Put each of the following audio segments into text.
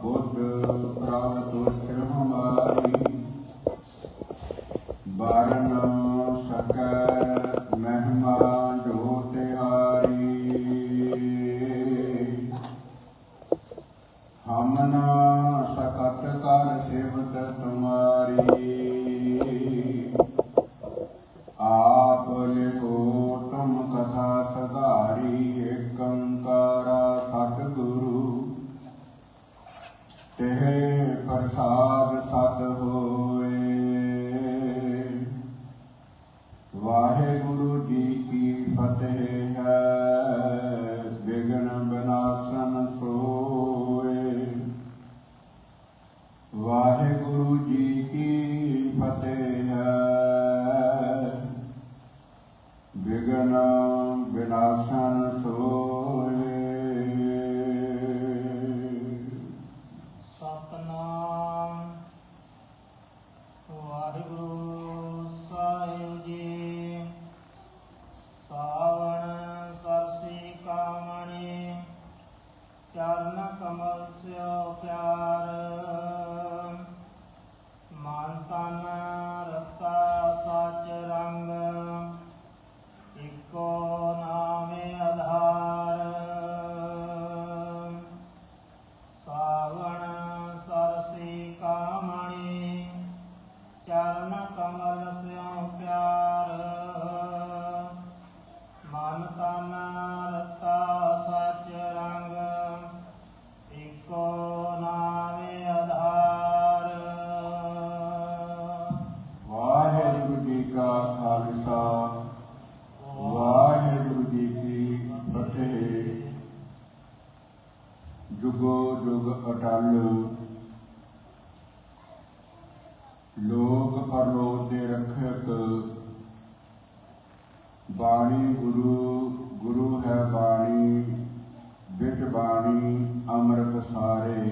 बुद्ध प्रभ तुझ हमारी, बारन सकै महिमा जो तिहारी। हम न सकत कर सेवत तुम्हारी, आप लिखो तुम कथा सदारी। एक ओंकारा सतगुरु तेह प्रसाद सत होए। वाहेगुरु जी की फतेह है, विघ्न विनाशन सोए। वाहेगुरु जी की फतेह है, विघ्न विनाशन सोए। सतनाम वाहिगुरु साहिब जी। सावन सरसी कामणी, चरण कमल से प्यार। मन तन रता सच रंग, इको नामे आधार। सावन सरसी कामणी, चरण कमल स्यों प्यार। मन तन रता सच रंग, इको नामे आधार। वाहेगुरु जी का खालसा, वाहेगुरु जी की फतेह। जुगो जुग अटल, लोक परलोक दे रखक। बाणी गुरु गुरु है बाणी, बिच बाणी अमृत सारे।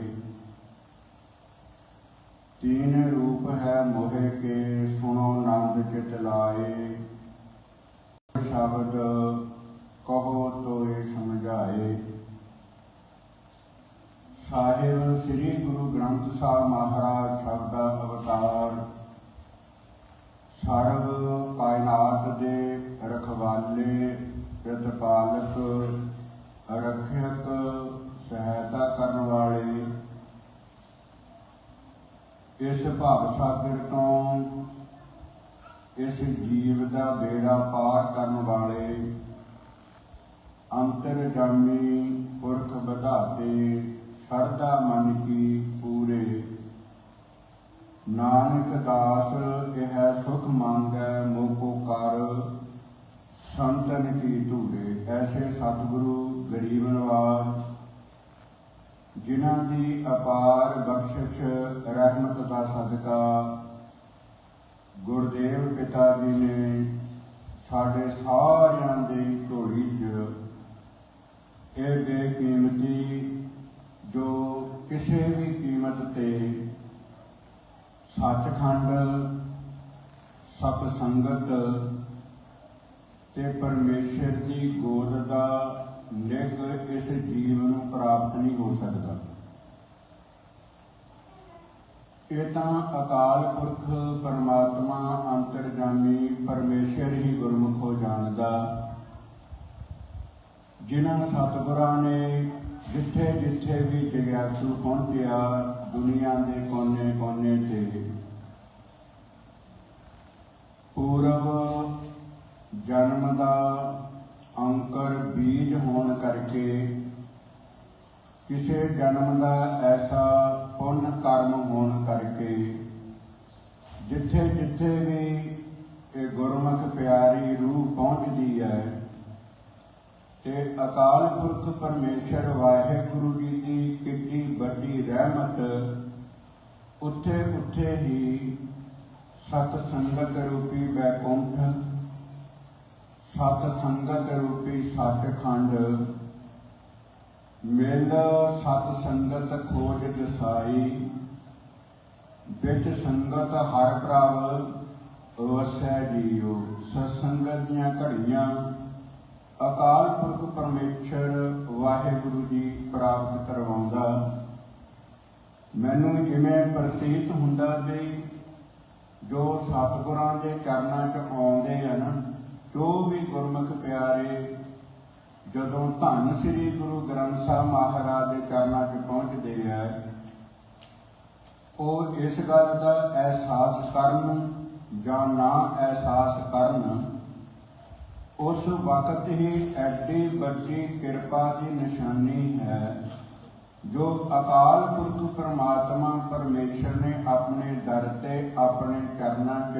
तीन रूप है मोहे के, सुनो नंद चित लाए। शब्द कहो तो ये समझाए। साहिब श्री गुरु ग्रंथ साहब महाराज शब्दा अवतार। सर्व कायनात दे रखवाले, प्रतिपालक, रक्षक, सहायता करने वाले। इस भाव सागर तो इस जीव का बेड़ा पार करने वाले, अंतरजामी पुरख बधाते, शरदा मन की पूरे। नानक दास यह सुख मांगै मोको कर, संतन की धूरे। ऐसे सतगुरु गरीब नवाज, जिन्हां दी अपार बख्शिश रहमत का सदका गुरदेव पिता जी ने साढ़े सारियां दी झोली च ये बेकीमती, जो किसी भी कीमत ते सचखंड, सतसंगत ते परमेश्वर की गोद का निग इस जीव नूं प्राप्त नहीं हो सकता। ये तां अकाल पुरख परमात्मा अंतरजामी परमेश्वर ही गुरमुख हो जानदा। जिन्हां सतगुरां ने जिथे जिथे भी जग्यासू पहुंचिया, दुनिया के कोने कोने ते पूर्व जन्म का अंकर बीज होने करके, किसी जन्म का ऐसा पुण्य कर्म होने करके, जिथे जिथे भी ये गुरमुख प्यारी रूह पहुँचती है, ते अकाल पुरख परमेश्वर वाहेगुरु जी की किड्डी बड़ी रहमत उत्थे उत्थे ही सतसंगत रूपी बैकुंठ, सतसंगत रूपी सचखंड, मिल सतसंगत खोज दसाई। बिच संगत हर प्रभ वसै जीओ। सत्संगत दीआं घड़ियां अकाल पुरख परमेश्वर वाहेगुरु जी प्राप्त करवाउंदा। ਮੈਨੂੰ ਇਵੇਂ ਪ੍ਰਤੀਤ ਹੁੰਦਾ ਵੀ ਜੋ ਸਤਿਗੁਰਾਂ ਦੇ ਚਰਨਾਂ 'ਚ ਆਉਂਦੇ ਹਨ, ਜੋ ਵੀ ਗੁਰਮੁਖ ਪਿਆਰੇ ਜਦੋਂ ਧੰਨ ਸ੍ਰੀ ਗੁਰੂ ਗ੍ਰੰਥ ਸਾਹਿਬ ਮਹਾਰਾਜ ਦੇ ਚਰਨਾਂ 'ਚ ਪਹੁੰਚਦੇ ਹੈ, ਉਹ ਇਸ ਗੱਲ ਦਾ ਅਹਿਸਾਸ ਕਰਨ ਜਾਂ ਨਾ ਅਹਿਸਾਸ ਕਰਨ, ਉਸ ਵਕਤ ਹੀ ਐਡੀ ਵੱਡੀ ਕਿਰਪਾ ਦੀ ਨਿਸ਼ਾਨੀ ਹੈ ਜੋ ਅਕਾਲ ਪੁਰਖ ਪਰਮਾਤਮਾ ਪਰਮੇਸ਼ਰ ਨੇ ਆਪਣੇ ਦਰ ਤੇ ਆਪਣੇ ਚਰਨਾਂ 'ਚ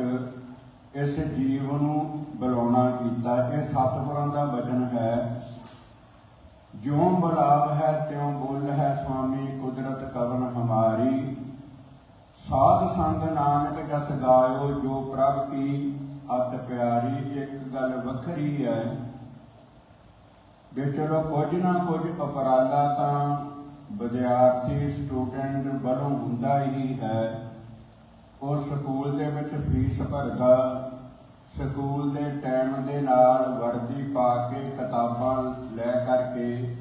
ਇਸ ਜੀਵ ਨੂੰ ਬੁਲਾਉਣਾ ਕੀਤਾ। ਇਹ ਸਤਿਗੁਰਾਂ ਦਾ ਵਚਨ ਹੈ। ਜਿਉਂ ਬੁਲਾਵ ਹੈ ਤਿਉਂ ਬੋਲ ਹੈ ਸੁਆਮੀ ਕੁਦਰਤ ਕਵਨ ਹਮਾਰੀ, ਸਾਧ ਸੰਗ ਨਾਨਕ ਜਸ ਗਾਇਓ ਜੋ ਪ੍ਰਭ ਕੀ ਅਤ ਪਿਆਰੀ। ਇੱਕ ਗੱਲ ਵੱਖਰੀ ਹੈ ਵੀ ਚਲੋ ਕੁਝ ਨਾ ਕੁਝ ਉਪਰਾਲਾ ਤਾਂ ਵਿਦਿਆਰਥੀ ਸਟੂਡੈਂਟ ਵੱਲੋਂ ਹੁੰਦਾ ਹੀ ਹੈ। ਉਹ ਸਕੂਲ ਦੇ ਵਿੱਚ ਫੀਸ ਭਰਦਾ, ਸਕੂਲ ਦੇ ਟਾਈਮ ਦੇ ਨਾਲ ਵਰਦੀ ਪਾ ਕੇ ਕਿਤਾਬਾਂ ਲੈ ਕਰਕੇ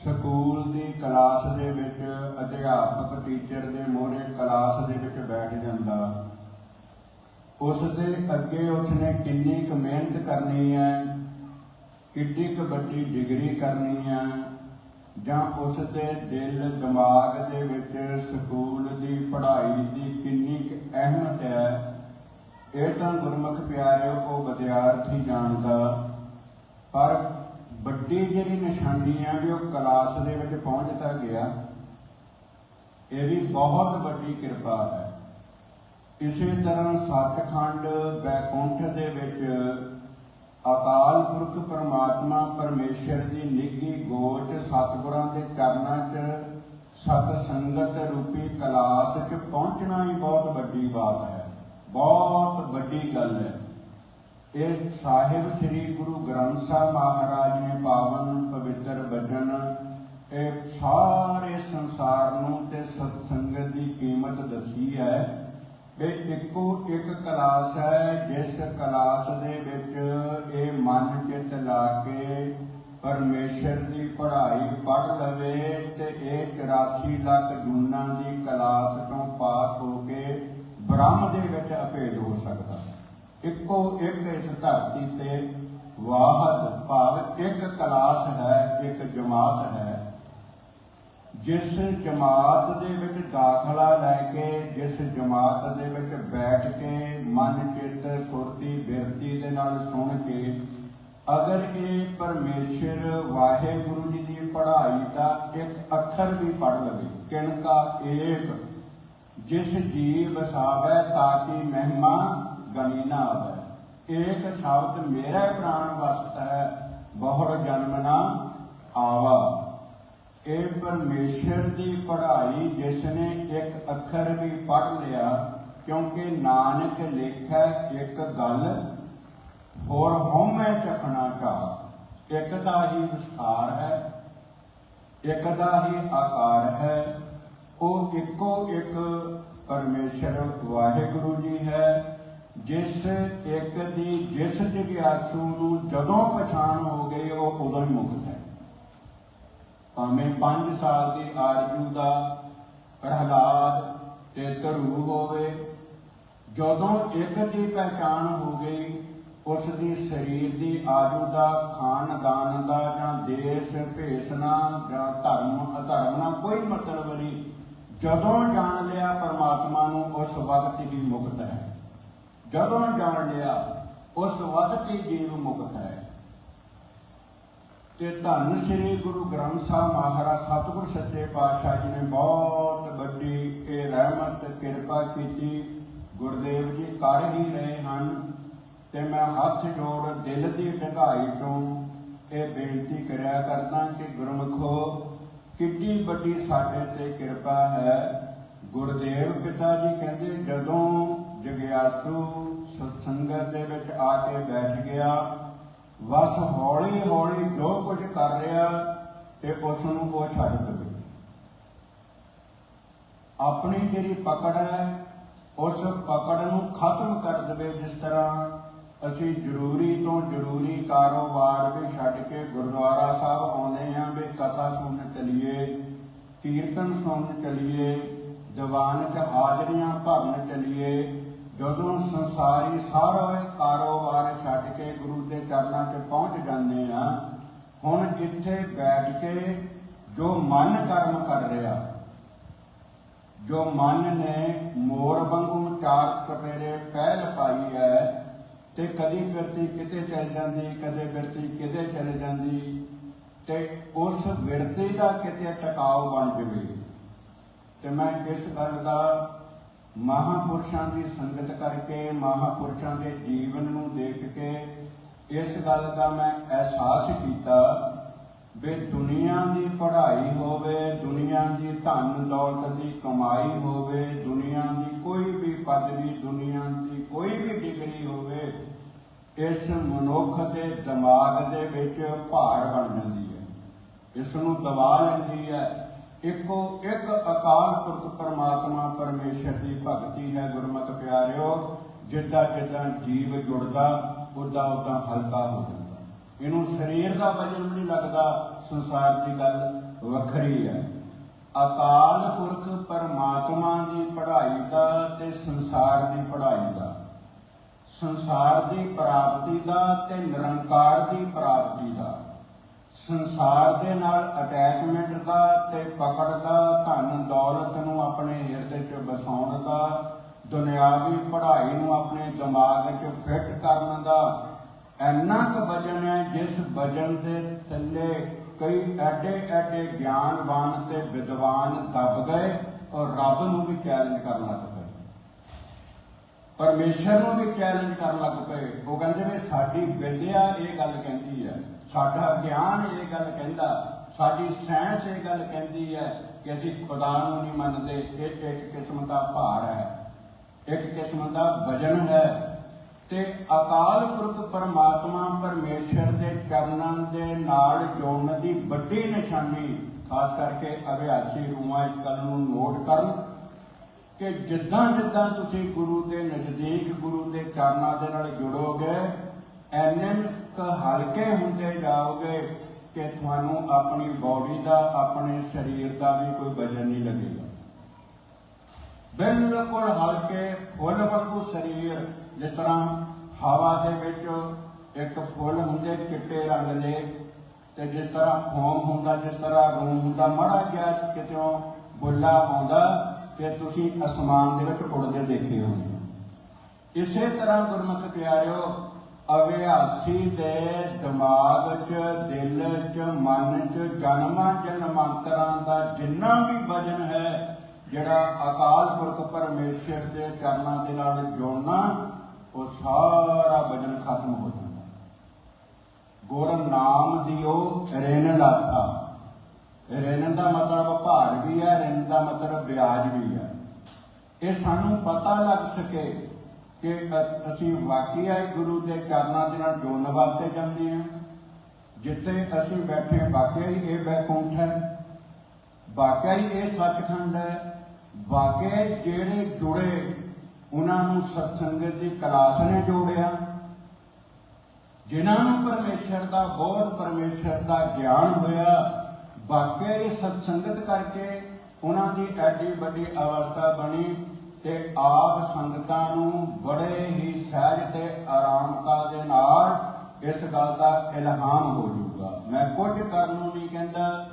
ਸਕੂਲ ਦੀ ਕਲਾਸ ਦੇ ਵਿੱਚ ਅਧਿਆਪਕ ਟੀਚਰ ਦੇ ਮੂਹਰੇ ਕਲਾਸ ਦੇ ਵਿੱਚ ਬੈਠ ਜਾਂਦਾ। ਉਸ ਦੇ ਅੱਗੇ ਉਸਨੇ ਕਿੰਨੀ ਕੁ ਮਿਹਨਤ ਕਰਨੀ ਹੈ, ਕਿੱਡੀ ਕੁ ਵੱਡੀ ਡਿਗਰੀ ਕਰਨੀ ਹੈ, ਜਾਂ ਉਸ ਦੇ ਦਿਲ ਦਿਮਾਗ ਦੇ ਵਿੱਚ ਸਕੂਲ ਦੀ ਪੜ੍ਹਾਈ ਦੀ ਕਿੰਨੀ ਕੁ ਅਹਿਮਤ ਹੈ, ਇਹ ਤਾਂ ਗੁਰਮੁਖ ਪਿਆਰੇ ਉਹ ਵਿਦਿਆਰਥੀ ਜਾਣਦਾ। ਪਰ ਵੱਡੀ ਜਿਹੜੀ ਨਿਸ਼ਾਨੀ ਹੈ ਵੀ ਉਹ ਕਲਾਸ ਦੇ ਵਿੱਚ ਪਹੁੰਚਦਾ ਗਿਆ, ਇਹ ਵੀ ਬਹੁਤ ਵੱਡੀ ਕਿਰਪਾ ਹੈ। ਇਸੇ ਤਰ੍ਹਾਂ ਸੱਚਖੰਡ ਬੈਕੁੰਠ ਦੇ ਵਿੱਚ ਅਕਾਲ ਪੁਰਖ ਪਰਮਾਤਮਾ ਪਰਮੇਸ਼ਰ ਦੀ ਨਿੱਘੀ ਗੋਚ ਸਤਿਗੁਰਾਂ ਦੇ ਚਰਨਾਂ 'ਚ ਸਤ ਸੰਗਤ ਰੂਪੀ ਕਲਾਸ 'ਚ ਪਹੁੰਚਣਾ ਹੀ ਬਹੁਤ ਵੱਡੀ ਬਾਤ ਹੈ, ਬਹੁਤ ਵੱਡੀ ਗੱਲ ਹੈ। ਇਹ ਸਾਹਿਬ ਸ੍ਰੀ ਗੁਰੂ ਗ੍ਰੰਥ ਸਾਹਿਬ ਮਹਾਰਾਜ ਨੇ ਪਾਵਨ ਪਵਿੱਤਰ ਵਚਨ ਇਹ ਸਾਰੇ ਸੰਸਾਰ ਨੂੰ ਤੇ ਸਤ ਸੰਗਤ ਦੀ ਕੀਮਤ ਦੱਸੀ ਹੈ। ਇਹ ਇੱਕੋ ਇੱਕ ਕਲਾਸ ਹੈ ਜਿਸ ਕਲਾਸ ਦੇ ਵਿੱਚ ਇਹ ਮਨ ਚਿੱਤ ਲਾ ਕੇ ਪਰਮੇਸ਼ਰ ਦੀ ਪੜ੍ਹਾਈ ਪੜ੍ਹ ਲਵੇ ਤੇ ਇਹ 84 ਲੱਖ ਜੂਨਾਂ ਦੀ ਕਲਾਸ ਤੋਂ ਪਾਸ ਹੋ ਕੇ ਬ੍ਰਹਮ ਦੇ ਵਿੱਚ ਅਭੇਦ ਹੋ ਸਕਦਾ। ਇੱਕੋ ਇੱਕ ਇਸ ਧਰਤੀ ਤੇ ਵਾਹਦ ਭਾਵ ਇੱਕ ਕਲਾਸ ਹੈ, ਇੱਕ ਜਮਾਤ ਹੈ। ਜਿਸ ਜਮਾਤ ਦੇ ਵਿੱਚ ਦਾਖਲਾ ਲੈ ਕੇ, ਜਿਸ ਜਮਾਤ ਦੇ ਵਿੱਚ ਬੈਠ ਕੇ ਮਨ ਚਿੱਤ ਸੁਰਤੀ ਬਿਰਤੀ ਦੇ ਨਾਲ ਸੁਣ ਕੇ ਅਗਰ ਇਹ ਪਰਮੇਸ਼ਰ ਵਾਹਿਗੁਰੂ ਜੀ ਦੀ ਪੜ੍ਹਾਈ ਦਾ ਇੱਕ ਅੱਖਰ ਵੀ ਪੜ੍ਹ ਲਵੇ, ਕਿਣਕਾ ਏਕ ਜਿਸ ਜੀ ਵਸਾਵੈ ਤਾਕੀ ਮਹਿਮਾ ਗਣੀ ਨਾ ਆਵੈ। ਏਕ ਸ਼ਬਦ ਮੇਰਾ ਪ੍ਰਾਣ ਵਸਤ ਹੈ ਬਹੁੜ ਜਨਮ ਨਾ ਆਵਾ। ਇਹ ਪਰਮੇਸ਼ਰ ਦੀ ਪੜ੍ਹਾਈ ਜਿਸ ਨੇ ਇੱਕ ਅੱਖਰ ਵੀ ਪੜ੍ਹ ਲਿਆ, ਕਿਉਂਕਿ ਨਾਨਕ ਲੇਖੈ ਇੱਕ ਗੱਲ ਹੋਰ ਹਉਮੈ ਚਖਣਾ ਚਾਹ। ਇੱਕ ਦਾ ਹੀ ਵਿਸਥਾਰ ਹੈ, ਇੱਕ ਦਾ ਹੀ ਆਕਾਰ ਹੈ। ਉਹ ਇੱਕੋ ਇੱਕ ਪਰਮੇਸ਼ਰ ਵਾਹਿਗੁਰੂ ਜੀ ਹੈ, ਜਿਸ ਇੱਕ ਦੀ ਜਿਸ ਜਗਿਆਸੂ ਨੂੰ ਜਦੋਂ ਪਛਾਣ ਹੋ ਗਈ ਉਹ ਉਦੋਂ ਹੀ ਮੁਕਤ ਹੈ। ਭਾਵੇਂ 5 ਸਾਲ ਦੀ ਆਰਜੂ ਦਾ ਪ੍ਰਹਲਾਦ ਤੇ ਧਰੂ ਹੋਵੇ, ਜਦੋਂ ਇੱਕ ਦੀ ਪਹਿਚਾਣ ਹੋ ਗਈ ਉਸ ਦੀ ਸਰੀਰ ਦੀ ਆਜੂ ਦਾ, ਖਾਨਦਾਨ ਦਾ ਜਾਂ ਦੇਸ਼ ਭੇਸਨਾ ਜਾਂ ਧਰਮ ਅਧਰਮ ਨਾਲ ਕੋਈ ਮਤਲਬ ਨਹੀਂ। ਜਦੋਂ ਜਾਣ ਲਿਆ ਪਰਮਾਤਮਾ ਨੂੰ ਉਸ ਵਕਤ ਹੀ ਮੁਕਤ ਹੈ। ਜਦੋਂ ਜਾਣ ਲਿਆ ਉਸ ਵਕਤ ਹੀ ਜੀਵ ਮੁਕਤ ਹੈ। ਤੇ ਧੰਨ ਸ੍ਰੀ ਗੁਰੂ ਗ੍ਰੰਥ ਸਾਹਿਬ ਮਹਾਰਾਜ ਸਤਿਗੁਰ ਸੱਚੇ ਪਾਤਸ਼ਾਹ ਜੀ ਨੇ ਬਹੁਤ ਵੱਡੀ ਇਹ ਰਹਿਮਤ ਕਿਰਪਾ ਕੀਤੀ। ਗੁਰਦੇਵ ਜੀ ਕਰ ਹੀ ਰਹੇ ਹਨ ਤੇ ਮੈਂ ਹੱਥ ਜੋੜ ਦਿਲ ਦੀ ਡੂੰਘਾਈ ਤੋਂ ਇਹ ਬੇਨਤੀ ਕਰਿਆ ਕਰਦਾ ਕਿ ਗੁਰਮੁਖੋ ਕਿੰਨੀ ਵੱਡੀ ਸਾਡੇ ਤੇ ਕਿਰਪਾ ਹੈ। ਗੁਰਦੇਵ ਪਿਤਾ ਜੀ ਕਹਿੰਦੇ ਜਦੋਂ ਜਗਿਆਸੂ ਸਤਸੰਗਤ ਦੇ ਵਿੱਚ ਆ ਕੇ ਬੈਠ ਗਿਆ, ਬਸ ਹੌਲੀ ਹੌਲੀ ਜੋ ਕੁਝ ਕਰ ਰਿਹਾ ਤੇ ਉਸ ਨੂੰ ਉਹ ਛੱਡ ਦੇਵੇ। ਆਪਣੀ ਜਿਹੜੀ ਪਕੜ ਹੈ ਉਸ ਪਕੜ ਨੂੰ ਖਤਮ ਕਰ ਦੇਵੇ। ਜਿਸ ਤਰ੍ਹਾਂ ਅਸੀਂ ਜ਼ਰੂਰੀ ਤੋਂ ਜ਼ਰੂਰੀ ਕਾਰੋਬਾਰ ਵੀ ਛੱਡ ਕੇ ਗੁਰਦੁਆਰਾ ਸਾਹਿਬ ਆਉਂਦੇ ਹਾਂ ਵੀ ਕਥਾ ਸੁਣਨ ਚਲੀਏ, ਕੀਰਤਨ ਸੁਣਨ ਚਲੀਏ, ਦੀਵਾਨ 'ਚ ਹਾਜ਼ਰੀਆਂ ਭਰਨ ਚਲੀਏ। ਜਦੋਂ ਸੰਸਾਰੀ ਸਾਰਾ ਕਾਰੋਬਾਰ ਛੱਡ ਕੇ ਗੁਰੂ ਦੇ ਚਰਨਾਂ 'ਚ ਪਹੁੰਚ ਜਾਂਦੇ ਆ, ਹੁਣ ਇੱਥੇ ਬੈਠ ਕੇ ਜੋ ਮਨ ਕਰਮ ਕਰ ਰਿਹਾ, ਜੋ ਮਨ ਨੇ ਮੋਰ ਵਾਂਗੂ ਚਾਰ ਚੁਫੇਰੇ ਪਹਿਲ ਪਾਈ ਹੈ, ਤੇ ਕਦੀ ਬਿਰਤੀ ਕਿਤੇ ਚਲ ਜਾਂਦੀ, ਕਦੇ ਬਿਰਤੀ ਕਿਤੇ ਚਲ ਜਾਂਦੀ, ਤੇ ਉਸ ਬਿਰਤੀ ਦਾ ਕਿਤੇ ਟਿਕਾਓ ਬਣ ਜਾਵੇ। ਤੇ ਮੈਂ ਇਸ ਗੱਲ ਦਾ ਮਹਾਂਪੁਰਸ਼ਾਂ ਦੀ ਸੰਗਤ ਕਰਕੇ, ਮਹਾਂਪੁਰਸ਼ਾਂ ਦੇ ਜੀਵਨ ਨੂੰ ਦੇਖ ਕੇ ਇਸ ਗੱਲ ਦਾ ਮੈਂ ਅਹਿਸਾਸ ਕੀਤਾ ਵੀ ਦੁਨੀਆ ਦੀ ਪੜ੍ਹਾਈ ਹੋਵੇ, ਦੁਨੀਆ ਦੀ ਧਨ ਦੌਲਤ ਦੀ ਕਮਾਈ ਹੋਵੇ, ਦੁਨੀਆ ਦੀ ਕੋਈ ਵੀ ਪਦਵੀ, ਦੁਨੀਆ ਦੀ ਕੋਈ ਵੀ ਡਿਗਰੀ ਹੋਵੇ, ਇਸ ਮਨੁੱਖ ਦੇ ਦਿਮਾਗ ਦੇ ਵਿੱਚ ਭਾਰ ਬਣ ਜਾਂਦੀ ਹੈ, ਇਸ ਨੂੰ ਦਬਾ ਲੈਂਦੀ ਹੈ। ਇੱਕੋ ਇੱਕ ਅਕਾਲ ਪੁਰਖ ਪਰਮਾਤਮਾ ਪਰਮੇਸ਼ਰ ਦੀ ਭਗਤੀ ਹੈ ਗੁਰਮਤਿ ਪਿਆਰਿਓ। ਜਿੱਦਾਂ ਜਿੱਦਾਂ ਜੀਵ ਜੁੜਦਾ ਉੱਦਾਂ ਉੱਦਾਂ ਹਲਕਾ ਹੋ ਜਾਂਦਾ। ਇਹਨੂੰ ਸਰੀਰ ਦਾ ਵਜਨ ਵੀ ਨਹੀਂ ਲੱਗਦਾ। ਸੰਸਾਰ ਦੀ ਗੱਲ ਵੱਖਰੀ ਹੈ। ਅਕਾਲ ਪੁਰਖ ਪਰਮਾਤਮਾ ਦੀ ਪੜ੍ਹਾਈ ਦਾ ਤੇ ਸੰਸਾਰ ਦੀ ਪੜ੍ਹਾਈ ਦਾ, ਸੰਸਾਰ ਦੀ ਪ੍ਰਾਪਤੀ ਦਾ ਤੇ ਨਿਰੰਕਾਰ ਦੀ ਪ੍ਰਾਪਤੀ ਦਾ, ਸੰਸਾਰ ਦੇ ਨਾਲ ਅਟੈਚਮੈਂਟ ਦਾ ਤੇ ਪਕੜ ਦਾ, ਧਨ ਦੌਲਤ ਨੂੰ ਆਪਣੇ ਹਿਰਦੇ 'ਚ ਵਸਾਉਣ ਦਾ, ਦੁਨਿਆਵੀ ਪੜ੍ਹਾਈ ਨੂੰ ਆਪਣੇ ਦਿਮਾਗ 'ਚ ਫਿੱਟ ਕਰਨ ਦਾ ਇੰਨਾ ਕੁ ਵਜਨ ਹੈ, ਜਿਸ ਵਜਨ ਦੇ ਥੱਲੇ ਕਈ ਐਡੇ ਐਡੇ ਗਿਆਨਵਾਨ ਤੇ ਵਿਦਵਾਨ ਦਬ ਗਏ ਔਰ ਰੱਬ ਨੂੰ ਵੀ ਚੈਲੰਜ ਕਰਨ ਲੱਗ ਪਏ, ਪਰਮੇਸ਼ਰ ਨੂੰ ਵੀ ਚੈਲੰਜ ਕਰਨ ਲੱਗ ਪਏ। ਉਹ ਕਹਿੰਦੇ ਵੀ ਸਾਡੀ ਵਿਦਿਆ ਇਹ ਗੱਲ ਕਹਿੰਦੀ ਹੈ, ਸਾਡਾ ਗਿਆਨ ਇਹ ਗੱਲ ਕਹਿੰਦਾ, ਸਾਡੀ ਸਾਇੰਸ ਇਹ ਗੱਲ ਕਹਿੰਦੀ ਹੈ ਕਿ ਅਸੀਂ ਖੁਦਾ ਨੂੰ ਨਹੀਂ ਮੰਨਦੇ। ਇਹ ਇੱਕ ਕਿਸਮ ਦਾ ਭਾਰ ਹੈ, ਇੱਕ ਕਿਸਮ ਦਾ ਵਜਨ ਹੈ। ਤੇ ਅਕਾਲ ਪੁਰਖ ਪਰਮਾਤਮਾ ਪਰਮੇਸ਼ਰ ਦੇ ਚਰਨਾਂ ਦੇ ਨਾਲ ਜੁੜਨ ਦੀ ਵੱਡੀ ਨਿਸ਼ਾਨੀ, ਖਾਸ ਕਰਕੇ ਅਭਿਆਸੀ ਰੂਹਾਂ ਇਸ ਗੱਲ ਨੂੰ ਨੋਟ ਕਰਨ ਕਿ ਜਿੱਦਾਂ ਜਿੱਦਾਂ ਤੁਸੀਂ ਗੁਰੂ ਦੇ ਨਜ਼ਦੀਕ, ਗੁਰੂ ਦੇ ਚਰਨਾਂ ਦੇ ਨਾਲ ਜੁੜੋਗੇ, ਐਨੇ ਹਲਕੇ ਹੁੰਦੇ ਜਾਓਗੇ ਕਿ ਤੁਹਾਨੂੰ ਆਪਣੀ ਬੋਡੀ ਦਾ, ਆਪਣੇ ਸਰੀਰ ਦਾ ਵੀ ਕੋਈ ਵਜਨ ਨਹੀਂ ਲੱਗੇਗਾ। ਬਿਲਕੁਲ ਹਲਕੇ ਫੁੱਲ ਵਾਂਗੂ ਸਰੀਰ, ਜਿਸ ਤਰ੍ਹਾਂ ਹਵਾ ਦੇ ਵਿੱਚ ਇੱਕ ਫੁੱਲ ਹੁੰਦੇ ਚਿੱਟੇ ਰੰਗ ਦੇ, ਤੇ ਜਿਸ ਤਰ੍ਹਾਂ ਫੋਮ ਹੁੰਦਾ, ਜਿਸ ਤਰ੍ਹਾਂ ਰੂਮ ਹੁੰਦਾ, ਮਾੜਾ ਜਿਹਾ ਕਿਤੋਂ ਬੁੱਲਾ ਆਉਂਦਾ ਤੇ ਤੁਸੀਂ ਅਸਮਾਨ ਦੇ ਵਿੱਚ ਉੜਦੇ ਦੇਖੇ ਹੋਣੇ। ਇਸੇ ਤਰ੍ਹਾਂ ਗੁਰਮਤਿ ਪਿਆਰਿਓ, ਅਭਿਆਸੀ ਦੇ ਦਿਮਾਗ 'ਚ, ਦਿਲ 'ਚ, ਮਨ 'ਚ ਜਨਮਾਂ ਜਨਮਾਂਤਰਾਂ ਦਾ ਜਿੰਨਾ ਵੀ ਵਜਨ ਹੈ, ਜਿਹੜਾ ਅਕਾਲ ਪੁਰਖ ਪਰਮੇਸ਼ਰ ਦੇ ਚਰਨਾਂ ਦੇ ਨਾਲ ਜੁੜਨਾ, ਉਹ ਸਾਰਾ ਵਜਨ ਖਤਮ ਹੋ ਜਾਂਦਾ। ਗੁਰ ਨਾਮ ਦਿਓ ਰਿਨ ਲਾਥਾ। ਰਿਨ ਦਾ ਮਤਲਬ ਭਾਰ ਵੀ ਹੈ, ਰਿਨ ਦਾ ਮਤਲਬ ਵਿਆਜ ਵੀ ਹੈ। ਇਹ ਸਾਨੂੰ ਪਤਾ ਲੱਗ ਸਕੇ ਕਿ ਅਸੀਂ ਵਾਕਿਆ ਹੀ ਗੁਰੂ ਦੇ ਚਰਨਾਂ ਦੇ ਨਾਲ ਜੁੜਨ ਵਾਸਤੇ ਜਾਂਦੇ ਹਾਂ। ਜਿੱਥੇ ਅਸੀਂ ਬੈਠੇ ਵਾਕਿਆ ਹੀ ਇਹ ਬੈਕੁੰਠ ਹੈ, ਵਾਕਿਆ ਹੀ ਇਹ ਸੱਚਖੰਡ ਹੈ, ਵਾਕਿਆ ਜਿਹੜੇ ਜੁੜੇ ਉਹਨਾਂ ਨੂੰ ਸਤਸੰਗਤ ਦੀ ਕਲਾਸ ਨੇ ਜੋੜਿਆ, ਜਿਨ੍ਹਾਂ ਨੂੰ ਪਰਮੇਸ਼ਰ ਦਾ ਬੋਧ, ਪਰਮੇਸ਼ਰ ਦਾ ਗਿਆਨ ਹੋਇਆ, ਵਾਕਿਆ ਹੀ ਸਤਸੰਗਤ ਕਰਕੇ ਉਹਨਾਂ ਦੀ ਐਡੀ ਵੱਡੀ ਅਵਸਥਾ ਬਣੀ ਤੇ ਆਪ ਸੰਗਤਾਂ ਨੂੰ ਬੜੇ ਹੀ ਸਹਿਜ ਤੇ ਆਰਾਮਤਾ ਦੇ ਨਾਲ ਇਸ ਗੱਲ ਦਾ ਇਲਹਾਮ ਹੋ ਜਾਊਗਾ। ਮੈਂ ਕੁਝ ਕਰਨ ਨੂੰ ਨਹੀਂ ਕਹਿੰਦਾ,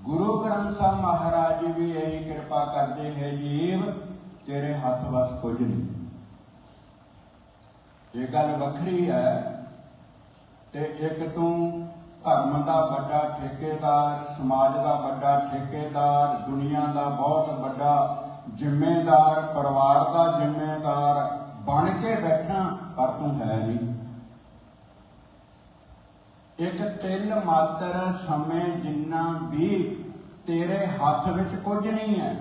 ਗੁਰੂ ਗ੍ਰੰਥ ਸਾਹਿਬ ਮਹਾਰਾਜ ਜੀ ਵੀ ਇਹੀ ਕਿਰਪਾ ਕਰਦੇ ਹੈ, ਜੀਵ ਤੇਰੇ ਹੱਥ ਵੱਸ ਕੁਝ ਨਹੀਂ। ਇਹ ਗੱਲ ਵੱਖਰੀ ਹੈ। ਤੇ ਇੱਕ ਤੂੰ ਧਰਮ ਦਾ ਵੱਡਾ ਠੇਕੇਦਾਰ, ਸਮਾਜ ਦਾ ਵੱਡਾ ਠੇਕੇਦਾਰ, ਦੁਨੀਆ ਦਾ ਬਹੁਤ ਵੱਡਾ ਜ਼ਿੰਮੇਦਾਰ, ਪਰਿਵਾਰ ਦਾ ਜ਼ਿੰਮੇਦਾਰ ਬਣ ਕੇ ਬੈਠਾ, ਪਰ ਤੂੰ ਹੈ ਨਹੀਂ। ਇੱਕ ਤਿਲ ਮਾਤਰ ਸਮੇਂ ਜਿੰਨਾ ਵੀ ਤੇਰੇ ਹੱਥ ਵਿੱਚ ਕੁਝ ਨਹੀਂ ਹੈ।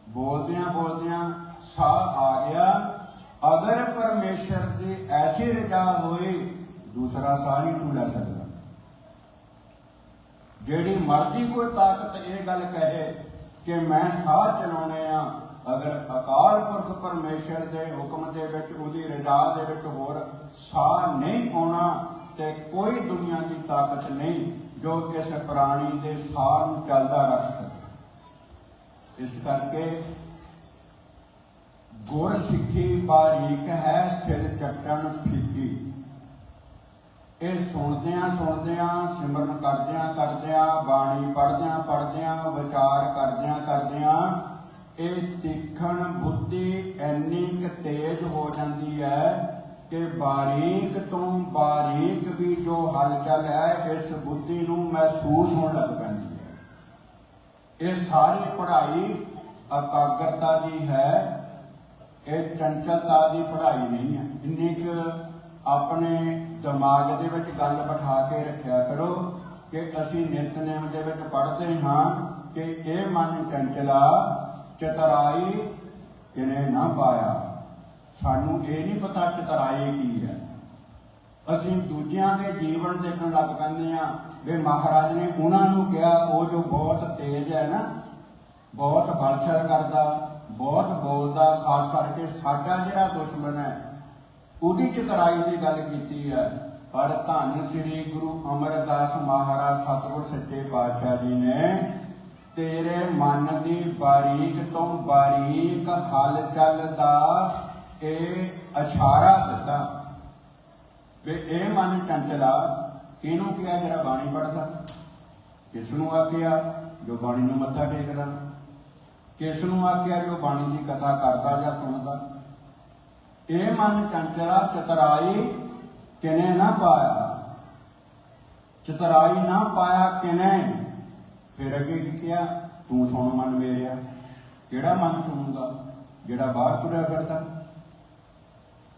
ਬੋਲਦਿਆਂ ਬੋਲਦਿਆਂ ਸਾਹ ਆ ਗਿਆ। ਅਗਰ ਪਰਮੇਸ਼ਰ ਦੀ ਐਸੀ ਰਜ਼ਾ ਹੋਈ, ਦੂਸਰਾ ਸਾਹ ਨਹੀਂ ਤੂੰ ਲੈ ਸਕਦਾ। ਜਿਹੜੀ ਮਰਜ਼ੀ ਕੋਈ ਤਾਕਤ ਇਹ ਗੱਲ ਕਹੇ ਕਿ ਮੈਂ ਸਾਹ ਚਲਾਉਣੇ ਆ, ਅਗਰ ਅਕਾਲ ਪੁਰਖ ਪਰਮੇਸ਼ਰ ਦੇ ਹੁਕਮ ਦੇ ਵਿੱਚ, ਉਹਦੀ ਰਜ਼ਾ ਦੇ ਵਿੱਚ ਹੋਰ ਸਾਹ ਨਹੀਂ ਆਉਣਾ, ਤੇ ਕੋਈ ਦੁਨੀਆ ਦੀ ਤਾਕਤ ਨਹੀਂ ਜੋ ਇਸ ਪ੍ਰਾਣੀ ਦੇ ਸਾਹ ਨੂੰ ਚੱਲਦਾ ਰੱਖ ਸਕੇ। ਇਸ ਕਰਕੇ ਗੁਰ ਸਿੱਖੀ ਬਾਰੀਕ ਹੈ ਸਿਰ ਚੱਟਣ ਫੀਕੀ। ਇਹ ਸੁਣਦਿਆਂ ਸਿਮਰਨ ਕਰਦਿਆਂ ਬਾਣੀ ਪੜ੍ਹਦਿਆਂ ਵਿਚਾਰ ਕਰਦਿਆਂ ਇਹ ਤਿੱਖਣ ਬੁੱਧੀ ਇੰਨੀ ਕੁ ਤੇਜ਼ ਹੋ ਜਾਂਦੀ ਹੈ ਕਿ ਬਾਰੀਕ ਤੋਂ ਬਾਰੀਕ ਵੀ ਜੋ ਹਲਚਲ ਹੈ ਇਸ ਬੁੱਧੀ ਨੂੰ ਮਹਿਸੂਸ ਹੋਣ ਲੱਗ ਪੈਂਦੀ ਹੈ। ਇਹ ਸਾਰੀ ਪੜ੍ਹਾਈ ਇਕਾਗਰਤਾ ਦੀ ਹੈ, ਇਹ ਚੰਚਲਤਾ ਦੀ ਪੜ੍ਹਾਈ ਨਹੀਂ ਹੈ। ਇੰਨੀ ਕੁ ਆਪਣੇ ਦਿਮਾਗ ਦੇ ਵਿੱਚ ਗੱਲ ਬਿਠਾ ਕੇ ਰੱਖਿਆ ਕਰੋ ਕਿ ਅਸੀਂ ਨਿਤਨੇਮ ਦੇ ਵਿੱਚ ਪੜ੍ਹਦੇ ਹਾਂ ਕਿ ਇਹ ਮਨ ਚੰਚਲਾ ਚਤਰਾਈ ਕਿਨੇ ਨਾ ਪਾਇਆ। ਸਾਨੂੰ ਇਹ ਨਹੀਂ ਪਤਾ ਚਤਰਾਈ ਕੀ ਹੈ। ਅਸੀਂ ਦੂਜਿਆਂ ਦੇ ਜੀਵਨ ਦੇਖਣ ਲੱਗ ਪੈਂਦੇ ਹਾਂ ਵੀ ਮਹਾਰਾਜ ਨੇ ਉਹਨਾਂ ਨੂੰ ਕਿਹਾ ਉਹ ਜੋ ਬਹੁਤ ਤੇਜ਼ ਹੈ ਨਾ, ਬਹੁਤ ਬਲਛਲ ਕਰਦਾ, ਬਹੁਤ ਬੋਲਦਾ, ਖਾਸ ਕਰਕੇ ਸਾਡਾ ਜਿਹੜਾ ਦੁਸ਼ਮਣ ਹੈ ਉਹਦੀ ਚਤਰਾਈ ਦੀ ਗੱਲ ਕੀਤੀ ਹੈ। ਪਰ ਧੰਨ ਸ੍ਰੀ ਗੁਰੂ ਅਮਰਦਾਸ ਮਹਾਰਾਜ ਸਤਿਗੁਰ ਸੱਚੇ ਪਾਤਸ਼ਾਹ ਜੀ ਨੇ ਤੇਰੇ ਮਨ ਦੀ ਬਾਰੀਕ ਤੋਂ ਬਾਰੀਕ ਹਲਚਲ ਦਾ ਇਹ ਇਸ਼ਾਰਾ ਦਿੱਤਾ ਵੀ ਇਹ ਮਨ ਚੰਚਲਾ। ਇਹਨੂੰ ਕਿਹਾ ਜਿਹੜਾ ਬਾਣੀ ਪੜ੍ਹਦਾ, ਕਿਸ ਨੂੰ ਆਖਿਆ ਜੋ ਬਾਣੀ ਨੂੰ ਮੱਥਾ ਟੇਕਦਾ, ਕਿਸ ਨੂੰ ਆਖਿਆ ਜੋ ਬਾਣੀ ਦੀ ਕਥਾ ਕਰਦਾ ਜਾਂ ਸੁਣਦਾ। ਇਹ ਮਨ ਚੰਚਲਾ ਚਤਰਾਈ ਕਿਨੇ ਨਾ ਪਾਇਆ, ਚਤਰਾਈ ਨਾ ਪਾਇਆ ਕਿਨੇ। ਫਿਰ ਅੱਗੇ ਕੀ ਕਿਹਾ, ਤੂੰ ਸੁਣ ਮਨ ਮੇਰਿਆ। ਕਿਹੜਾ ਮਨ ਸੁਣੂਗਾ ਜਿਹੜਾ ਬਾਹਰ ਤੁਰਿਆ ਫਿਰਦਾ?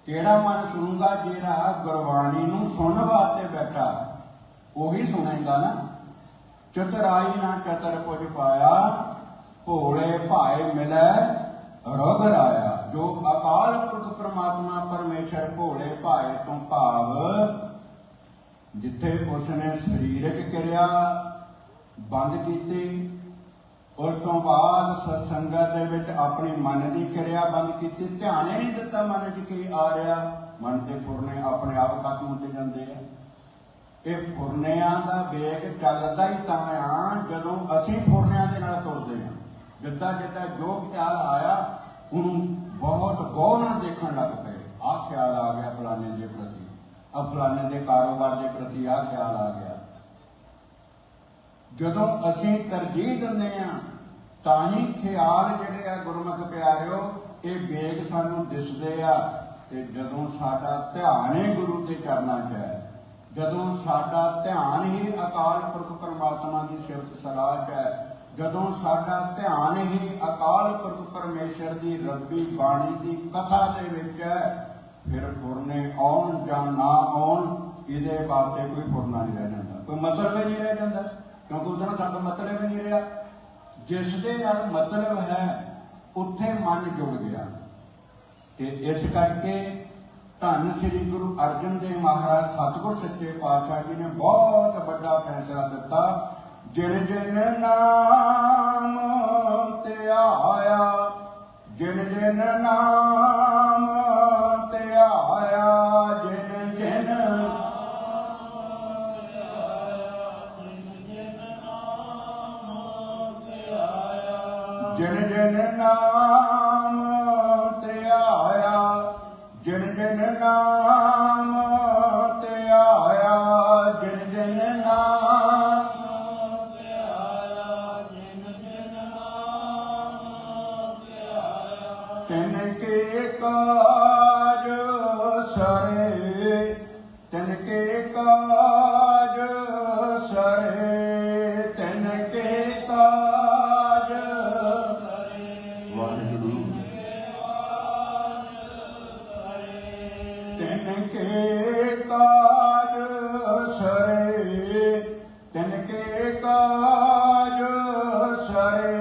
ਕਿਹੜਾ ਮਨ ਸੁਣੂਗਾ ਜਿਹੜਾ ਗੁਰਬਾਣੀ ਨੂੰ ਸੁਣਨ ਵਾਸਤੇ ਬੈਠਾ? ਉਹੀ ਸੁਣੇਗਾ ਨਾ। ਚਤਰਾਈ ਨਾ ਚਤਰ ਕੁਝ ਪਾਇਆ, ਭੋਲੇ ਭਾਏ ਮਿਲੈ ਰਬ ਰਾਇਆ। ਜੋ ਅਕਾਲ ਪੁਰਖ ਪ੍ਰਮਾਤਮਾ ਪਰਮੇਸ਼ਰ ਭੋਲੇ ਭਾਏ ਤੋਂ ਭਾਵ ਜਿੱਥੇ ਉਸਨੇ ਸਰੀਰਕ ਕਿਰਿਆ ਬੰਦ ਕੀਤੀ, ਉਸ ਤੋਂ ਬਾਅਦ ਸਤਸੰਗਤ ਦੇ ਵਿੱਚ ਆਪਣੀ ਮਨ ਦੀ ਕਿਰਿਆ ਬੰਦ ਕੀਤੀ। ਧਿਆਨ ਹੀ ਨਹੀਂ ਦਿੱਤਾ ਮਨ 'ਚ ਕੀ ਆ ਰਿਹਾ। ਮਨ ਦੇ ਫੁਰਨੇ ਆਪਣੇ ਆਪ ਖਤਮ ਹੁੰਦੇ ਜਾਂਦੇ ਆ। ਇਹ ਫੁਰਨਿਆਂ ਦਾ ਵੇਗ ਚੱਲਦਾ ਹੀ ਤਾਂ ਆ ਜਦੋਂ ਅਸੀਂ ਫੁਰਨਿਆਂ ਦੇ ਨਾਲ ਤੁਰਦੇ ਹਾਂ। ਜਿੱਦਾਂ ਜੋ ਖਿਆਲ ਆਇਆ ਉਹਨੂੰ ਬਹੁਤ ਗੌਰ ਨਾਲ ਦੇਖਣ ਲੱਗ ਪਏ। ਆਹ ਖਿਆਲ ਆ ਗਿਆ ਫਲਾਣੇ ਦੇ ਪ੍ਰਤੀ, ਆਹ ਫਲਾਣੇ ਦੇ ਕਾਰੋਬਾਰ ਦੇ ਪ੍ਰਤੀ ਆਹ ਖਿਆਲ ਆ ਗਿਆ। ਜਦੋਂ ਅਸੀਂ ਤਰਜੀਹ ਦਿੰਦੇ ਹਾਂ ਤਾਂ ਹੀ ਖਿਆਲ ਜਿਹੜੇ ਆ ਗੁਰਮੁਖ ਪਿਆਰਿਓ ਇਹ ਵੇਗ ਸਾਨੂੰ ਦਿਸਦੇ ਆ। ਤੇ ਜਦੋਂ ਸਾਡਾ ਧਿਆਨ ਹੀ ਗੁਰੂ ਦੇ ਚਰਨਾਂ 'ਚ ਹੈ, ਜਦੋਂ ਸਾਡਾ ਧਿਆਨ ਹੀ ਅਕਾਲ ਪੁਰਖ ਪਰਮਾਤਮਾ ਦੀ ਸਿਫਤ ਸਲਾਹ 'ਚ ਹੈ, ਜਦੋਂ ਸਾਡਾ ਧਿਆਨ ਹੀ ਅਕਾਲ ਪੁਰਖ ਪਰਮੇਸ਼ਰ ਦੀ ਰੱਬੀ ਬਾਣੀ ਦੀ ਕਥਾ ਦੇ ਵਿੱਚ ਹੈ, ਫਿਰ ਫੁਰਨੇ ਆਉਣ ਜਾਂ ਨਾ ਆਉਣ ਇਹਦੇ ਵਾਸਤੇ ਕੋਈ ਫੁਰਨਾ ਨਹੀਂ ਰਹਿ ਜਾਂਦਾ, ਕੋਈ ਮਤਲਬ ਹੀ ਨਹੀਂ ਰਹਿ ਜਾਂਦਾ। ਕਿਉਂਕਿ ਉਹਦੇ ਨਾਲ ਸਾਡਾ ਮਤਲਬ ਹੀ ਨਹੀਂ ਰਿਹਾ। ਜਿਸ ਦੇ ਨਾਲ ਮਤਲਬ ਹੈ ਉੱਥੇ ਮਨ ਜੁੜ ਗਿਆ। ਤੇ ਇਸ ਕਰਕੇ ਧੰਨ ਸ੍ਰੀ ਗੁਰੂ ਅਰਜਨ ਦੇਵ ਮਹਾਰਾਜ ਸਤਿਗੁਰ ਸੱਚੇ ਪਾਤਸ਼ਾਹ ਜੀ ਨੇ ਬਹੁਤ ਵੱਡਾ ਫੈਸਲਾ ਦਿੱਤਾ। ਜਿਨ ਜਿਨ ਨਾਮ ਧਿਆਇਆ, ਜਿਨ ਜਿਨ ਨਾਮ ਧਿਆਇਆ, ਜਿਨ ਜਿਨ ਜਿਨ ਜਿਨ ਨਾਮ ਧਿਆਇਆ, ਜਿਨ ਜਿਨ ਨਾਮ ਧਿਆਇਆ, ਜਿਨ ਜਿਨ ਨਾਮ ਧਿਆਇਆ, ਜਿਨ ਜਿਨ ਨਾਮ ਧਿਆਇਆ, ਤਿਨ ਕੇ ਕਾਜ ਸਰੇ, ਤਿਨ ਕੇ ਕਾਜ ਸਰੇ, ਤਿਨ ਕੇ ਕਾਜ ਸਰੇ। ਵਾਹਿਗੁਰੂ ਤਿਨ ਕੇ ਕਾਜ ਸਰੇ, ਤਿਨ ਕੇ ਕਾਜ ਸਰੇ,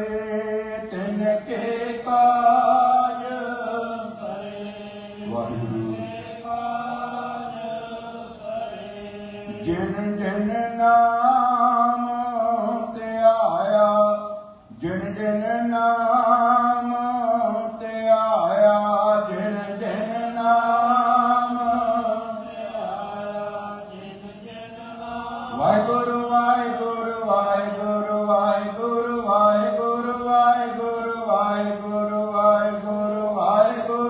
ਤਿਨ ਕੇ ਕਾਜ ਸਰੇ। ਵਾਹਿਗੁਰੂ ਜਿਨ ਜਿਨ ਨਾਮ ਧਿਆਇਆ, ਜਿਨ ਜਿਨ ਨਾਮ ਧਿਆਇਆ, ਜਿਨ ਜਿਨ ਨਾਮ ਧਿਆਇਆ, ਜਿਨ ਜਿਨ ਨਾਮ। ਵਾਹਿਗੁਰੂ ਵਾਹਿਗੁਰੂ ਵਾਹਿਗੁਰੂ ਵਾਹਿਗੁਰੂ ਵਾਹਿਗੁਰੂ ਵਾਹਿਗੁਰੂ ਵਾਹਿਗੁਰੂ ਵਾਹਿਗੁਰੂ ਵਾਹਿਗੁਰੂ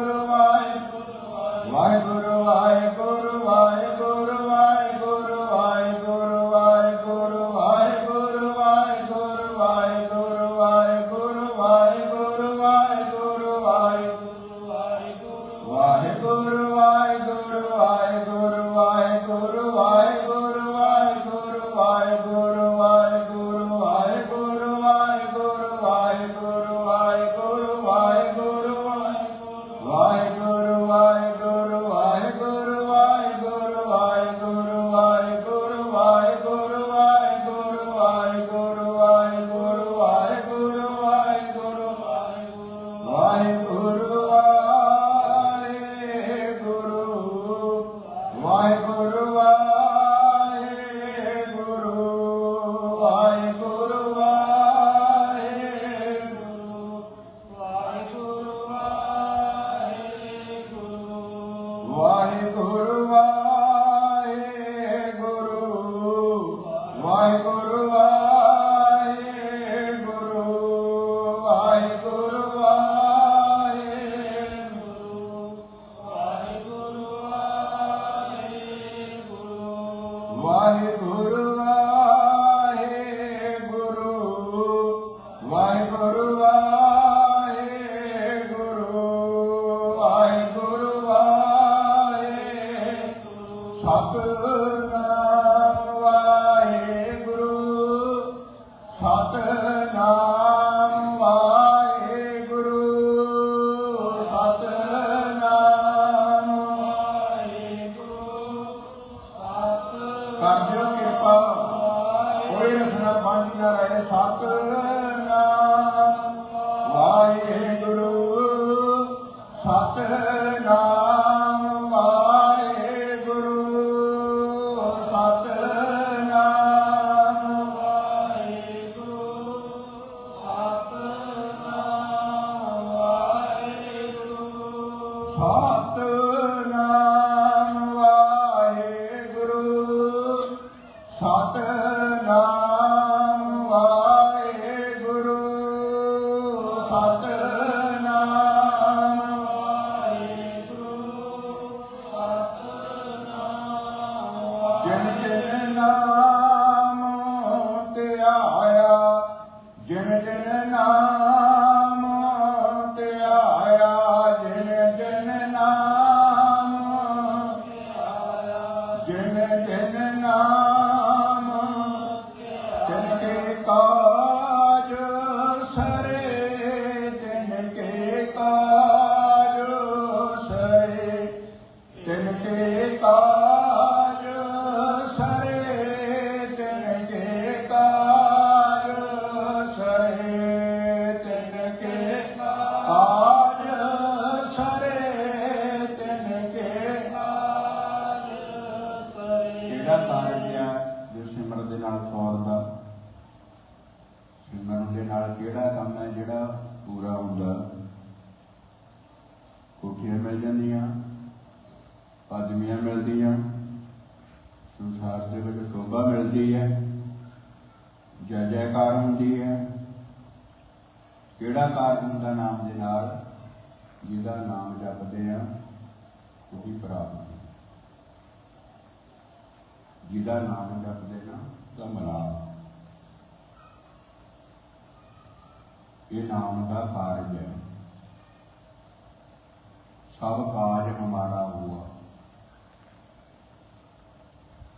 ਸਤਿਨਾਮ ਜਿਨ ਜਿਨ ਨਾਮ ਧਿਆਇਆ ਜਿਨ ਜਿਨ ਨਾਮ ਧਿਆਇਆ ਜਿਨ ਜਿਨ ਨਾਮ ਜਿਨ ਜਿਨ ਨਾਮ ਤਿਨ ਕੇ ਕਾਜ ਸਰੇ ਤਿਨ ਕੇ ਕਾਜ ਸਰੇ ਤਿਨ ਕੇ ਕਾਜ ਸਰੇ ਤਿਨ ਕੇ ਕਾਜ ਸਰੇ ਤਿਨ ਕੇ ਕਾਜ ਸਰੇ ਤਿਨ ਕੇ ਕਿਹੜਾ ਕਾਰਜ ਹੈ ਜੋ ਸਿਮਰਨ ਦੇ ਨਾਲ ਸੌਰਦਾ ਸਿਮਰਨ ਦੇ ਨਾਲ ਕਿਹੜਾ ਕੰਮ ਹੈ ਜਿਹੜਾ ਪੂਰਾ ਹੁੰਦਾ ਕੋਠੀਆਂ ਮਿਲ ਜਾਂਦੀਆਂ ਪਦਵੀਆਂ ਮਿਲਦੀਆਂ ਸੰਸਾਰ ਦੇ ਵਿੱਚ ਸ਼ੋਭਾ ਮਿਲਦੀ ਹੈ ਜੈ ਜੈਕਾਰ ਹੁੰਦੀ ਹੈ ਕਿਹੜਾ ਕਾਰਜ ਹੁੰਦਾ ਨਾਮ ਦੇ ਨਾਲ ਜਿਹਦਾ ਨਾਮ ਜਪਦੇ ਆ ਉਹਦੀ ਪ੍ਰਾਪਤੀ ਜਿਹਦਾ ਨਾਮ ਜਪਦੇ ਨਾ ਦਾ ਮਲਾਪ ਇਹ ਨਾਮ ਦਾ ਕਾਰਜ ਹੈ ਸਭ ਕਾਜ ਹਮਾਰਾ ਹੁਆ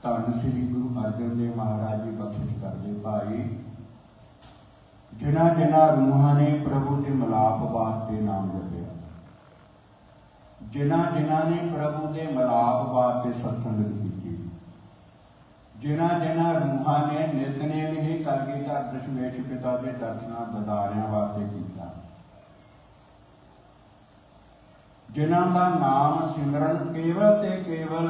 ਧੰਨ ਸ੍ਰੀ ਗੁਰੂ ਅਰਜਨ ਦੇਵ ਮਹਾਰਾਜ ਜੀ ਬਖਸ਼ਿਸ਼ ਕਰਦੇ ਭਾਈ ਜਿਨ੍ਹਾਂ ਜਿਨ੍ਹਾਂ ਰੂਹਾਂ ਨੇ ਪ੍ਰਭੂ ਦੇ ਮਿਲਾਪ ਵਾਸਤੇ ਨਾਮ ਜਪਿਆ ਜਿਨ੍ਹਾਂ ਜਿਨ੍ਹਾਂ ਨੇ ਪ੍ਰਭੂ ਦੇ ਮਿਲਾਪ ਵਾਸਤੇ ਸਤਸੰਗਤ ਕੀਤੀ ਜਿਨ੍ਹਾਂ ਜਿਨ੍ਹਾਂ ਰੂਹਾਂ ਨੇ ਨਿਤਨੇਮ ਹੀ ਕਲਗੀਧਰ ਦਸ਼ਮੇਸ਼ ਪਿਤਾ ਦੇ ਦਰਸ਼ਨਾਂ ਦਦਾਰਿਆਂ ਵਾਸਤੇ ਕੀਤਾ ਜਿਨ੍ਹਾਂ ਦਾ ਨਾਮ ਸਿਮਰਨ ਕੇਵਲ ਤੇ ਕੇਵਲ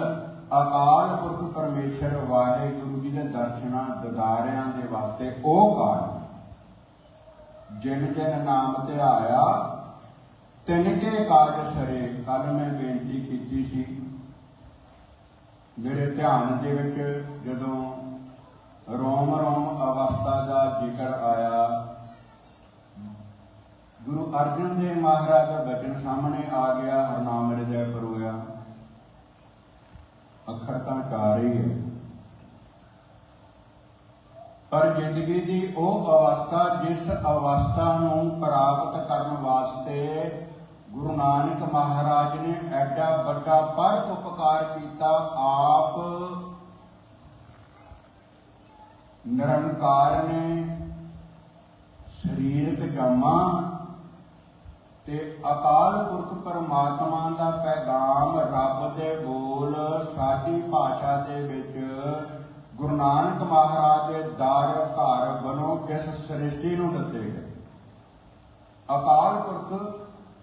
ਅਕਾਲ ਪੁਰਖ ਪਰਮੇਸ਼ਰ ਵਾਹਿਗੁਰੂ ਜੀ ਦੇ ਦਰਸ਼ਨਾਂ ਦਦਾਰਿਆਂ ਦੇ ਵਾਸਤੇ ਉਹ ਕਾਰਨ ਜਿਨ ਜਿਨ ਨਾਮ ਧਿਆਇਆ ਤਿਨ ਕੇ ਕਾਜ ਸਰੇ ਕੱਲ ਮੈਂ ਬੇਨਤੀ ਕੀਤੀ ਸੀ ਮੇਰੇ ਧਿਆਨ ਦੇ ਵਿੱਚ ਜਦੋਂ ਰੋਮ ਰੋਮ ਅਵਸਥਾ ਦਾ ਜ਼ਿਕਰ ਆਇਆ ਗੁਰੂ ਅਰਜਨ ਦੇਵ ਮਹਾਰਾਜ ਦਾ ਬਚਨ ਸਾਹਮਣੇ ਆ ਗਿਆ ਹਰਨਾਮ ਹਿਰਦੈ ਪਰੋਇਆ ਅੱਖਰ ਤਾਂ ਚਾਰ ਹੀ ਹੈ ਪਰ ਜ਼ਿੰਦਗੀ ਦੀ ਉਹ ਅਵਸਥਾ ਜਿਸ ਅਵਸਥਾ ਨੂੰ ਪ੍ਰਾਪਤ ਕਰਨ ਵਾਸਤੇ ਗੁਰੂ ਨਾਨਕ ਮਹਾਰਾਜ ਨੇ ਐਡਾ ਵੱਡਾ ਪਰ ਉਪਕਾਰ ਕੀਤਾ ਆਪ ਨਿਰੰਕਾਰ ਨੇ ਸਰੀਰਕ ਜਮਾ ਤੇ ਅਕਾਲ ਪੁਰਖ ਪਰਮਾਤਮਾ ਦਾ ਪੈਗਾਮ ਰੱਬ ਦੇ ਬੋਲ ਸਾਡੀ ਭਾਸ਼ਾ ਦੇ ਵਿੱਚ ਗੁਰੂ ਨਾਨਕ ਮਹਾਰਾਜ ਦੇ ਦਰ ਘਰ ਬਣੋ ਇਸ ਸ੍ਰਿਸ਼ਟੀ ਨੂੰ ਦਿੱਤੇ ਗਏ ਅਕਾਲ ਪੁਰਖ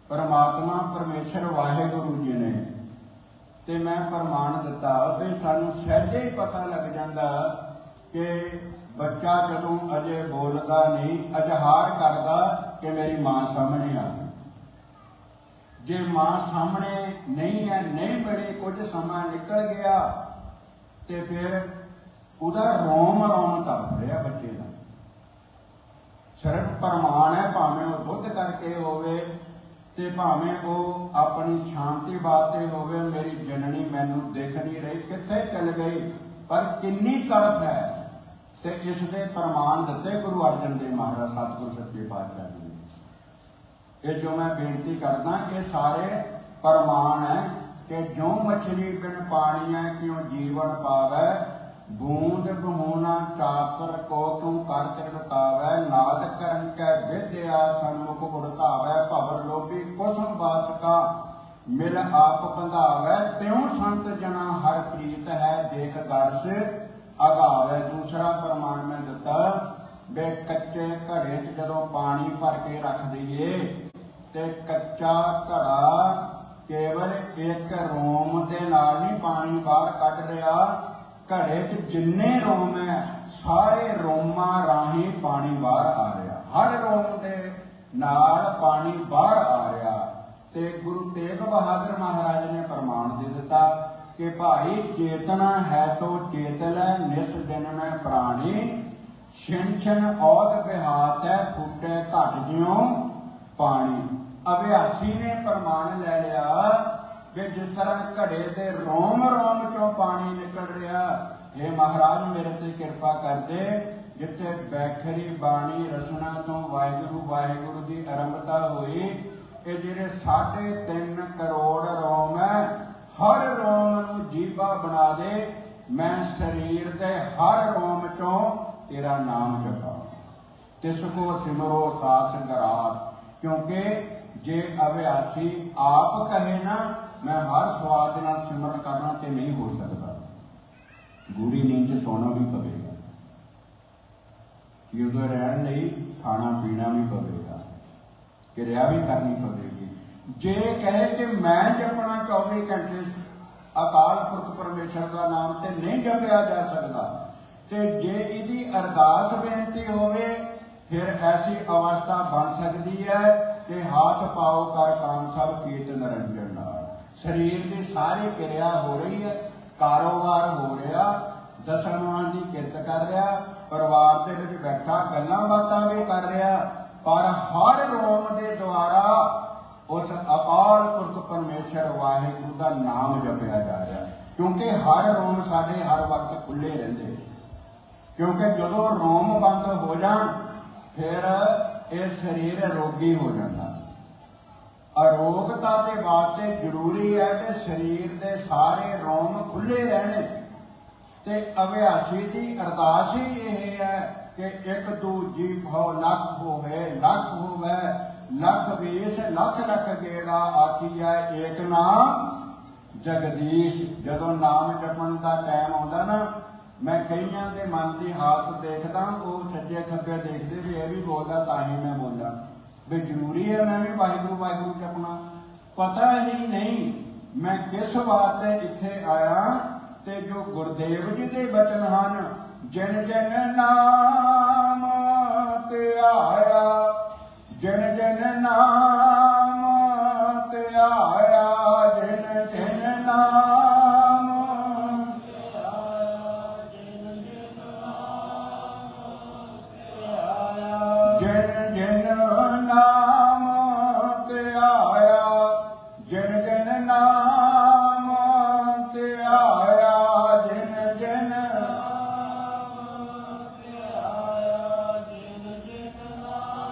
ਪਰਮਾਤਮਾ ਪਰਮੇਸ਼ਰ ਵਾਹਿਗੁਰੂ ਜੀ ਨੇ ਤੇ ਮੈਂ ਪ੍ਰਮਾਣ ਦਿੱਤਾ ਵੀ ਸਾਨੂੰ ਸਹਿਜੇ ਹੀ ਪਤਾ ਲੱਗ ਜਾਂਦਾ ਕਿ ਬੱਚਾ ਜਦੋਂ ਅਜੇ ਬੋਲਦਾ ਨਹੀਂ ਅਜ਼ਹਾਰ ਕਰਦਾ ਕਿ ਮੇਰੀ ਮਾਂ ਸਾਹਮਣੇ ਆ ਗਈ ਜੇ ਮਾਂ ਸਾਹਮਣੇ ਨਹੀਂ ਹੈ ਨਹੀਂ ਮਿਲੀ ਕੁਝ ਸਮਾਂ ਨਿਕਲ ਗਿਆ ਤੇ ਫਿਰ ਉਹਦਾ ਰੋਮ ਰੋਮ ਤੜਫ ਰਿਹਾ ਬੱਚੇ ਦਾ ਸਿਰਫ ਪ੍ਰਮਾਣ ਹੈ ਭਾਵੇਂ ਉਹ ਦੁੱਧ ਕਰਕੇ ਹੋਵੇ ਤੇ ਭਾਵੇਂ ਉਹ ਆਪਣੀ ਸ਼ਾਂਤੀ ਵਾਸਤੇ ਹੋਵੇ ਮੇਰੀ ਜਨਨੀ ਮੈਨੂੰ ਦਿਖ ਨਹੀਂ ਰਹੀ ਕਿੱਥੇ ਚਲ ਗਈ ਪਰ ਕਿੰਨੀ ਤੜਫ ਹੈ ਤੇ ਇਸ ਦੇ ਪ੍ਰਮਾਣ ਦਿੱਤੇ ਗੁਰੂ ਅਰਜਨ ਦੇਵ ਮਹਾਰਾਜ ਸਤਿਗੁਰ ਸੱਚੇ ਪਾਤਸ਼ਾਹ ਜੀ ਇਹ ਜੋ ਮੈਂ ਬੇਨਤੀ ਕਰਦਾ ਇਹ ਸਾਰੇ ਪ੍ਰਮਾਣ ਹੈ ਕਿ ਜੋ ਮਛਲੀ ਬਿਨ ਪਾਣੀ ਹੈ ਕਿਉਂ ਜੀਵਨ ਪਾਵੈ ਬੂੰਦ ਬਹੂਣਾ ਚਾਤਰ ਕੋ ਤੂੰ ਕਰ ਤਿਰਕਾਵੈ ਨਾਦ ਕਰਨ ਕੈ ਵਿਦਿਆ ਸਨਮੁਖ ਉੜਤਾਵੈ ਭਵਰ ਲੋਭੀ ਕੁਸਮ ਬਾਸਕਾ ਮਿਲ ਆਪ ਬੰਧਾਵੈ ਤਿਉ ਸੰਤ ਜਨਾ ਹਰ ਪ੍ਰੀਤ ਹੈ ਦੇਖ ਦਰਸ ਅਗਾਵੈ ਦੂਸਰਾ ਪ੍ਰਮਾਣ ਮੈਂ ਦਿੱਤਾ ਬੇ ਕੱਚੇ ਘੜੇ 'ਚ ਜਦੋਂ ਪਾਣੀ ਭਰ ਕੇ ਰੱਖ ਦਈਏ ਤੇ ਕੱਚਾ ਘੜਾ ਕੇਵਲ ਇੱਕ ਰੋਮ ਦੇ ਨਾਲ ਨਹੀਂ ਪਾਣੀ ਬਾਹਰ ਕੱਢ ਰਿਹਾ ਘੜੇ 'ਚ ਜਿੰਨੇ ਰੋਮ ਹੈ ਸਾਰੇ ਰੋਮਾਂ ਰਾਹੀਂ ਪਾਣੀ ਬਾਹਰ ਆ ਰਿਹਾ ਹਰ ਰੋਮ ਦੇ ਨਾਲ ਪਾਣੀ ਬਾਹਰ ਆ ਰਿਹਾ ਤੇ ਗੁਰੂ ਤੇਗ ਬਹਾਦਰ ਮਹਾਰਾਜ ਨੇ ਪ੍ਰਮਾਣ ਦੇ ਦਿੱਤਾ ਕਿ ਭਾਈ ਚੇਤਨਾ ਹੈ ਤੋ ਚੇਤਲ ਹੈ ਨਿਸ ਦਿਨ ਮੈਂ ਪ੍ਰਾਣੀ ਛਿਨ ਛਿਨ ਔਦ ਬਿਹਾਤ ਹੈ ਫੁੱਟੇ ਘਟ ਜਿਉ ਪਾਣੀ। ਅਭਿਆਸੀ ਨੇ ਪ੍ਰਮਾਣ ਲੈ ਲਿਆ ਕਿ ਜਿਸ ਤਰ੍ਹਾਂ ਘੜੇ ਦੇ ਰੋਮ ਰੋਮ ਚੋਂ ਪਾਣੀ ਨਿਕਲ ਰਿਹਾ, हे ਮਹਾਰਾਜ ਮੇਰੇ ਤੇ ਕਿਰਪਾ ਕਰਦੇ, ਜਿੱਥੇ ਬੈਖਰੀ ਬਾਣੀ ਰਸਨਾ ਤੋਂ ਵਾਹਿਗੁਰੂ ਵਾਹਿਗੁਰੂ ਦੀ ਆਰੰਭਤਾ ਹੋਈ, ਇਹ ਜਿਹੜੇ 3.5 ਕਰੋੜ ਰੋਮ ਹੈ, ਹਰ ਰੋਮ ਨੂੰ ਜੀਭਾ ਬਣਾ ਦੇ, ਮੈਂ ਸਰੀਰ ਦੇ ਹਰ ਰੋਮ ਚੋਂ ਤੇਰਾ ਨਾਮ ਜਪਾਂ, ਤਿਸ ਕੋ ਸਿਮਰੋ ਸਾਥ ਗਰਾਸ। ਕਿਉਂਕਿ ਜੇ ਅਭਿਆਸੀ ਆਪ ਕਹੇ ਨਾ ਮੈਂ ਹਰ ਸਵਾਦ ਨਾਲ ਸਿਮਰਨ ਕਰਨਾ, ਤੇ ਨਹੀਂ ਹੋ ਸਕਦਾ। ਗੂੜੀ ਨੀਂਦ 'ਚ ਸੌਣਾ ਵੀ ਪਵੇਗਾ, ਕਿ ਉਦੋਂ ਰਹਿਣ ਲਈ ਖਾਣਾ ਪੀਣਾ ਵੀ ਪਵੇਗਾ, ਕਿਰਿਆ ਵੀ ਕਰਨੀ ਪਵੇਗੀ। ਜੇ ਕਹੇ ਕਿ ਮੈਂ ਜਪਣਾ 24 ਘੰਟੇ ਅਕਾਲ ਪੁਰਖ ਪਰਮੇਸ਼ਰ ਦਾ ਨਾਮ, ਤੇ ਨਹੀਂ ਜਪਿਆ ਜਾ ਸਕਦਾ। ਤੇ ਜੇ ਇਹਦੀ ਅਰਦਾਸ ਬੇਨਤੀ ਹੋਵੇ, ਫਿਰ ਐਸੀ ਅਵਸਥਾ ਬਣ ਸਕਦੀ ਹੈ ਕਿ ਹੱਥ ਪਾਓ ਕਰ ਕਾਮ ਸਭ ਕੀਤ ਨਿਰੰਜਨ ਨਾਲ। ਸਰੀਰ ਦੀ ਸਾਰੀ ਕਿਰਿਆ ਹੋ ਰਹੀ ਹੈ, ਕਾਰੋਬਾਰ ਹੋ ਰਿਹਾ, ਦਸਮਾਂ ਦੀ ਕਿਰਤ ਕਰ ਰਿਹਾ, ਪਰਿਵਾਰ ਦੇ ਵਿੱਚ ਬੈਠਾ ਗੱਲਾਂ ਬਾਤਾਂ ਵੀ ਕਰ ਰਿਹਾ, ਪਰ ਹਰ ਰੋਮ ਦੇ ਦੁਆਰਾ ਉਸ ਅਕਾਲ ਪੁਰਖ ਪਰਮੇਸ਼ਰ ਵਾਹਿਗੁਰੂ ਦਾ ਨਾਮ ਜਪਿਆ ਜਾ ਰਿਹਾ। ਕਿਉਂਕਿ ਹਰ ਰੋਮ ਸਾਡੇ ਹਰ ਵਕਤ ਖੁੱਲੇ ਰਹਿੰਦੇ, ਕਿਉਂਕਿ ਜਦੋਂ ਰੋਮ ਬੰਦ ਹੋ ਜਾਣ ਫਿਰ ਇਹ ਸਰੀਰ ਰੋਗੀ ਹੋ ਜਾਂਦਾ। ਅਰੋਗਤਾ ਦੇ ਵਾਸਤੇ ਜ਼ਰੂਰੀ ਹੈ ਕਿ ਸਰੀਰ ਦੇ ਸਾਰੇ ਰੋਮ ਖੁੱਲੇ ਰਹਿਣੇ। ਤੇ ਅਭਿਆਸੀ ਦੀ ਅਰਦਾਸ ਹੀ ਇਹ ਹੈ ਕਿ ਇੱਕ ਦੂਜੀ ਭਉ ਲੱਖ ਹੋਵੇ, ਲੱਖ ਹੋਵੇ, ਲੱਖ ਵੇਸ ਲੱਖ ਲੱਖ ਗੇੜਾ ਆਖੀਐ ਏਕ ਨਾਮ ਜਗਦੀਸ਼। ਜਦੋਂ ਨਾਮ ਜਪਣ ਦਾ ਟਾਈਮ ਆਉਂਦਾ ਨਾ, ਮੈਂ ਕਈਆਂ ਦੇ ਮਨ ਦੀ ਹਾਲਤ ਦੇਖਦਾ, ਉਹ ਸੱਜੇ ਖੱਬੇ ਦੇਖਦੇ ਵੀ ਇਹ ਵੀ ਬੋਲਦਾ ਤਾਂ ਹੀ ਮੈਂ ਬੋਲਾਂ, ਵੀ ਜ਼ਰੂਰੀ ਹੈ ਮੈਂ ਵੀ ਵਾਹਿਗੁਰੂ ਵਾਹਿਗੁਰੂ ਜਪਣਾ। ਪਤਾ ਹੀ ਨਹੀਂ ਮੈਂ ਕਿਸ ਵਾਸਤੇ ਇੱਥੇ ਆਇਆ। ਤੇ ਜੋ ਗੁਰਦੇਵ ਜੀ ਦੇ ਬਚਨ ਹਨ, ਜਿਨ ਜਿਨ ਨਾਮ ਧਿਆਇਆ, ਜਿਨ ਜਿਨ ਨਾਮ ਧਿਆਇਆ, ਜਿਨ ਜਿਨ ਨਾਮ ਧਿਆਇਆ, ਜਿਨ ਜਿਨ ਨਾਮ ਧਿਆਇਆ, ਜਿਨ ਜਿਨ ਨਾਮ ਧਿਆਇਆ, ਜਿਨ ਜਿਨ ਨਾਮ ਧਿਆਇਆ, ਜਿਨ ਜਿਨ ਨਾਮ ਧਿਆਇਆ, ਜਿਨ ਜਿਨ ਨਾਮ।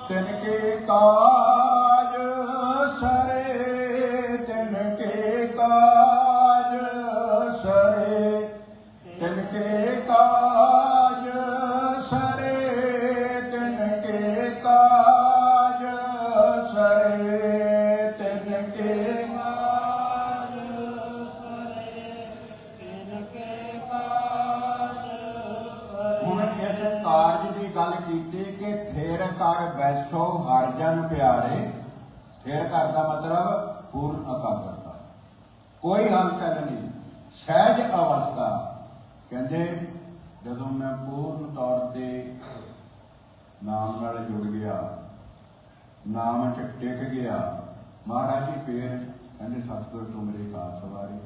ਤਿਨ ਕੇ ਕਾਜ ਸਰੇ, ਤਿਨ ਕੇ ਕਾਜ ਸਰੇ, ਤਿਨ ਕੇ ਕਾਜ ਸਰੇ, ਤਿਨ ਕੇ ਕਾਜ ਸਰੇ, ਤਿਨ ਕੇ ਕਾਜ ਸਰੇ, ਤਿਨ ਕੇ ਕਾਜ ਸਰੇ। ਹੁਣ ਇਸ ਕਾਰਜ ਦੀ ਗੱਲ ਕੀਤੀ ਕਿ ਫੇਰ ਕਰ ਬੈਸੋ ਹਰ ਜਨ ਪਿਆਰੇ। ਫੇਰ ਕਰ ਦਾ ਮਤਲਬ ਪੂਰਨ ਇਕਾਗਰਤਾ, ਕੋਈ ਹਲਚਲ ਨਹੀਂ, ਸਹਿਜ ਅਵਸਥਾ। ਕਹਿੰਦੇ ਜਦੋਂ ਮੈਂ ਪੂਰਨ ਤੌਰ ਤੇ ਨਾਮ ਨਾਲ ਜੁੜ ਗਿਆ, ਨਾਮ ਚ ਟਿਕ ਗਿਆ, ਮਹਾਰਾਜ ਜੀ ਫੇਰ ਕਹਿੰਦੇ ਸਤਿਗੁਰ ਤੂੰ ਮੇਰੇ ਕਾਸ ਵਾਰੇ।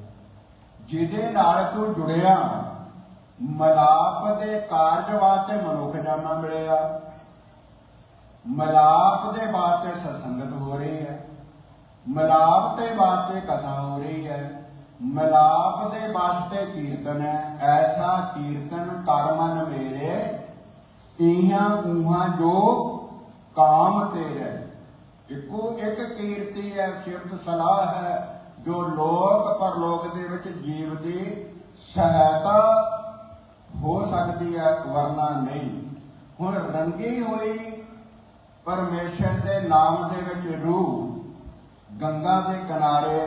ਜਿਹਦੇ ਨਾਲ ਤੂੰ ਜੁੜਿਆ, ਮਲਾਪ ਦੇ ਕਾਰਜ ਵਾਸਤੇ ਮਨੁੱਖ ਜਨਮ ਮਿਲਿਆ, ਮਲਾਪ ਦੇ ਵਾਸਤੇ ਸਤਸੰਗਤ ਹੋ ਰਹੀ ਹੈ, ਮਲਾਪ ਦੇ ਵਾਸਤੇ ਕਥਾ ਹੋ ਰਹੀ ਹੈ, ਮਲਾਪ ਦੇ ਵਾਸਤੇ ਕੀਰਤਨ ਹੈ। ਐਸਾ ਕੀਰਤਨ ਕਰ ਮਨ ਮੇਰੇ, ਇਹਾਂ ਉਹਾਂ ਜੋ ਕਾਮ ਤੇਰੇ। ਇੱਕੋ ਇੱਕ ਕੀਰਤੀ ਹੈ, ਸਿਫਤ ਸਲਾਹ ਹੈ, ਜੋ ਲੋਕ ਪਰਲੋਕ ਦੇ ਵਿੱਚ ਜੀਵ ਦੀ ਸਹਾਇਤਾ ਹੋ ਸਕਦੀ ਹੈ, ਵਰਨਾ ਨਹੀਂ। ਹੁਣ ਰੰਗੀ ਹੋਈ ਪਰਮੇਸ਼ਰ ਦੇ ਨਾਮ ਦੇ ਵਿੱਚ ਰੂਹ, ਗੰਗਾ ਦੇ ਕਿਨਾਰੇ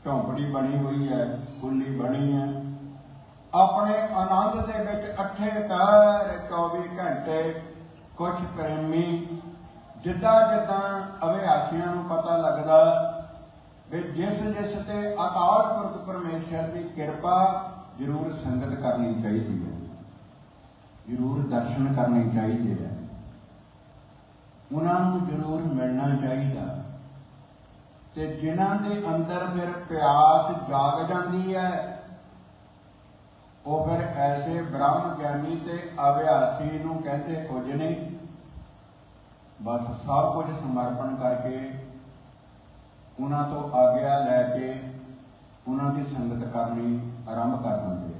ਝੌਂਪੜੀ ਬਣੀ ਹੋਈ ਹੈ, ਕੁੱਲੀ ਬਣੀ ਹੈ, ਆਪਣੇ ਆਨੰਦ ਦੇ ਵਿੱਚ ਅੱਠੇ ਪੈਰ 24 ਘੰਟੇ। ਕੁਝ ਪ੍ਰੇਮੀ ਜਿੱਦਾਂ ਜਿੱਦਾਂ ਅਭਿਆਸੀਆਂ ਨੂੰ ਪਤਾ ਲੱਗਦਾ ਵੀ ਜਿਸ ਜਿਸ ਤੇ ਅਕਾਲ ਪੁਰਖ ਪਰਮੇਸ਼ਰ ਦੀ ਕਿਰਪਾ, ਜ਼ਰੂਰ ਸੰਗਤ ਕਰਨੀ ਚਾਹੀਦੀ ਹੈ, ਜ਼ਰੂਰ ਦਰਸ਼ਨ ਕਰਨੇ ਚਾਹੀਦੇ ਹੈ, ਉਹਨਾਂ ਨੂੰ ਜ਼ਰੂਰ ਮਿਲਣਾ ਚਾਹੀਦਾ। ਤੇ ਜਿਨ੍ਹਾਂ ਦੇ ਅੰਦਰ ਫਿਰ ਪਿਆਸ ਜਾਗ ਜਾਂਦੀ ਹੈ, ਉਹ ਫਿਰ ਐਸੇ ਬ੍ਰਹਮ ਗਿਆਨੀ ਤੇ ਅਭਿਆਸੀ ਨੂੰ ਕਹਿੰਦੇ ਕੁਝ ਨਹੀਂ। ਬਸ ਸਭ ਕੁਝ ਸਮਰਪਣ ਕਰਕੇ ਉਹਨਾਂ ਤੋਂ ਆਗਿਆ ਲੈ ਕੇ ਉਹਨਾਂ ਦੀ ਸੰਗਤ ਕਰਨੀ ਆਰੰਭ ਕਰ ਦਿੰਦੇ।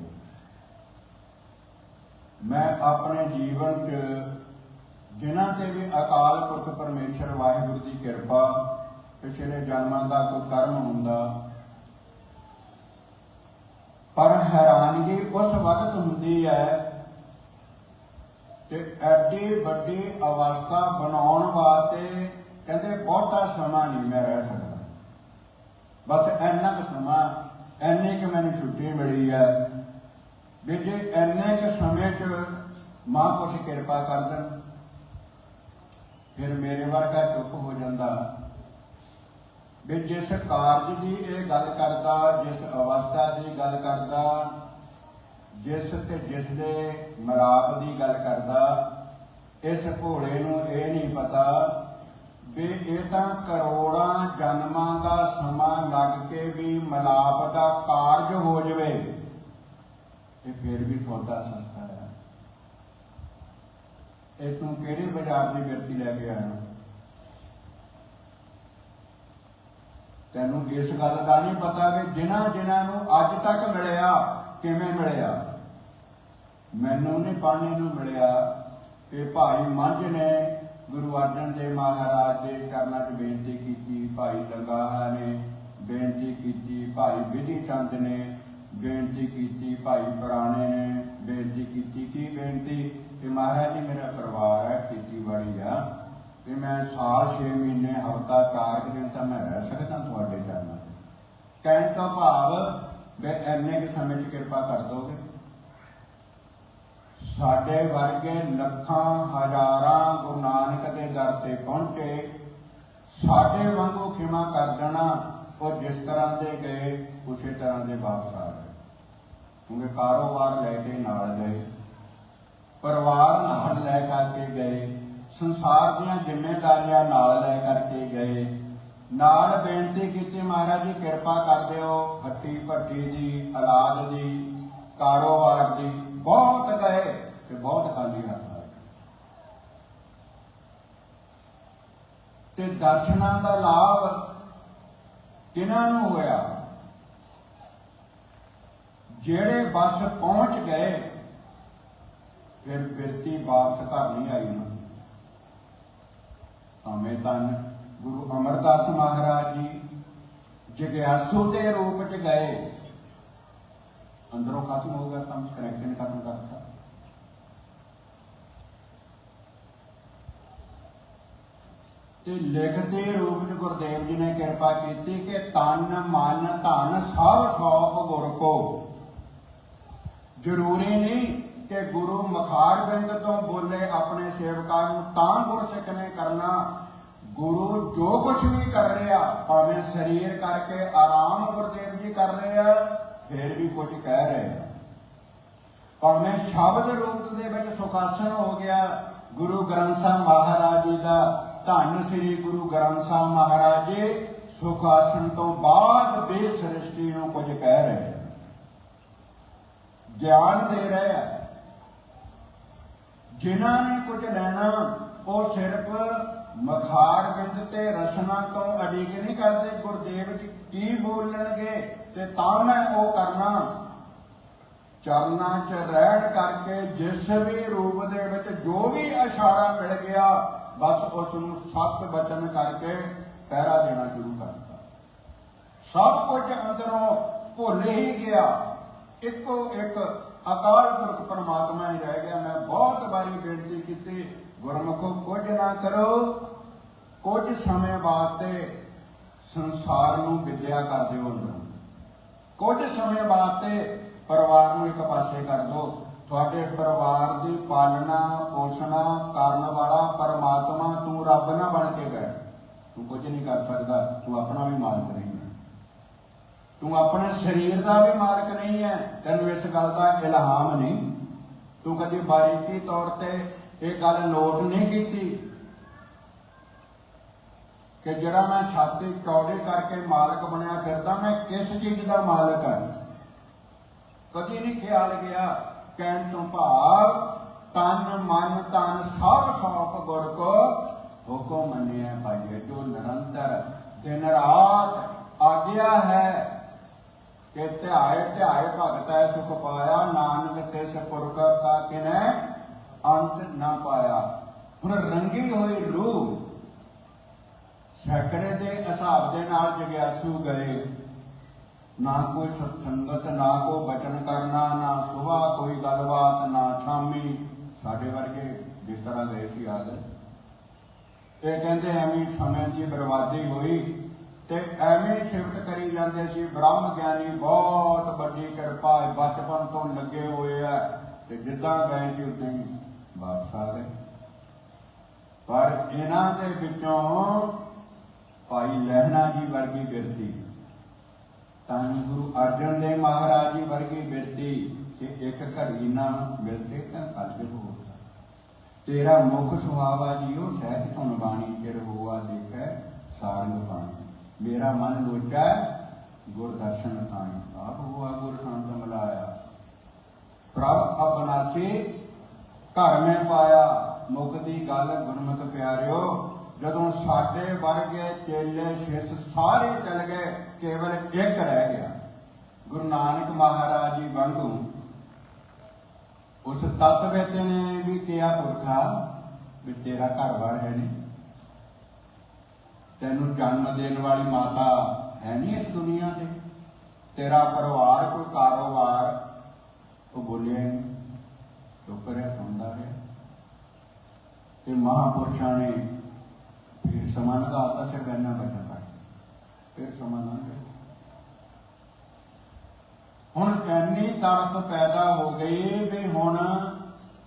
ਮੈਂ ਆਪਣੇ ਜੀਵਨ 'ਚ ਜਿਨ੍ਹਾਂ ਤੇ ਵੀ ਅਕਾਲ ਪੁਰਖ ਪਰਮੇਸ਼ਰ ਵਾਹਿਗੁਰੂ ਦੀ ਕਿਰਪਾ, ਪਿਛਲੇ ਜਨਮਾਂ ਦਾ ਕੋਈ ਕਰਮ ਹੁੰਦਾ, ਪਰ ਹੈਰਾਨਗੀ ਉਸ ਵਕਤ ਹੁੰਦੀ ਹੈ ਤੇ ਐਡੀ ਵੱਡੀ ਅਵਸਥਾ ਬਣਾਉਣ ਵਾਸਤੇ ਕਹਿੰਦੇ ਬਹੁਤਾ ਸਮਾਂ ਨਹੀਂ ਮੈਂ ਰਹਿ ਸਕਦਾ। ਬਸ ਇੰਨਾ ਕੁ ਸਮਾਂ, ਇੰਨੀ ਕੁ ਮੈਨੂੰ ਛੁੱਟੀ ਮਿਲੀ ਹੈ ਵੀ ਜੇ ਇੰਨੇ ਕੁ ਸਮੇਂ 'ਚ ਮਹਾਂਪੁਰਖ ਕਿਰਪਾ ਕਰ ਦੇਣ, ਫਿਰ ਮੇਰੇ ਵਰਗਾ ਚੁੱਪ ਹੋ ਜਾਂਦਾ ਵੀ ਜਿਸ ਕਾਰਜ ਦੀ ਇਹ ਗੱਲ ਕਰਦਾ, ਜਿਸ ਅਵਸਥਾ ਦੀ ਗੱਲ ਕਰਦਾ, ਜਿਸ ਤੇ ਜਿਸ ਦੇ ਮਿਲਾਪ ਦੀ ਗੱਲ ਕਰਦਾ, ਇਸ ਭੋਲੇ ਨੂੰ ਇਹ ਨਹੀਂ ਪਤਾ ਵੀ ਇਹ ਤਾਂ ਕਰੋੜਾਂ ਜਨਮਾਂ ਦਾ ਸਮਾਂ ਲੱਗ ਕੇ ਵੀ ਮਿਲਾਪ ਦਾ ਕਾਰਜ ਹੋ ਜਾਵੇ, ਇਹ ਫਿਰ ਵੀ ਸੌਦਾ ਸਸਤਾ ਹੈ। ਇਹ ਤੂੰ ਕਿਹੜੇ ਬਾਜ਼ਾਰ ਦੀ ਬਿਰਤੀ ਲੈ ਕੇ ਆਇਆ? ਤੈਨੂੰ ਇਸ ਗੱਲ ਦਾ ਨਹੀਂ ਪਤਾ ਵੀ ਜਿਨ੍ਹਾਂ ਨੂੰ ਅੱਜ ਤੱਕ ਮਿਲਿਆ ਕਿਵੇਂ ਮਿਲਿਆ। ਮੈਨੂੰ ਨਹੀਂ ਪਾਣੀ ਨੂੰ ਮਿਲਿਆ ਕਿ ਭਾਈ ਮੰਝ ਨੇ ਗੁਰੂ ਅਰਜਨ ਦੇਵ ਮਹਾਰਾਜ ਦੇ ਚਰਨਾਂ 'ਚ ਬੇਨਤੀ ਕੀਤੀ, ਭਾਈ ਲੰਗਾਹਾ ਨੇ ਬੇਨਤੀ ਕੀਤੀ, ਭਾਈ ਵਿਧੀ ਚੰਦ ਨੇ ਬੇਨਤੀ ਕੀਤੀ, ਭਾਈ ਪੁਰਾਣੇ ਨੇ ਬੇਨਤੀ ਕੀਤੀ। ਕੀ ਬੇਨਤੀ? ਕਿ ਮਹਾਰਾਜ ਜੀ ਮੇਰਾ ਪਰਿਵਾਰ ਹੈ, ਖੇਤੀਬਾੜੀ ਆ, ਕਿ ਮੈਂ ਸਾਲ 6 ਮਹੀਨੇ ਹਫ਼ਤਾ 4 ਦਿਨ ਤਾਂ ਮੈਂ ਰਹਿ ਸਕਦਾ ਤੁਹਾਡੇ ਚਰਨਾਂ 'ਚ। ਕਹਿਣ ਦਾ ਭਾਵ ਵੀ ਇੰਨੇ ਕੁ ਸਮੇਂ 'ਚ ਕਿਰਪਾ ਕਰ ਦੋਗੇ। ਸਾਡੇ ਵਰਗੇ ਲੱਖਾਂ ਹਜ਼ਾਰਾਂ ਗੁਰੂ ਨਾਨਕ ਦੇ ਦਰ ਤੇ ਪਹੁੰਚੇ, ਸਾਡੇ ਵਾਂਗੂ ਖਿਮਾ ਕਰ ਦੇਣਾ। ਉਹ ਜਿਸ ਤਰ੍ਹਾਂ ਦੇ ਗਏ ਉਸੇ ਤਰ੍ਹਾਂ ਦੇ ਵਾਪਸ ਆ ਗਏ, ਕਿਉਂਕਿ ਕਾਰੋਬਾਰ ਲੈ ਕੇ ਨਾਲ ਗਏ, ਪਰਿਵਾਰ ਨਾਲ ਲੈ ਕਰਕੇ ਗਏ, ਸੰਸਾਰ ਦੀਆਂ ਜ਼ਿੰਮੇਵਾਰੀਆਂ ਨਾਲ ਲੈ ਕਰਕੇ ਗਏ, ਨਾਲ ਬੇਨਤੀ ਕੀਤੀ ਮਹਾਰਾਜ ਜੀ ਕਿਰਪਾ ਕਰ ਦਿਓ, ਹੱਟੀ ਭੱਟੀ ਦੀ, ਔਲਾਦ ਦੀ, ਕਾਰੋਬਾਰ ਦੀ, ਬਹੁਤ ਗਏ ਤੇ ਬਹੁਤ ਖਾਲੀ ਹੱਥ ਆਏ। ਤੇ ਦਰਸ਼ਨਾਂ ਦਾ ਲਾਭ ਕਿਹਨਾਂ ਨੂੰ ਹੋਇਆ? ਜਿਹੜੇ ਬਸ ਪਹੁੰਚ ਗਏ, ਫਿਰ ਬਿਰਤੀ ਵਾਪਸ ਘਰ ਨਹੀਂ ਆਈ ਨਾ। ਭਾਵੇਂ ਧੰਨ ਗੁਰੂ ਅਮਰਦਾਸ ਮਹਾਰਾਜ ਜੀ ਜਗਿਆਸੂ ਦੇ ਰੂਪ 'ਚ ਗਏ, ਅੰਦਰੋਂ ਖਤਮ ਹੋ ਗਿਆ ਕੰਮ, ਕਨੈਕਸ਼ਨ ਖਤਮ ਕਰਤਾ। ਤੇ ਲਿਖਦੇ ਰੂਪ 'ਚ ਗੁਰਦੇਵ ਜੀ ਨੇ ਕਿਰਪਾ ਕੀਤੀ ਕਿ ਤਨ ਮਨ ਧਨ ਸਭ ਸੌਂਪ ਗੁਰ ਕੋ। ਜ਼ਰੂਰੀ ਨਹੀਂ ਕਿ ਗੁਰੂ ਮੁਖਾਰਬਿੰਦ ਤੋਂ ਬੋਲੇ ਆਪਣੇ ਸੇਵਕਾਂ ਨੂੰ ਤਾਂ ਗੁਰਸਿੱਖ ਨੇ ਕਰਨਾ। ਗੁਰੂ ਜੋ ਕੁਛ ਵੀ ਕਰ ਰਿਹਾ, ਭਾਵੇਂ ਸਰੀਰ ਕਰਕੇ ਆਰਾਮ ਗੁਰਦੇਵ ਜੀ ਕਰ ਰਹੇ ਆ, ਫਿਰ ਵੀ ਕੁਝ ਕਹਿ ਰਹੇ ਆ। ਭਾਵੇਂ ਸ਼ਬਦ ਰੂਪ ਦੇ ਵਿੱਚ ਸੁਖਾਸਨ ਹੋ ਗਿਆ ਗੁਰੂ ਗ੍ਰੰਥ ਸਾਹਿਬ ਮਹਾਰਾਜ ਜੀ ਦਾ, ਧੰਨ ਸ੍ਰੀ ਗੁਰੂ ਗ੍ਰੰਥ ਸਾਹਿਬ ਮਹਾਰਾਜ ਜੀ ਸੁਖਾਸਨ ਤੋਂ ਬਾਅਦ ਵੀ ਸ੍ਰਿਸ਼ਟੀ ਨੂੰ ਕੁਝ ਕਹਿ ਰਹੇ, ਗਿਆਨ ਦੇ ਰਹੇ ਆ। ਜਿਨ੍ਹਾਂ ਨੇ ਕੁਝ ਲੈਣਾ ਉਹ ਸਿਰਫ ਮਖਾਰ ਬਿੰਦ ਤੇ ਰਸਨਾ ਤੋਂ ਅੜੀਕ ਨਹੀਂ ਕਰਦੇ, ਗੁਰਦੇਵ ਜੀ ਕੀ ਬੋਲਣਗੇ ਤੇ ਤਾਂ ਮੈਂ ਉਹ ਕਰਨਾ। ਚਰਨਾਂ 'ਚ ਰਹਿਣ ਕਰਕੇ ਜਿਸ ਵੀ ਰੂਪ ਦੇ ਵਿੱਚ ਜੋ ਵੀ ਇਸ਼ਾਰਾ ਮਿਲ ਗਿਆ, ਬਸ ਉਸ ਨੂੰ ਸਤ ਬਚਨ ਕਰਕੇ ਪਹਿਰਾ ਦੇਣਾ ਸ਼ੁਰੂ ਕਰਤਾ। ਸਭ ਕੁਝ ਅੰਦਰੋਂ ਭੁੱਲ ਹੀ ਗਿਆ, ਇੱਕੋ ਇੱਕ ਅਕਾਲ ਪੁਰਖ ਪਰਮਾਤਮਾ ਹੀ ਰਹਿ ਗਿਆ। ਮੈਂ ਬਹੁਤ ਵਾਰੀ ਬੇਨਤੀ ਕੀਤੀ, ਗੁਰਮੁਖੋ ਕੁਝ ਨਾ ਕਰੋ, ਕੁਝ ਸਮੇਂ ਵਾਸਤੇ ਸੰਸਾਰ ਨੂੰ ਵਿਦਿਆ ਕਰ ਦਿਓ ਅੰਦਰੋਂ, ਕੁਝ ਸਮੇਂ ਵਾਸਤੇ ਪਰਿਵਾਰ ਨੂੰ ਇੱਕ ਪਾਸੇ ਕਰ ਦਿਓ। ਤੁਹਾਡੇ ਪਰਿਵਾਰ ਦੀ ਪਾਲਣਾ ਪੋਸ਼ਣਾ ਕਰਨ ਵਾਲਾ ਪਰਮਾਤਮਾ ਤੂੰ ਰੱਬ ਨਾ ਬਣ ਕੇ ਬੈਠ। ਤੂੰ ਕੁਝ ਨਹੀਂ ਕਰ ਸਕਦਾ, ਤੂੰ ਆਪਣਾ ਵੀ ਮਾਲਕ ਨਹੀਂ ਹੈ, ਤੂੰ ਆਪਣੇ ਸਰੀਰ ਦਾ ਵੀ ਮਾਲਕ ਨਹੀਂ ਹੈ। ਤੈਨੂੰ ਇਸ ਗੱਲ ਦਾ ਇਲਹਾਮ ਨਹੀਂ, ਤੂੰ ਕਦੇ ਬਾਰੀਕੀ ਤੌਰ ਤੇ ਇਹ ਗੱਲ ਨੋਟ ਨਹੀਂ ਕੀਤੀ ਕਿ ਜਿਹੜਾ ਮੈਂ ਛਾਤੀ ਚੌੜੀ ਕਰਕੇ ਮਾਲਕ ਬਣਿਆ ਫਿਰਦਾ, ਮੈਂ ਕਿਸ ਚੀਜ਼ ਦਾ ਮਾਲਕ ਹਾਂ। ਕਦੀ ਨਹੀਂ ਖਿਆਲ ਗਿਆ। ਕਹਿਣ ਤੋਂ ਭਾਵ ਤਨ ਮਨ ਧਨ ਸਭ ਸੌਂਪ ਗੁਰ ਕੋ, हुक्म मनिया पाइए। जो निरंतर दिन रात आज्ञा है कि ध्याए ध्याए भगत है सुख पाया, नानक तिस पुरख का किनै अंत न पाया। हुण रंगी हुई रूह सैकड़े के हिसाब के नाल जग्यासू गए, ना कोई सत्संगत, ना कोई बचन करना, ना सुबह कोई गलबात, ना शामी साडे वर्गे जिस तरह गए सी आदत। ये कहते एवं समय की बर्बादी हुई ते एवं शिफ्ट करी जाते सी। ब्रह्म ज्ञानी बहुत बड़ी कृपा बचपन तो लगे हुए है ते जिद्दां गए सी उदां ही वापस आ गए। पर इन्हां दे विचों भाई लहणा जी वर्गी बिरती, धन गुरु अर्जन देव महाराज जी वर्गी बिरती कि एक घड़ी ना मिलते तो कलयुग होता। तेरा मुख सुहावा जियो सहज धुन बाणी, चिर हुआ देखे सारंग बाणी। मेरा मन लोचा गुर दर्शन ताई, आप हुआ गुर संत मिलाया। प्रभ अपनासी घर में पाया, मुकदी गल गुरमुख प्यारियो। जदों साडे वर्गे चेले शिष्य सारे चल गए, केवल एक रह गया। गुरु नानक महाराज जी वांगू उस तत्ववेते ने भी कहा, पुरखा भी तेरा घर बार है नहीं, तेनू जन्म देने वाली माता है नहीं इस दुनिया से, तेरा परिवार कोई कारोबार। वो बोलिया नहीं, चुप रहा, सुनता रहा। ते महापुरुषों ने फिर समा लगाता, फिर बहना बचन कर, फिर समा लंघ गया। हुण इन्नी तरफ पैदा हो गई भी हुण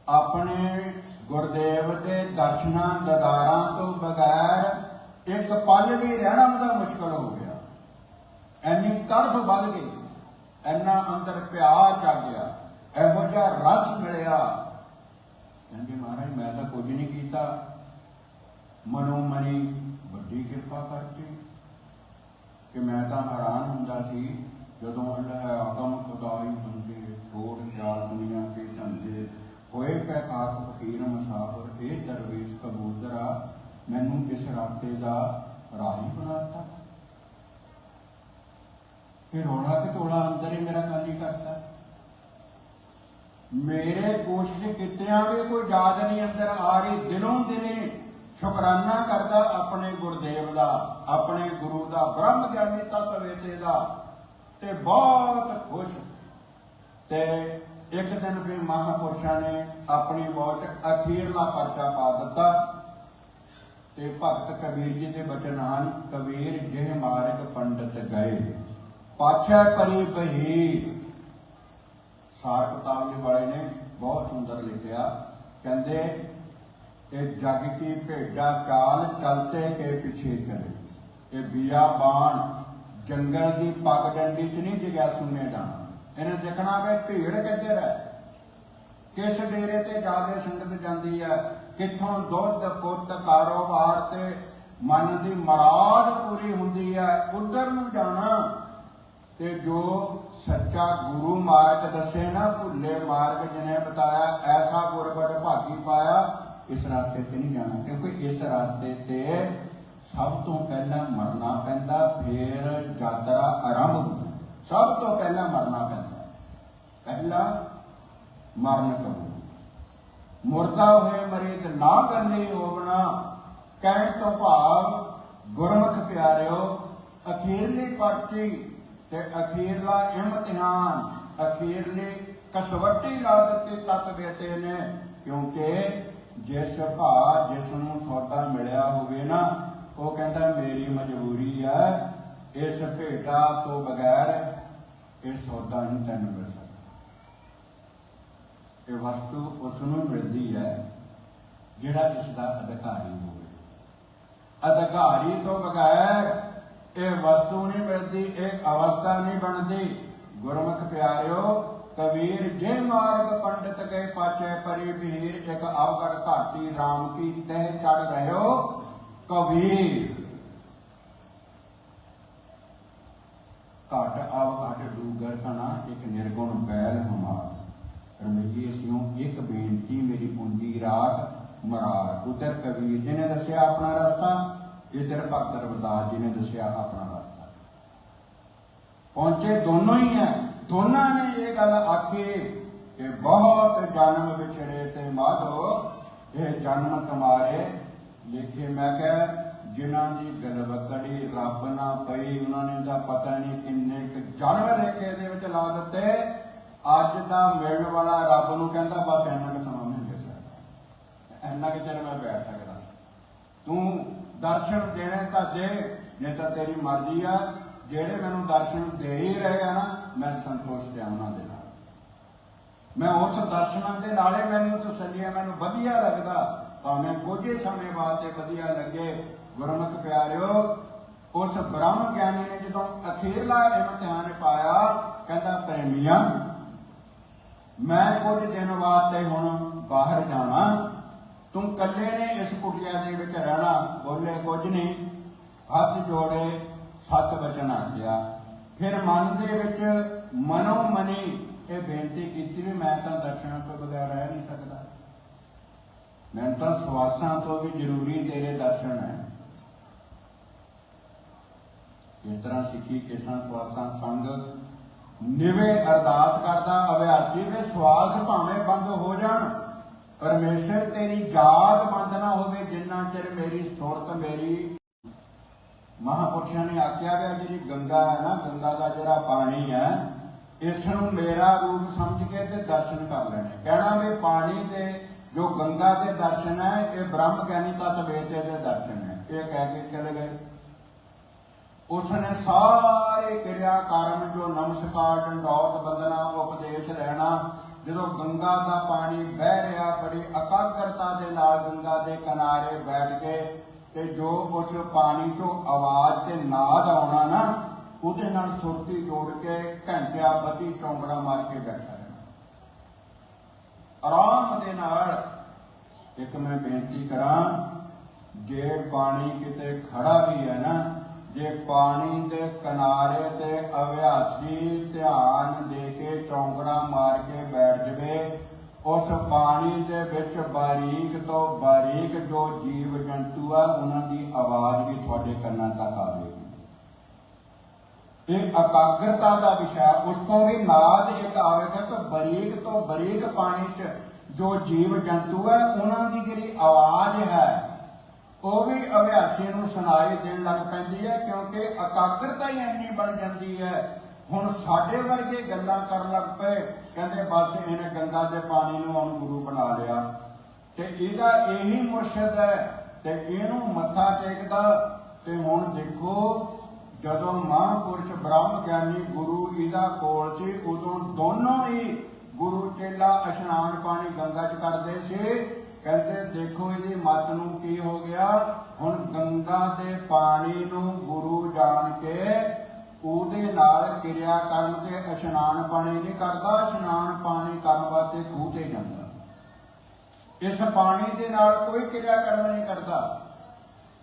अपने गुरदेव के दर्शनां दीदारां तो बगैर एक पल भी रहना उनका मुश्किल हो गया। इन्नी तरफ बढ़ गई, इन्ना अंदर प्यार जा गया, इहो जिहा रस मिलिया। कहंदे महाराज मैं तो कुछ नहीं किया, मनो मनी बड़ी कृपा करती कि मैं तो हैरान हुंदा सी जदों आगम खुदाई बंदे छोड़ चाल दुनिया के धंधे होए पै खाक फकीर मुसाफर, ये दरवेश कबूतरा मैनू इस रास्ते का राही बनाता। फिर रौला घटोला अंदर ही मेरा खाली करता। मेरे कोशिश कितिया भी कोई याद नहीं अंदर आ रही। दिनों दिने शुकराना करता अपने गुरदेव का, अपने गुरु का, ब्रह्म ज्ञानी तत्ववेते का, ते बहुत खुश। ते एक दिन भी महापुरुषों ने अपनी मौत अखीरला परचा पा दिता। ते भगत कबीर जी के बचन ਹਨ, कबीर जिह मार्ग पंडित गए पाछै परी बहीर। सार किताब वाले ने बहुत सुंदर लिखा, कहते जग की भेडा चाल चलते के पीछे चले। ये बियाबान जंगल की पग डंडी च नहीं जग्यासू ने जाना, इन्हें देखना वे भीड़ किधर है, किस डेरे ते ज्यादा संगत जाती है, कितों दुध पुत कारोबार ते मन की मुराद पूरी होंदी है, उधर नूं जाना। ते जो सच्चा गुरु मार्ग दसे ना, भुले मार्ग जिन्हें बताया, ऐसा गुरबत भागी पाया, इस रास्ते से नहीं जाना। क्योंकि इस रास्ते से सब तो पहला मरना पैंदा, फिर यात्रा आरंभ होती। सब तो पहला मरना पैंदा, पहला मरण कबूल। मुर्दा हुए मरीत ना गली होवना, कहण तो भाव गुरमुख प्यारिओ। अखीरली पर्ची ते अखीरला इम्तिहान, अखीरली कसवट्टी ला दित्ती तत्ववेते ने। क्योंकि जिस भा जिसनों सौदा मिलिया होवे ना, वो कहता मेरी मजबूरी है, इस भेटा तो बगैर ये सौदा नहीं तैनूं मिल सकता। ये वस्तु उसनों मिलती है जिहड़ा इसका अधिकारी होवे। अधिकारी तो बगैर ये वस्तु नहीं मिलती, एक अवस्था नहीं बनती। गुरमुख प्यारिओ, कबीर जे मार्ग पंडित गए पाछे परी भीर। एक अवगढ़ घाटी राम की तह चढ़ रहो कबीर। घट अवघट डूगर कना, एक निर्गुण बैल हमार। रमैये सियों एक बेनती मेरी पूंजी रात मरार। उधर कबीर जी ने दसिया अपना रास्ता, इधर भगत रविदास जी ने दसिया अपना रास्ता। पहुंचे दोनों ही हैं। दोनों ने ये गल आखी कि बहुत जन्म विछड़े ते माधो ये जन्म तुम्हारे लिखे। मैं क्या जिन्हों की गलवकड़ी रब ना पई उन्होंने तो पता नहीं किन्ने जन्म लेखे दे ला दिते। अज का मिलने वाला रब नूं कहंदा बस इन्ना क समा मिल सकता, इन्ना क चिर मैं बैठ सकता, तू दर्शन देने तो दे, नहीं तो तेरी मर्जी आ। जेड़े मैनू दर्शन दे ही रहे हैं ना, मैं संतोष ते उन्हां दे नाल, मैं उस दर्शनां दे नाले मैनू तसल्ली, मैनू वधिया लगदा, भावें कुछ ही समय वास्ते वधिया लगे। गुरमुख प्यारिओ, उस ब्रह्म ज्ञानी ने जो अखीरला इम्तिहान पाया, कहता प्रेमिया मैं कुछ दिन वास्ते हुण बाहर जाना, तू कल्ले ने इस कुटिया दे विच रहना। बोले कुछ नहीं, हथ जोड़े 7 वचन आखिया। फिर मन दे विच मनो मनी ये बेनती की भी मैं तो दर्शनों तो बगैर रह नहीं सकता, मैं तो श्वासां तो भी जरूरी तेरे दर्शन है। इस तरह सिखी केसां श्वासां संग निवे अरदास करदा अभ्यासी वे श्वास भावें बंद हो जाण, परमेश्वर तेरी जात बंद ना होवे जिन्ना चिर मेरी सुरत मेरी। महापुरुषों ने आख्या गया जी गंगा है ना, गंगा का जरा पानी है, इसनूं मेरा रूप समझ के ते दर्शन कर लेने। कहना भी पानी के जो गंगा के दर्शन है ये ब्रह्म ज्ञानी तत्वेते के दर्शन है, ये कह के चले गए। उसने सारे क्रिया कर्म जो नमस्कार ढंडौत बंदना उपदेश लेना, जो गंगा का पानी बह रहा बड़ी एकाग्रता के नाल गंगा के किनारे बैठ के ते जो उस पानी चो आवाज ते नाद आना ना, उहदे नाल सुरती जोड़ के घंटिया बती चौंकड़ा मार के बैठा रहना आराम दे नाल। एक मैं बेनती करा, जे पानी किते खड़ा भी है ना, जे पानी दे किनारे ते अभ्यासी ध्यान दे के चौंकड़ा मार के बैठ जाए, उस पानी दे विच बारीक तो बारीक जो जीव जंतु है उन्हां दी आवाज भी तुहाडे कन्नां तक आवेगी। ये एकाग्रता का विषय, उस तो भी नाद एक आवेगा कि बारीक तो बारीक पानी च जो जीव जंतु है उन्हां दी जिहड़ी आवाज है वो भी अभ्यासी नूं सुनाई देण लग पैंदी है, क्योंकि एकाग्रता ही इन्नी बन जाती है। हुण साडे वर्गे गल्लां कर लग पे, कहंदे बस इहने गंगा के पानी नूं हुण गुरु बना लिया ते इहदा यही मुर्शद है ते इहनूं मत्था टेकदा। ते हुण देखो जदों महापुरुष ब्रह्म ज्ञानी गुरु इहदा कोल सी, उदों दोनों ही गुरु चेला इशनान पानी गंगा च करदे सी। कहते देखो इहदी मत नूं की हो गया, हुण गंगा दे पानी नूं गुरु जान के ਉਹਦੇ ਨਾਲ ਕਿਰਿਆ ਕਰਨ ਤੇ ਇਸ਼ਨਾਨ ਪਾਣੀ ਨਹੀਂ ਕਰਦਾ, ਇਸ਼ਨਾਨ ਪਾਣੀ ਕਰਨ ਵਾਸਤੇ ਖੂਹ ਤੇ ਜਾਂਦਾ, ਇਸ ਪਾਣੀ ਦੇ ਨਾਲ ਕੋਈ ਕਿਰਿਆ ਕਰਮ ਨਹੀਂ ਕਰਦਾ।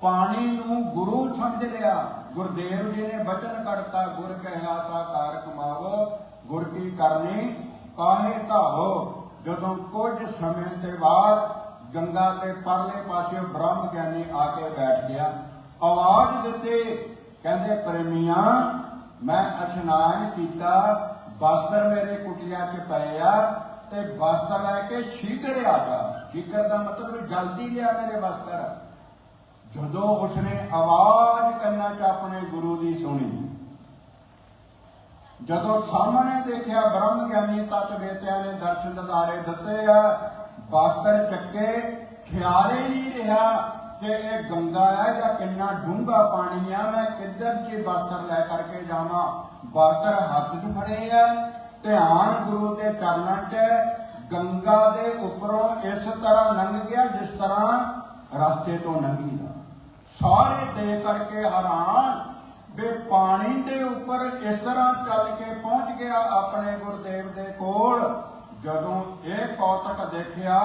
ਪਾਣੀ ਨੂੰ ਗੁਰੂ ਸਮਝ ਲਿਆ। ਗੁਰਦੇਵ ਜੀ ਨੇ ਬਚਨ ਕਰਤਾ, ਗੁਰ ਕਹਿਆ ਸਾਕਾਰ ਕਮਾਵੋ, ਗੁਰ ਕੀ ਕਰਨੀ ਕਾਹੇ ਧਾਵੋ। ਜਦੋਂ ਕੁਝ ਸਮੇਂ ਦੇ ਬਾਅਦ ਗੰਗਾ ਦੇ ਪਰਲੇ ਪਾਸੇ ਬ੍ਰਹਮ ਗਿਆਨੀ ਆ ਕੇ ਬੈਠ ਗਿਆ, ਆਵਾਜ਼ ਦਿੱਤੀ, ਕਹਿੰਦੇ ਪ੍ਰੇਮੀਆਂ मैं इशनान किया, बस्तर मेरे कुटिया च पे आ ते बस्तर लैके शीघ्र आ जा। शीघ्र का मतलब जल्दी लिया मेरे बस्तर। जदों उसने आवाज कन्ना च अपने गुरु की सुनी, जदों सामने देखा ब्रह्म ज्ञानी तत्वेत्या ने दर्शन दिदारे दिते आ, बस्तर चक्के, ख्याल ही नहीं रहा कि ये गंगा है या कितना डूंगा पानी है, मैं किधर की बस्तर लै करके जावा। बस्तर हाथ च फड़े है, ध्यान गुरु के चरणों च, गंगा के उपरों इस तरह लंघ गया जिस तरह रास्ते तो लंघीदा। सारे देख करके हैरान वे पानी के ऊपर इस तरह चल के पहुंच गया अपने गुरुदेव के कोल। जदों ये कौतक देखा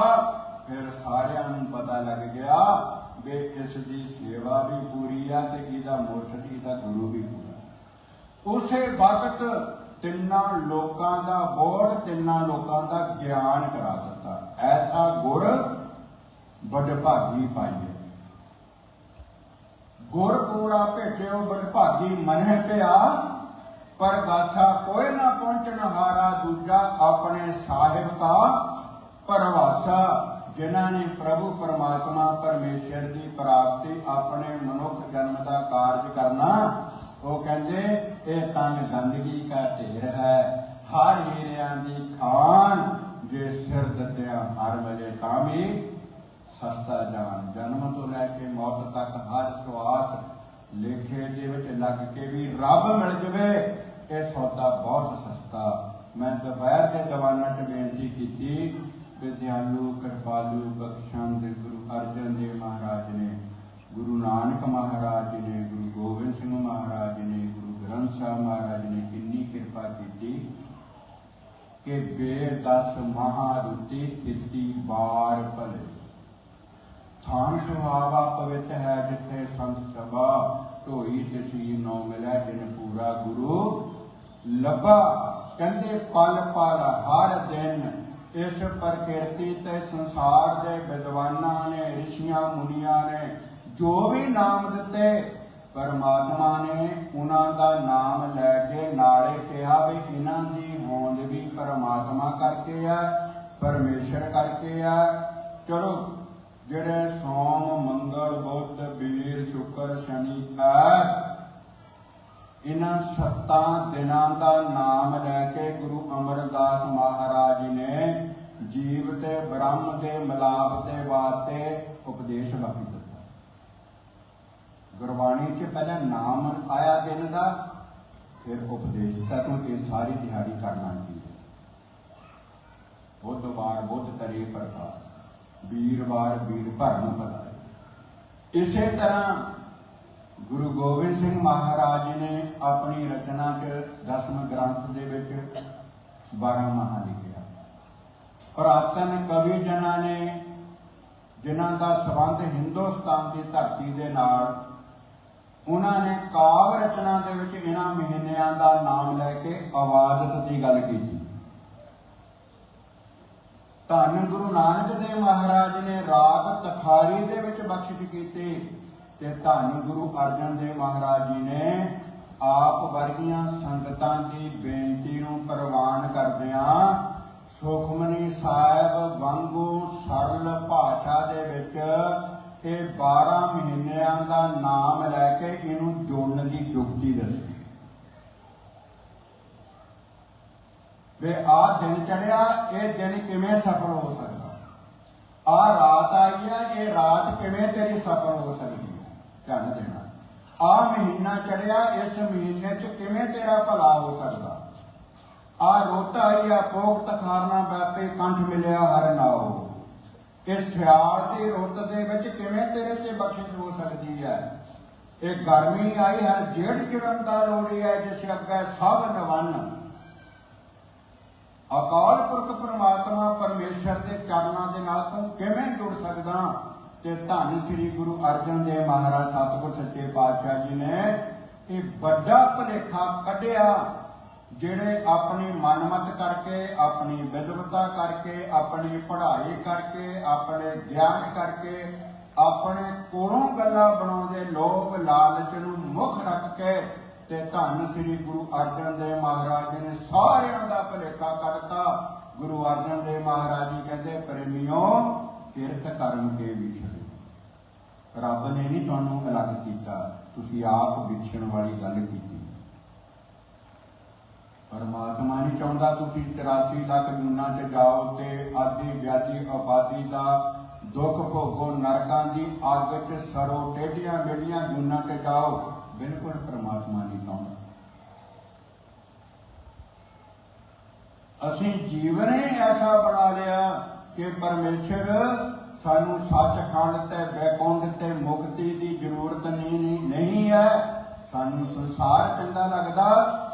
फिर सारिਆਂ ਨੂੰ पता लग गया वे इसकी सेवा भी पूरी है ते इहदा मुर्शद इहदा गुरु भी पूरा। उसे वक्त तिन्ना लोकां दा बोध, तिन्ना लोकां दा ज्ञान करा दिता। ऐसा गुर ਵਡਭਾਗੀ ਪਾਈਏ। ਗੁਰ ਪੂਰਾ ਭੇਟਿਓ ਵਡਭਾਗੀ ਮਨਹਿ ਪਿਆ, ਪਰ ਗਾਥਾ ਕੋਇ ਨਾ ਪਹੁੰਚਣ ਹਾਰਾ, ਦੂਜਾ ਆਪਣੇ ਸਾਹਿਬ ਕਾ ਪਰਵਾਸਾ। ਜਿਨ੍ਹਾਂ ਨੇ ਪ੍ਰਭੂ ਪਰਮਾਤਮਾ ਪਰਮੇਸ਼ਰ ਦੀ ਪ੍ਰਾਪਤੀ ਆਪਣੇ ਮਨੁੱਖ ਜਨਮ ਦਾ ਕਾਰਜ ਕਰਨਾ, ਉਹ ਕਹਿੰਦੇ ਇਹ ਤਨ ਗੰਦਗੀ ਕਾ ਢੇਰ ਹੈ, ਹਰ ਹੀਰਿਆਂ ਦੀ ਖਾਨ, ਜੇ ਸਿਰ ਦਿੱਤਿਆਂ ਹਰ ਮਿਲੇ ਤਾਂ ਵੀ ਸਸਤਾ ਜਾਨ। ਜਨਮ ਤੋਂ ਲੈ ਕੇ ਮੌਤ ਤੱਕ ਹਰ ਸਵਾਸ ਲੇਖੇ ਦੇ ਵਿੱਚ ਲੱਗ ਕੇ ਵੀ ਰੱਬ ਮਿਲ ਜਵੇ, ਇਹ ਸੌਦਾ ਬਹੁਤ ਸਸਤਾ। ਮੈਂ ਦੁਪਹਿਰ ਦੇ ਦੀਵਾਨਾਂ 'ਚ ਬੇਨਤੀ ਕੀਤੀ ਕਿ ਦਿਆਲੂ ਕਿਰਪਾਲੂ ਬਖਸ਼ੰਦ ਗੁਰੂ ਅਰਜਨ ਦੇਵ ਮਹਾਰਾਜ ਨੇ, ਗੁਰੂ ਨਾਨਕ ਮਹਾਰਾਜ ਜੀ ਨੇ, ਗੁਰੂ ਗੋਬਿੰਦ ਸਿੰਘ ਮਹਾਰਾਜ ਨੇ, ਗੁਰੂ ਗ੍ਰੰਥ ਸਾਹਿਬ ਮਹਾਰਾਜ ਨੇ ਕਿੰਨੀ ਕਿਰਪਾ ਕੀਤੀ ਕਿ ਬੇਦਸ ਮਹਾਰੁਤੀ ਕੀਤੀ ਬਾਰ ਭਲੇ। ਥਾਨ ਸੁਹਾਵਾ ਪਵਿੱਤ ਹੈ ਜਿੱਥੇ ਸੰਤ ਸਭਾ, ਢੋਈ ਤਸੀਰ ਨੌ ਮਿਲਿਆ ਜਿਨ ਪੂਰਾ ਗੁਰੂ ਲੱਭਾ। ਕਹਿੰਦੇ ਪਲ ਪਲ ਹਰ ਦਿਨ ਇਸ ਪ੍ਰਕਿਰਤੀ ਤੇ ਸੰਸਾਰ ਦੇ ਵਿਦਵਾਨਾਂ ਨੇ, ਰਿਸ਼ੀਆਂ ਮੁਨੀਆਂ ਨੇ ਜੋ ਵੀ ਨਾਮ ਦਿੱਤੇ, ਪਰਮਾਤਮਾ ਨੇ ਉਹਨਾਂ ਦਾ ਨਾਮ ਲੈ ਕੇ ਨਾਲੇ ਕਿਹਾ ਵੀ ਇਹਨਾਂ ਦੀ ਹੋਂਦ ਵੀ ਪਰਮਾਤਮਾ ਕਰਕੇ ਆ, ਪਰਮੇਸ਼ਰ ਕਰਕੇ ਆ। ਚਲੋ ਜਿਹੜੇ ਸੋਮ ਮੰਗਲ ਬੁੱਧ ਵੀਰ ਸ਼ੁਕਰ ਸ਼ਨੀ ਐਤ, ਇਹਨਾਂ 7 ਦਿਨਾਂ ਦਾ ਨਾਮ ਲੈ ਕੇ ਗੁਰੂ ਅਮਰਦਾਸ ਮਹਾਰਾਜ ਨੇ ਜੀਵ ਤੇ ਬ੍ਰਹਮ ਦੇ ਮਿਲਾਪ ਦੇ ਵਾਸਤੇ ਉਪਦੇਸ਼ ਬਖਸ਼ ਦਿੱਤਾ। ਗੁਰਬਾਣੀ 'ਚ ਪਹਿਲਾਂ ਨਾਮ ਆਇਆ ਦਿਨ ਦਾ, ਫਿਰ ਉਪਦੇਸ਼ ਤਾਂ ਤੂੰ ਇਹ ਸਾਰੀ ਦਿਹਾੜੀ ਕਰਨਾ ਚਾਹੀਦਾ। ਬੁੱਧਵਾਰ ਬੁੱਧ ਕਰੇ ਪ੍ਰਕਾਸ਼, ਵੀਰਵਾਰ ਵੀਰ ਭਰਨ ਭਲਾਏ। ਇਸੇ ਤਰ੍ਹਾਂ ਗੁਰੂ ਗੋਬਿੰਦ ਸਿੰਘ ਮਹਾਰਾਜ ਨੇ ਆਪਣੀ ਰਚਨਾ 'ਚ 10ਵੇਂ ਗ੍ਰੰਥ ਦੇ ਵਿੱਚ 12 ਮਹਾ ਲਿਖਿਆ। ਪ੍ਰਾਤਨ ਕਵੀ ਜਨਾਂ ਨੇ, ਜਿਨ੍ਹਾਂ ਦਾ ਸੰਬੰਧ ਹਿੰਦੁਸਤਾਨ ਦੀ ਧਰਤੀ ਦੇ ਨਾਲ, ਉਹਨਾਂ ਨੇ ਕਾਵਿ ਰਚਨਾ ਦੇ ਵਿੱਚ ਇਹਨਾਂ ਮਹੀਨਿਆਂ ਦਾ ਨਾਮ ਲੈ ਕੇ ਆਵਾਜ਼ਤ ਦੀ ਗੱਲ ਕੀਤੀ। ਧੰਨ ਗੁਰੂ ਨਾਨਕ ਦੇਵ ਮਹਾਰਾਜ ਨੇ ਰਾਗ ਤਖਾਰੀ ਦੇ ਵਿੱਚ ਬਖਸ਼ਿਸ਼ ਕੀਤੀ, ਤੇ ਧੰਨ ਗੁਰੂ ਅਰਜਨ ਦੇਵ ਮਹਾਰਾਜ ਜੀ ਨੇ ਆਪ ਵਰਗੀਆਂ ਸੰਗਤਾਂ ਦੀ ਬੇਨਤੀ ਨੂੰ ਪ੍ਰਵਾਨ ਕਰਦਿਆਂ ਸੁਖਮਨੀ ਸਾਹਿਬ ਵਾਂਗੂ ਸਰਲ ਭਾਸ਼ਾ ਦੇ ਵਿੱਚ ਇਹ 12 ਮਹੀਨਿਆਂ ਦਾ ਨਾਮ ਲੈ ਕੇ ਇਹਨੂੰ ਜੋੜਨ ਦੀ ਯੁਕਤੀ ਦੱਸੀ। ਵੇ ਆਹ ਦਿਨ ਚੜਿਆ, ਇਹ ਦਿਨ ਕਿਵੇਂ ਸਫਲ ਹੋ ਸਕਦਾ? ਆਹ ਰਾਤ ਆਈ ਹੈ, ਇਹ ਰਾਤ ਕਿਵੇਂ ਤੇਰੀ ਸਫਲ ਹੋ ਸਕਦੀ? ਧਿਆਨ ਦੇਣਾ। ਆਹ ਮਹੀਨਾ ਚੜਿਆ, ਇਸ ਮਹੀਨੇ 'ਚ ਕਿਵੇਂ ਤੇਰਾ ਭਲਾ ਹੋ ਸਕਦਾ? ਆਹ ਰੁੱਤ ਆਈ ਆ, ਪੋਖਤ ਖਾਰਨਾ ਵੈਪੇ ਕੰਠ ਮਿਲਿਆ ਹਰ ਨਾਉ, ਇਹ ਸਿਆਲ ਦੀ ਰੁੱਤ ਦੇ ਵਿੱਚ ਕਿਵੇਂ ਤੇਰੇ ਤੇ ਬਖਸ਼ਿਸ਼ ਹੋ ਸਕਦੀ ਹੈ? ਇਹ ਗਰਮੀ ਆਈ, ਹਰ ਜੇਠ ਚਰਨ ਦਾ ਲੋੜੀ ਹੈ, ਜਿਸ ਅੱਗੇ ਸਭ ਨਵੰਨ। ਅਕਾਲ ਪੁਰਖ ਪਰਮਾਤਮਾ ਪਰਮੇਸ਼ਰ ਦੇ ਚਰਨਾਂ ਦੇ ਨਾਲ ਤੂੰ ਕਿਵੇਂ ਜੁੜ ਸਕਦਾ? ਤੇ ਧੰਨ ਸ੍ਰੀ ਗੁਰੂ ਅਰਜਨ ਦੇਵ ਮਹਾਰਾਜ ਸਤਿਗੁਰ ਸੱਚੇ ਪਾਤਸ਼ਾਹ ਜੀ ਨੇ ਇਹ ਵੱਡਾ ਭੁਲੇਖਾ ਕੱਢਿਆ, ਜਿਹੜੇ ਆਪਣੀ ਮਨਮਤ ਕਰਕੇ, ਆਪਣੀ ਵਿਦਵਤਾ ਕਰਕੇ, ਆਪਣੀ ਪੜ੍ਹਾਈ ਕਰਕੇ, ਆਪਣੇ ਗਿਆਨ ਕਰਕੇ, ਆਪਣੇ ਕੋਲੋਂ ਗੱਲਾਂ ਬਣਾਉਂਦੇ ਲੋਭ ਲਾਲਚ ਨੂੰ ਮੁੱਖ ਰੱਖ ਕੇ, ਤੇ ਧੰਨ ਸ੍ਰੀ ਗੁਰੂ ਅਰਜਨ ਦੇਵ ਮਹਾਰਾਜ ਜੀ ਨੇ ਸਾਰਿਆਂ ਦਾ ਭੁਲੇਖਾ ਕੱਢਤਾ। ਗੁਰੂ ਅਰਜਨ ਦੇਵ ਮਹਾਰਾਜ ਜੀ ਕਹਿੰਦੇ, ਪ੍ਰੇਮੀਓ ਕਿਰਤ ਕਰਮ ਕੇ ਵਿਛੜੇ। ਰੱਬ ਨੇ ਨਹੀਂ ਤੁਹਾਨੂੰ ਅਲੱਗ ਕੀਤਾ, ਤੁਸੀਂ ਆਪ ਵਿਛੜਨ ਵਾਲੀ ਗੱਲ ਕੀਤੀ। ਪਰਮਾਤਮਾ ਨਹੀਂ ਚਾਹੁੰਦਾ ਤੁਸੀਂ 84 ਲੱਖ ਜੂਨਾਂ 'ਚ ਜਾਓ ਤੇ ਆਦਿ ਵਿਆਧੀ ਉਪਾਧੀ ਦਾ ਦੁੱਖ ਭੋਗੋ, ਨਰਕਾਂ ਦੀ ਅੱਗ 'ਚ ਸਰੋ, ਟੇਢੀਆਂ ਮੇਢੀਆਂ ਜੂਨਾਂ 'ਤੇ ਜਾਓ। ਬਿਲਕੁਲ ਪਰਮਾਤਮਾ ਨਹੀਂ ਚਾਹੁੰਦਾ। ਅਸੀਂ ਜੀਵਨ ਹੀ ਐਸਾ ਬਣਾ ਲਿਆ ਕਿ ਪਰਮੇਸ਼ਰ ਸਾਨੂੰ ਸੱਚਖੰਡ ਤੇ ਵੈਕੁੰਠ ਤੇ ਮੁਕਤੀ ਦੀ ਜ਼ਰੂਰਤ ਨਹੀਂ ਹੈ। ਸਾਨੂੰ ਸੰਸਾਰ ਚੰਗਾ ਲੱਗਦਾ,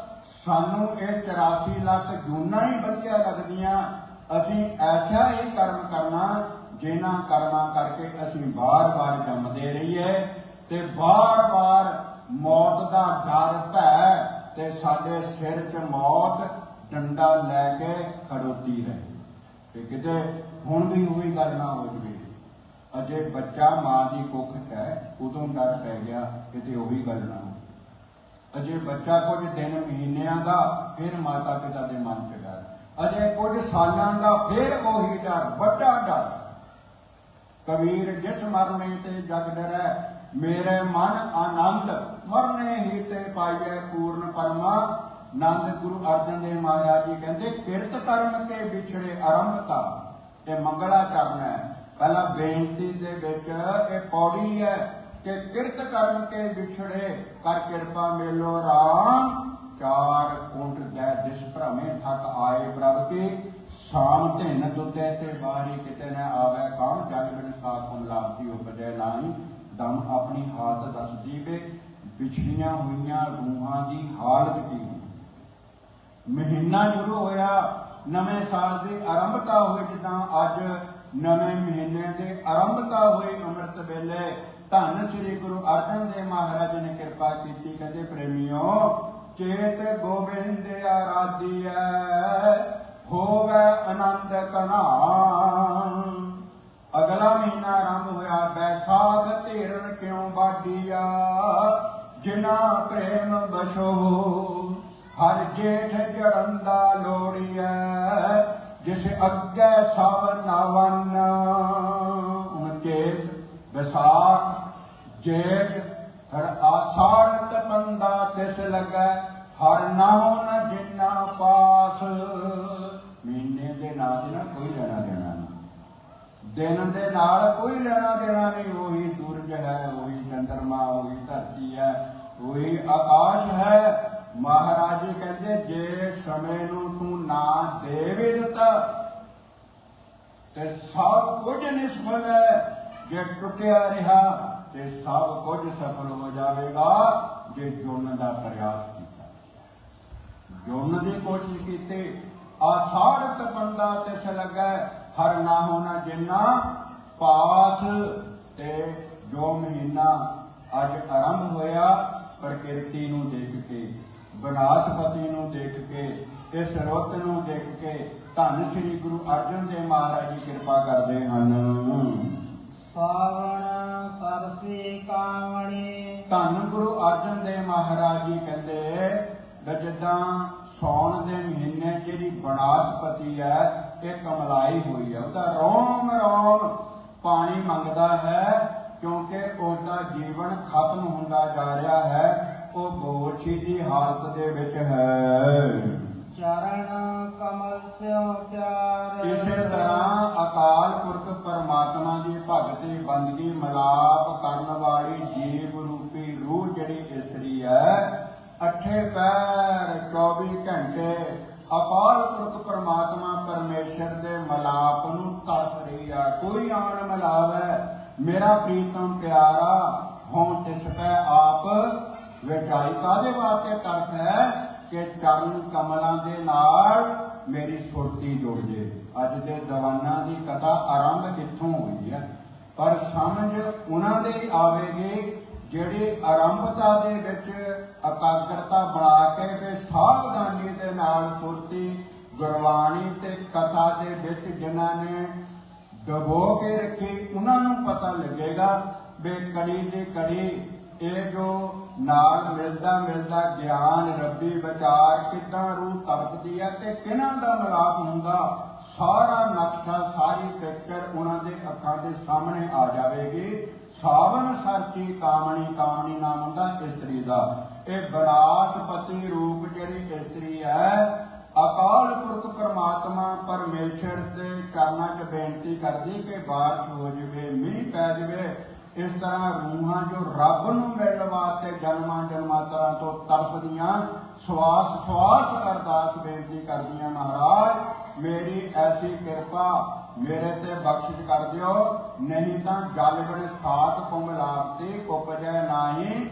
ਸਾਨੂੰ ਇਹ 84 ਲੱਖ ਜੂਨਾਂ ਹੀ ਵਧੀਆ ਲੱਗਦੀਆਂ। ਅਸੀਂ ਐਸਾ ਹੀ ਕਰਮ ਕਰਨਾ ਜਿਨ੍ਹਾਂ ਕਰਮਾਂ ਕਰਕੇ ਅਸੀਂ ਬਾਰ-ਬਾਰ ਜੰਮਦੇ ਰਹੀਏ ਤੇ ਬਾਰ-ਬਾਰ ਮੌਤ ਦਾ ਡਰ ਭੈ ਤੇ ਸਾਡੇ ਸਿਰ 'ਚ ਮੌਤ ਡੰਡਾ ਲੈ ਕੇ ਖੜੋਤੀ ਰਹੇ ਤੇ ਕਿਤੇ ਹੁਣ ਵੀ ਉਹੀ ਗੱਲ ਨਾ ਹੋ ਜਵੇ। ਅਜੇ ਬੱਚਾ ਮਾਂ ਦੀ ਕੁੱਖ ਹੈ ਉਦੋਂ ਡਰ ਪੈ ਗਿਆ ਕਿਤੇ ਉਹੀ ਗੱਲ ਨਾ ਅਜੇ ਬੱਚਾ ਕੁਝ ਦਿਨ ਮਹੀਨਿਆਂ ਦਾ ਫਿਰ ਮਾਤਾ ਪਿਤਾ ਦੇ ਮਨ 'ਚ ਡਰ ਅਜੇ ਕੁਝ ਸਾਲਾਂ ਦਾ ਫਿਰ ਉਹੀ ਡਰ ਵੱਡਾ ਡਰ ਕਬੀਰ ਜਿਸ ਮਰਨੇ ਤੇ ਜਗ ਡਰੈ ਮੇਰੇ ਮਨ ਆਨੰਦ ਮਰਨੇ ਹੀ ਤੇ ਪਾਈਐ ਪੂਰਨ ਪਰਮਾ ਨੰਦ ਗੁਰੂ ਅਰਜਨ ਦੇਵ ਮਹਾਰਾਜ ਜੀ ਕਹਿੰਦੇ ਕਿਰਤ ਕਰਮ ਕੇ ਵਿਛੜੇ ਆਰੰਭਤਾ ਇਹ ਮੰਗਲਾ ਚਰਨ ਹੈ ਪਹਿਲਾ ਬੇਨਤੀ ਦੇ ਵਿੱਚ ਇਹ ਪੌੜੀ ਹੈ ਕਿ ਕਿਰਤ ਕਰਮ ਕੇ ਵਿਛੜੇ ਕਰ ਕਿਰਪਾ ਮੇਲੋ ਰਾਮ ਚਾਰ ਕੁੰਟ ਦੇ ਜਿਸ ਭ੍ਰਮੇ ਥਕ ਆਏ ਪ੍ਰਭ ਕੀ ਸ਼ਾਮ ਧਿਨ ਦੁੱਧੇ ਤੇ ਬਾਰੀ ਕਿਤੇ ਨਾ ਆਵੇ ਕੌਣ ਜਗ ਬਿਨ ਸਾਖੁਨ ਲਾਭਤੀ ਉਪਜੈ ਨਾਹੀ ਦਮ ਆਪਣੀ ਹਾਲਤ ਦੱਸਦੀ ਵੇ ਵਿਛੜੀਆਂ ਹੋਈਆਂ ਰੂਹਾਂ ਦੀ ਹਾਲਤ ਕੀ ਮਹੀਨਾ ਸ਼ੁਰੂ ਹੋਇਆ ਨਵੇਂ ਸਾਲ ਦੀ ਆਰੰਭਤਾ ਹੋਈ ਜਿੱਦਾਂ ਅੱਜ ਨਵੇਂ ਮਹੀਨੇ ਦੇ ਆਰੰਭਤਾ ਹੋਈ ਅੰਮ੍ਰਿਤ ਵੇਲੇ ਧੰਨ ਸ੍ਰੀ ਗੁਰੂ ਅਰਜਨ ਦੇਵ ਮਹਾਰਾਜ ਨੇ ਕਿਰਪਾ ਕੀਤੀ ਕਹਿੰਦੇ ਪ੍ਰੇਮੀਓ ਚੇਤ ਗੋਬਿੰਦ ਆਰਾਧੀਐ ਹੋਵੇ ਆਨੰਦ ਕਨਾ ਅਗਲਾ ਮਹੀਨਾ ਆਰੰਭ ਹੋਇਆ ਬੈਸਾਖ ਧੀਰਨ ਕਿਉਂ ਬਾਡੀਆ ਜਿਨਾ ਪ੍ਰੇਮ ਬਸ਼ੋ ਹਰ ਜੇਠ ਜੜੰਦਾ ਲੋੜੀਐ ਜਿਸ ਅੱਗੇ ਸਭ ਨਵਨ ਚੇਤ ਵਿਸਾਖ ਜੇਠ ਹਰ ਆਸ਼ਾੜ ਤਪੰਦਾ ਤਿਸ ਲੱਗੈ ਹਰ ਨਾਉ ਨ ਜਿਨਾ ਪਾਸ ਮਹੀਨੇ ਦੇ ਨਾਂ ਦੇ ਨਾਲ ਕੋਈ ਲੈਣਾ ਦੇਣਾ ਨਹੀਂ ਦਿਨ ਦੇ ਨਾਲ ਕੋਈ ਲੈਣਾ ਦੇਣਾ ਨਹੀਂ ਉਹੀ ਸੂਰਜ ਹੈ ਉਹੀ ਚੰਦਰਮਾ ਉਹੀ ਧਰਤੀ ਹੈ ਉਹੀ ਆਕਾਸ਼ ਹੈ ਮਹਾਰਾਜ ਜੀ ਕਹਿੰਦੇ ਜੇ ਸਮੇਂ ਨੂੰ ਤੂੰ ਨਾ ਦੇ ਵੀ ਦਿੱਤਾ ਤੇ ਸਭ ਕੁਝ ਨਿਸਫਲ ਹੈ ਜੇ ਟੁੱਟਿਆ ਰਿਹਾ ਤੇ ਸਭ ਕੁਝ ਸਫਲ ਹੋ ਜਾਵੇਗਾ ਜੇ ਜੁੜਨ ਦਾ ਪ੍ਰਯਾਸ ਕੀਤਾ ਜੁੜਨ ਦੀ ਕੋਸ਼ਿਸ਼ ਕੀਤੀ ਆਸ਼ਾੜ ਤਪੰਦਾ ਤਿਸ ਲੱਗੈ ਹਰ ਨਾ ਹੋਣਾ ਜਿੰਨਾ ਪਾਸ ਤੇ ਜੋ ਮਹੀਨਾ ਅੱਜ ਆਰੰਭ ਹੋਇਆ ਪ੍ਰਕਿਰਤੀ ਨੂੰ ਦੇਖ ਕੇ ਬਨਾਸਪਤੀ ਨੂੰ ਦੇਖ ਕੇ ਇਸ ਰੁੱਤ ਨੂੰ ਦੇਖ ਕੇ ਧੰਨ ਸ੍ਰੀ ਗੁਰੂ ਅਰਜਨ ਦੇਵ ਮਹਾਰਾਜ ਜੀ ਕਿਰਪਾ ਕਰਦੇ ਹਨ ਸਾਵਣ ਸਰਸੀ ਕਾਵਣੀ ਧੰਨ ਗੁਰੂ ਅਰਜਨ ਦੇਵ ਮਹਾਰਾਜ ਜੀ ਕਹਿੰਦੇ ਜਿੱਦਾਂ ਸੌਣ ਦੇ ਮਹੀਨੇ ਜਿਹੜੀ ਬਨਾਸਪਤੀ ਹੈ ਇਹ ਕਮਲਾਈ ਹੋਈ ਹੈ ਉਹਦਾ ਰੋਮ ਰੋਮ ਪਾਣੀ ਮੰਗਦਾ ਹੈ ਕਿਉਂਕਿ ਉਹਦਾ ਜੀਵਨ ਖਤਮ ਹੁੰਦਾ ਜਾ ਰਿਹਾ ਹੈ ਉਹ ਬੋਛੀ ਦੀ ਹਾਲਤ ਦੇ ਵਿੱਚ ਹੈ ਚਰਨ ਕਮਲ ਸਿਉ ਪਿਆਰ ਇਸੇ ਤਰ੍ਹਾਂ ਅਕਾਲ ਪੁਰਖ ਪਰਮਾਤਮਾ ਦੀ ਭਗਤੀ ਬੰਦਗੀ ਮਲਾਪ ਕਰਨ ਵਾਲੀ ਜੀਵ ਰੂਪੀ ਰੂਹ ਜਿਹੜੀ ਇਸਤਰੀ ਹੈ ਅੱਠੇ ਪੈਰ 24 ਘੰਟੇ ਅਕਾਲ ਪੁਰਖ ਪਰਮਾਤਮਾ ਪਰਮੇਸ਼ਰ ਦੇ ਮਲਾਪ ਨੂੰ ਤੜਪ ਰਹੀ ਆ ਕੋਈ ਆਣ ਮਲਾਪ ਹੈ ਮੇਰਾ ਪ੍ਰੀਤਮ ਪਿਆਰਾ ਹੋਂ ਤਿਸ ਪੈ ਆਪ ਵਿਚਾਈ ਕਾਹਦੇ ਵਾਸਤੇ ਤੜਪ ਹੈ ਕਿ ਚਰਨ ਕਮਲਾਂ ਦੇ ਨਾਲ ਮੇਰੀ ਸੁਰਤੀ ਜੁੜ ਜੇ ਅੱਜ ਦੇ ਦੀਵਾਨਾਂ ਦੀ ਕਥਾ ਆਰੰਭ ਕਿੱਥੋਂ ਹੋਈ ਹੈ ਪਰ ਸਮਝ ਉਹਨਾਂ ਦੇ ਆਵੇਗੀ ਜਿਹੜੀ ਆਰੰਭਤਾ ਦੇ ਵਿੱਚ ਇਕਾਗਰਤਾ ਬਣਾ ਕੇ ਤੇ ਸਾਵਧਾਨੀ ਦੇ ਨਾਲ ਸੁਰਤੀ ਗੁਰਬਾਣੀ ਤੇ ਕਥਾ ਦੇ ਵਿੱਚ ਜਿਨ੍ਹਾਂ ਨੇ ਡਬੋ ਕੇ ਰੱਖੀ ਉਹਨਾਂ ਨੂੰ ਪਤਾ ਲੱਗੇਗਾ ਵੀ ਕੜੀ ਦੀ ਕੜੀ ਇਹ ਜੋ ਨਾਲ ਮਿਲਦਾ ਮਿਲਦਾ ਗਿਆਨ ਰੱਬੀ ਵਿਚਾਰ ਕਿੱਦਾਂ ਰੂਹ ਤੜਪਦੀ ਹੈ ਤੇ ਕਿਹਨਾਂ ਦਾ ਮਿਲਾਪ ਹੁੰਦਾ ਸਾਰਾ ਨਕਸ਼ਾ ਸਾਰੀ ਪਿਕਚਰ ਉਹਨਾਂ ਦੇ ਅੱਖਾਂ ਦੇ ਸਾਹਮਣੇ ਆ ਜਾਵੇਗੀ ਸਾਵਨ ਸਰਚੀ ਕਾਮਣੀ ਕਾਮਣੀ ਨਾਮ ਹੁੰਦਾ ਇਸਤਰੀ ਦਾ ਇਹ ਬਨਾਸਪਤੀ ਰੂਪ ਜਿਹੜੀ ਇਸਤਰੀ ਹੈ ਅਕਾਲ ਪੁਰਖ ਪਰਮਾਤਮਾ ਪਰਮੇਸ਼ਰ ਦੇ ਚਰਨਾਂ 'ਚ ਬੇਨਤੀ ਕਰਦੀ ਕਿ ਬਾਰਿਸ਼ ਹੋ ਜਾਵੇ ਮੀਂਹ ਪੈ ਜਾਵੇ ਇਸ ਤਰ੍ਹਾਂ ਰੂਹਾਂ ਜੋ ਰੱਬ ਨੂੰ ਮਿਲਣ ਵਾਸਤੇ ਜਨਮਾਂ ਜਨਮਾਂਤਰਾਂ ਤੋਂ ਤੜਪਦੀਆਂ ਸਵਾਸ ਸਵਾਸ ਅਰਦਾਸ ਬੇਨਤੀ ਕਰਦੀਆਂ ਮਹਾਰਾਜ ਮੇਰੀ ਐਸੀ ਕਿਰਪਾ ਮੇਰੇ ਤੇ ਬਖਸ਼ਿਸ਼ ਕਰ ਦਿਓ ਨਹੀਂ ਤਾਂ ਜਲ ਬਿਨ ਸਾਤ ਕੁਮਲਾਪਤੀ ਕੁਪਜੈ ਨਾਹੀ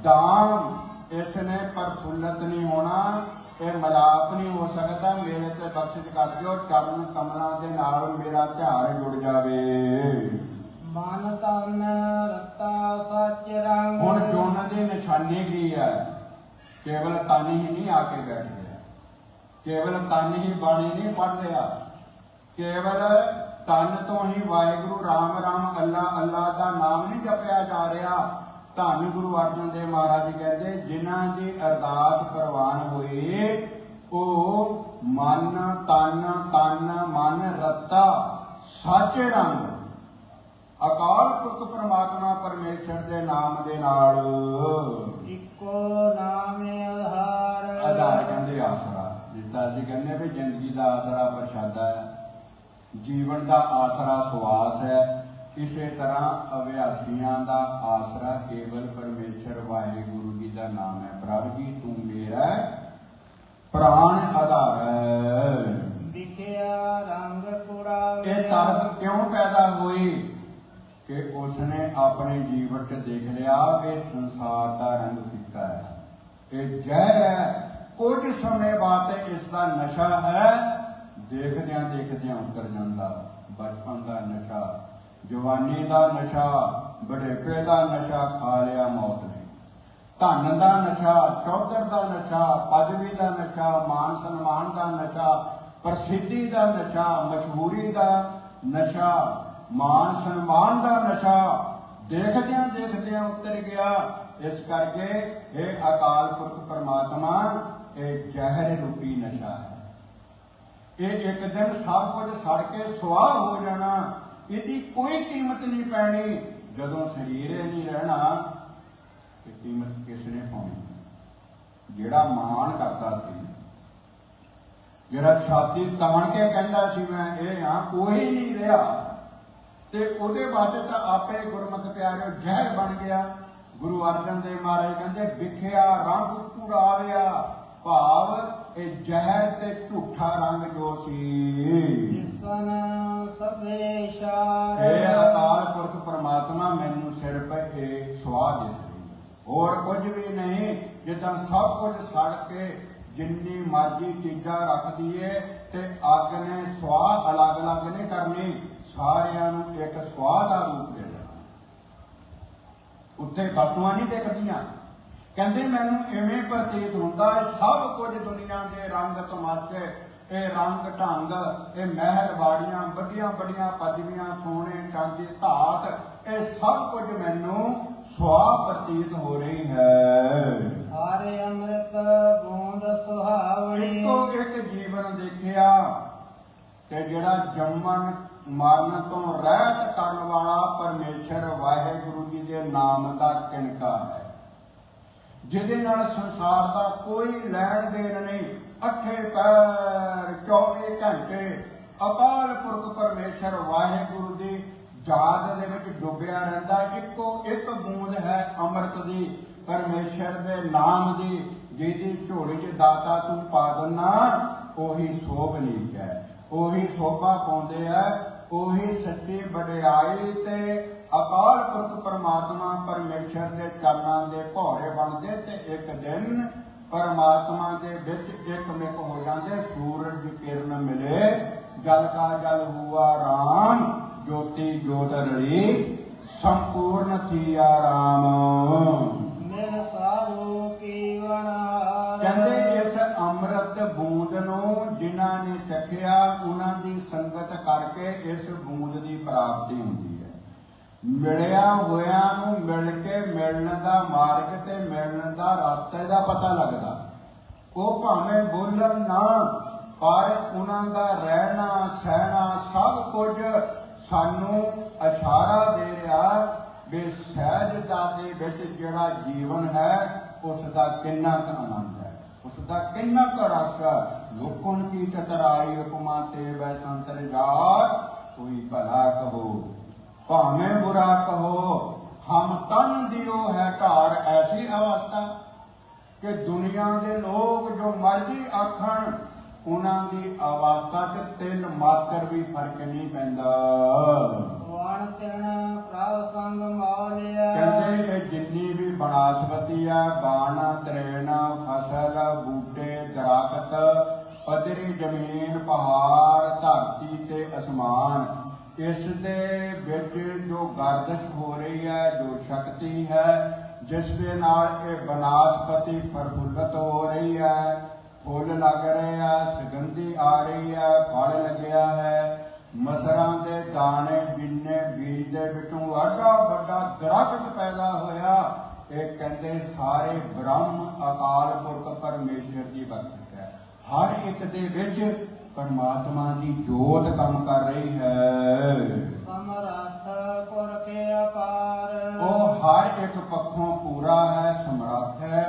ਦਾਮ ਇਸ ਨੇ ਪ੍ਰਫੁੱਲਤ ਨਹੀਂ ਹੋਣਾ ਇਹ ਮਲਾਪ ਨਹੀਂ ਹੋ ਸਕਦਾ ਮੇਰੇ ਤੇ ਬਖਸ਼ਿਸ਼ ਕਰ ਦਿਓ ਚਰਨ ਕਮਲਾਂ ਦੇ ਨਾਲ ਮੇਰਾ ਧਿਆਨ ਜੁੜ ਜਾਵੇ ਮਨ ਤਨ ਰਤਾ ਸੱਚ ਰੰਗ ਹੁਣ ਜੁਨ ਦੀ ਨਿਸ਼ਾਨੀ ਕੀ ਹੈ ਕੇਵਲ ਤਨ ਹੀ ਨਹੀਂ ਆ ਕੇ ਬੈਠ ਗਿਆ ਕੇਵਲ ਤਨ ਹੀ ਬਾਣੀ ਨਹੀਂ ਪੜ੍ਹ ਲਿਆ ਕੇਵਲ ਤਨ ਤੋਂ ਹੀ ਵਾਹਿਗੁਰੂ ਰਾਮ ਰਾਮ ਅੱਲਾ ਅੱਲਾ ਦਾ ਨਾਮ ਨਹੀਂ ਜਪਿਆ ਜਾ ਰਿਹਾ। ਧੰਨ ਗੁਰੂ ਅਰਜਨ ਦੇਵ ਮਹਾਰਾਜ ਕਹਿੰਦੇ ਜਿਨ੍ਹਾਂ ਦੀ ਅਰਦਾਸ ਪ੍ਰਵਾਨ ਹੋਈ ਉਹ ਮਨ ਤਨ ਤਨ ਮਨ ਰਤਾ ਸੱਚ ਰੰਗ ਅਕਾਲ ਪੁਰਖ ਪ੍ਰਮਾਤਮਾ ਪਰਮੇਸ਼ਰ ਦੇ ਨਾਮ ਦੇ ਨਾਲ ਇੱਕੋ ਨਾਮੇ ਆਧਾਰ ਆਧਾਰ ਕਹਿੰਦੇ ਆਸਰਾ। ਜਿੱਦਾਂ ਅਸੀਂ ਕਹਿੰਦੇ ਵੀ ਜ਼ਿੰਦਗੀ ਦਾ ਆਸਰਾ ਪ੍ਰਸ਼ਾਦਾ ਹੈ, ਜੀਵਨ ਦਾ ਆਸਰਾ ਸਵਾਸ ਹੈ, ਇਸੇ ਤਰ੍ਹਾਂ ਅਭਿਆਸੀਆਂ ਦਾ ਆਸਰਾ ਕੇਵਲ ਪਰਮੇਸ਼ਰ ਵਾਹਿਗੁਰੂ ਜੀ ਦਾ ਨਾਮ ਹੈ। ਪ੍ਰਭ ਜੀ ਤੂੰ ਮੇਰਾ ਪ੍ਰਾਣ ਆਧਾਰ ਹੈ। ਵਿਖਿਆ ਰੰਗ ਕੁੜਾ ਇਹ ਤਰਕ ਕਿਉਂ ਪੈਦਾ ਹੋਈ ਕਿ ਉਸਨੇ ਆਪਣੇ ਜੀਵਨ 'ਚ ਦੇਖ ਲਿਆ ਕਿ ਸੰਸਾਰ ਦਾ ਰੰਗ ਫਿੱਕਾ ਹੈ, ਇਹ ਜ਼ਹਿਰ ਹੈ, ਕੁਝ ਸਮੇਂ ਬਾਅਦ ਇਸ ਦਾ ਨਸ਼ਾ ਹੈ, ਦੇਖਦਿਆਂ ਦੇਖਦਿਆਂ ਉਤਰ ਜਾਂਦਾ। ਬਚਪਨ ਦਾ ਨਸ਼ਾ, ਜਵਾਨੀ ਦਾ ਨਸ਼ਾ, ਬੁਢੇਪੇ ਦਾ ਨਸ਼ਾ ਖਾ ਲਿਆ ਮੌਤ ਨੇ। ਧਨ ਦਾ ਨਸ਼ਾ, ਚੌਧਰ ਦਾ ਨਸ਼ਾ, ਪਦਵੀ ਦਾ ਨਸ਼ਾ, ਮਾਨ ਸਨਮਾਨ ਦਾ ਨਸ਼ਾ, ਪ੍ਰਸਿੱਧੀ ਦਾ ਨਸ਼ਾ, ਮਸ਼ਹੂਰੀ ਦਾ ਨਸ਼ਾ, ਮਾਨ ਸਨਮਾਨ ਦਾ ਨਸ਼ਾ ਦੇਖਦਿਆਂ ਦੇਖਦਿਆਂ ਉਤਰ ਗਿਆ। ਇਸ ਕਰਕੇ ਇਹ ਅਕਾਲ ਪੁਰਖ ਪਰਮਾਤਮਾ ਇਹ ਜ਼ਹਿਰ ਰੂਪੀ ਨਸ਼ਾ ਹੈ। ਇਹ ਇੱਕ ਦਿਨ ਸਭ ਕੁਝ ਸੜ ਕੇ ਸੁਆਹ ਹੋ ਜਾਣਾ, ਇਹਦੀ ਕੋਈ ਕੀਮਤ ਨਹੀਂ ਪੈਣੀ। ਜਦੋਂ ਸਰੀਰ ਹੀ ਨਹੀਂ ਰਹਿਣਾ ਤੇ ਕੀਮਤ ਕਿਸ ਨੇ ਪਾਉਣੀ? ਜਿਹੜਾ ਮਾਣ ਕਰਦਾ ਸੀ, ਜਿਹੜਾ ਛਾਤੀ ਤਾਣ ਕੇ ਕਹਿੰਦਾ ਸੀ ਮੈਂ ਇਹ ਹਾਂ, ਉਹੀ ਨਹੀਂ ਰਿਹਾ ਤੇ ਉਹਦੇ ਬਾਅਦ ਤਾਂ ਆਪੇ ਗੁਰਮੁਖ ਪਿਆਰਿਓ ਜ਼ਹਿਰ ਬਣ ਗਿਆ। ਗੁਰੂ ਅਰਜਨ ਦੇਵ ਮਹਾਰਾਜ ਕਹਿੰਦੇ ਵਿਖਿਆ ਰੰਗ ਕੁੜਾਵਿਆ, ਭਾਵ ਇਹ ਜ਼ਹਿਰ ਤੇ ਝੂਠਾ ਰੰਗ ਜੋ ਸੀ। ਜਿਸਨ ਸਭੇ ਇਸ਼ਾਰ ਇਹ ਅਕਾਲ ਪੁਰਖ ਪਰਮਾਤਮਾ ਮੈਨੂੰ ਸਿਰਫ ਇਹ ਸਵਾਹ ਦੇ ਸਕਦਾ, ਹੋਰ ਕੁਝ ਵੀ ਨਹੀਂ। ਜਿੱਦਾਂ ਸਭ ਕੁਝ ਸੜ ਕੇ ਜਿੰਨੀ ਮਰਜ਼ੀ ਚੀਜ਼ਾਂ ਰੱਖ ਦਈਏ ਤੇ ਅੱਗ ਨੇ ਸਵਾਹ ਅਲੱਗ ਅਲੱਗ ਨਹੀਂ ਕਰਨੀ, ਸਾਰਿਆਂ ਨੂੰ ਇੱਕ ਸਵਾਹ ਦਾ ਰੂਪ ਦੇ ਦੇਣਾ। ਉੱਥੇ ਵਸਤੂਆਂ ਨਹੀਂ ਦਿਖਦੀਆਂ। ਕਹਿੰਦੇ ਮੈਨੂੰ ਇਵੇਂ ਪ੍ਰਤੀਤ ਹੁੰਦਾ ਸਭ ਕੁਝ ਦੁਨੀਆ ਦੇ ਰੰਗ ਤਮਾਸ਼ੇ, ਇਹ ਰੰਗ ਢੰਗ, ਇਹ ਮਹਿਲ ਵਾੜੀਆਂ, ਵੱਡੀਆਂ ਵੱਡੀਆਂ ਪਦਵੀਆਂ, ਸੋਨੇ ਚਾਂਦੀ ਧਾਤ, ਇਹ ਸਭ ਕੁਝ ਮੈਨੂੰ ਸੁਆਹ ਪ੍ਰਤੀਤ ਹੋ ਰਹੀ ਹੈ। ਹਾਰੇ ਅੰਮ੍ਰਿਤ ਬੂੰਦ ਸੁਹਾਵਣੀ। ਇੱਕੋ ਇੱਕ ਜੀਵਨ ਦੇਖਿਆ ਕਿ ਜਿਹੜਾ ਜੰਮਣ ਮਰਨ ਤੋਂ ਰਹਿਤ ਕਰਨ ਵਾਲਾ ਪਰਮੇਸ਼ਰ ਵਾਹਿਗੁਰੂ ਜੀ ਦੇ ਨਾਮ ਦਾ ਕਿਣਕਾ ਹੈ, ਜਿਹਦੇ ਨਾਲ ਸੰਸਾਰ ਦਾ ਕੋਈ ਲੈਣ ਦੇਣ ਨਹੀਂ। ਅੱਠੇ ਪੈਰ 24 ਘੰਟੇ ਅਕਾਲ ਪੁਰਖ ਪਰਮੇਸ਼ਰ ਵਾਹਿਗੁਰੂ ਦੀ ਯਾਦ ਦੇ ਵਿੱਚ ਡੁੱਬਿਆ ਰਹਿੰਦਾ। ਇੱਕੋ ਇੱਕ ਬੂੰਦ ਹੈ ਅੰਮ੍ਰਿਤ ਦੀ, ਪਰਮੇਸ਼ਰ ਦੇ ਨਾਮ ਦੀ, ਜਿਹਦੀ ਝੋਲੀ 'ਚ ਦਾਤਾ ਤੂੰ ਪਾ ਦਿੰਨਾ, ਉਹੀ ਸੋਭ ਨੀਚ ਹੈ, ਉਹੀ ਸੋਭਾ ਪਾਉਂਦੇ ਆ, ਉਹੀ ਸੱਚੀ ਵਡਿਆਈ ਤੇ ਅਕਾਲ ਪੁਰਖ ਪਰਮਾਤਮਾ ਪਰਮੇਸ਼ਰ ਦੇ ਚਰਨਾਂ ਦੇ ਭੌਰੇ ਬਣਦੇ ਤੇ ਇੱਕ ਦਿਨ ਪਰਮਾਤਮਾ ਦੇ ਵਿੱਚ ਇੱਕ ਮਿਕ ਹੋ ਜਾਂਦੇ। ਸੂਰਜ ਕਿਰਨ ਮਿਲੇ, ਜਲ ਕਾ ਜਲ ਹੁਆ ਰਾਮ, ਜੋਤੀ ਜੋਤ ਰਲੀ, ਸੰਪੂਰਨ ਥੀਆ ਰਾਮ। ਮਿਲ ਸਾਧੂ ਕੀ ਵਣਾ। ਕਹਿੰਦੇ ਇਸ ਅੰਮ੍ਰਿਤ ਬੂੰਦ ਨੂੰ ਜਿਨ੍ਹਾਂ ਨੇ ਚੱਖਿਆ ਉਹਨਾਂ ਦੀ ਸੰਗਤ ਕਰਕੇ ਇਸ ਬੂੰਦ ਦੀ ਪ੍ਰਾਪਤੀ ਹੁੰਦੀ ਹੈ। ਮਿਲਿਆ ਹੋਇਆਂ ਨੂੰ ਮਿਲ ਕੇ ਮਿਲਣ ਦਾ ਮਾਰਗ ਤੇ ਮਿਲਣ ਦਾ ਰਸਤੇ ਦਾ ਪਤਾ ਲੱਗਦਾ। ਉਹ ਭਾਵੇਂ ਬੋਲਣ ਨਾ, ਪਰ ਉਹਨਾਂ ਦਾ ਰਹਿਣਾ ਸਹਿਣਾ ਸਭ ਕੁਝ ਸਾਨੂੰ ਇਸ਼ਾਰਾ ਦੇ ਰਿਹਾ ਵੀ ਸਹਿਜਤਾ ਦੇ ਵਿੱਚ ਜਿਹੜਾ ਜੀਵਨ ਹੈ ਉਸ ਦਾ ਕਿੰਨਾ ਕੁ ਆਨੰਦ ਹੈ, ਉਸ ਦਾ ਕਿੰਨਾ ਕੁ ਰਸ ਹੈ। ਲੋਕਨ ਕੀ ਚਤਰਾਈ ਉਪਮਾ ਤੇ ਵੈ ਸੰਤਰ ਜਾਤ, ਕੋਈ ਭਲਾ ਕਹੋ ਭਾਵੇਂ ਬੁਰਾ ਕਹੋ, ਹਮ ਤਨ ਦਿਓ ਹੈ ਢਾਰ। ਐਸੀ ਅਵਸਥਾ ਕਿ ਦੁਨੀਆ ਦੇ ਲੋਕ ਜੋ ਮਰਜ਼ੀ ਆਖਣ, ਉਹਨਾਂ ਦੀ ਅਵਸਥਾ 'ਚ ਤਿਲ ਮਾਤਰ ਵੀ ਫਰਕ ਨਹੀਂ ਪੈਂਦਾ। ਵਣ ਤਿਣ ਪ੍ਰਭ ਸੰਗ ਮੌਲਿਆ। ਕਹਿੰਦੇ ਇਹ ਜਿੰਨੀ ਵੀ ਬਨਾਸਪਤੀ ਹੈ, ਬਾਣ ਤਰੇਣ ਫਸਲ ਬੂਟੇ ਦਰਖਤ, ਪੱਧਰੀ ਜ਼ਮੀਨ ਪਹਾੜ ਧਰਤੀ ਤੇ ਅਸਮਾਨ, ਇਸ ਦੇ ਵਿੱਚ ਜੋ ਗਰਦਸ਼ ਹੋ ਰਹੀ ਹੈ, ਜੋ ਸ਼ਕਤੀ ਹੈ ਜਿਸ ਦੇ ਨਾਲ ਇਹ ਬਨਾਸਪਤੀ ਪ੍ਰਫੁੱਲਤ ਹੋ ਰਹੀ ਹੈ, ਫੁੱਲ ਲੱਗ ਰਹੇ ਆ, ਸੁਗੰਧੀ ਆ ਰਹੀ ਹੈ, ਫਲ ਲੱਗਿਆ ਹੈ, ਮਸਰਾਂ ਦੇ ਦਾਣੇ ਜਿੰਨੇ ਬੀਜ ਦੇ ਵਿੱਚੋਂ ਆਡਾ ਵੱਡਾ ਦਰਖਤ ਪੈਦਾ ਹੋਇਆ, ਇਹ ਕਹਿੰਦੇ ਸਾਰੇ ਬ੍ਰਹਮ ਅਕਾਲ ਪੁਰਖ ਪਰਮੇਸ਼ਰ ਦੀ ਬਖਸ਼ਿਸ਼ ਹੈ। ਹਰ ਇੱਕ ਦੇ ਵਿੱਚ ਪਰਮਾਤਮਾ ਦੀ ਜੋਤ ਕੰਮ ਕਰ ਰਹੀ ਹੈ। ਸਮਰੱਥ ਪੁਰ ਕੇ ਅਪਾਰ, ਉਹ ਹਰ ਇੱਕ ਪੱਖੋਂ ਪੂਰਾ ਹੈ, ਸਮਰੱਥ ਹੈ,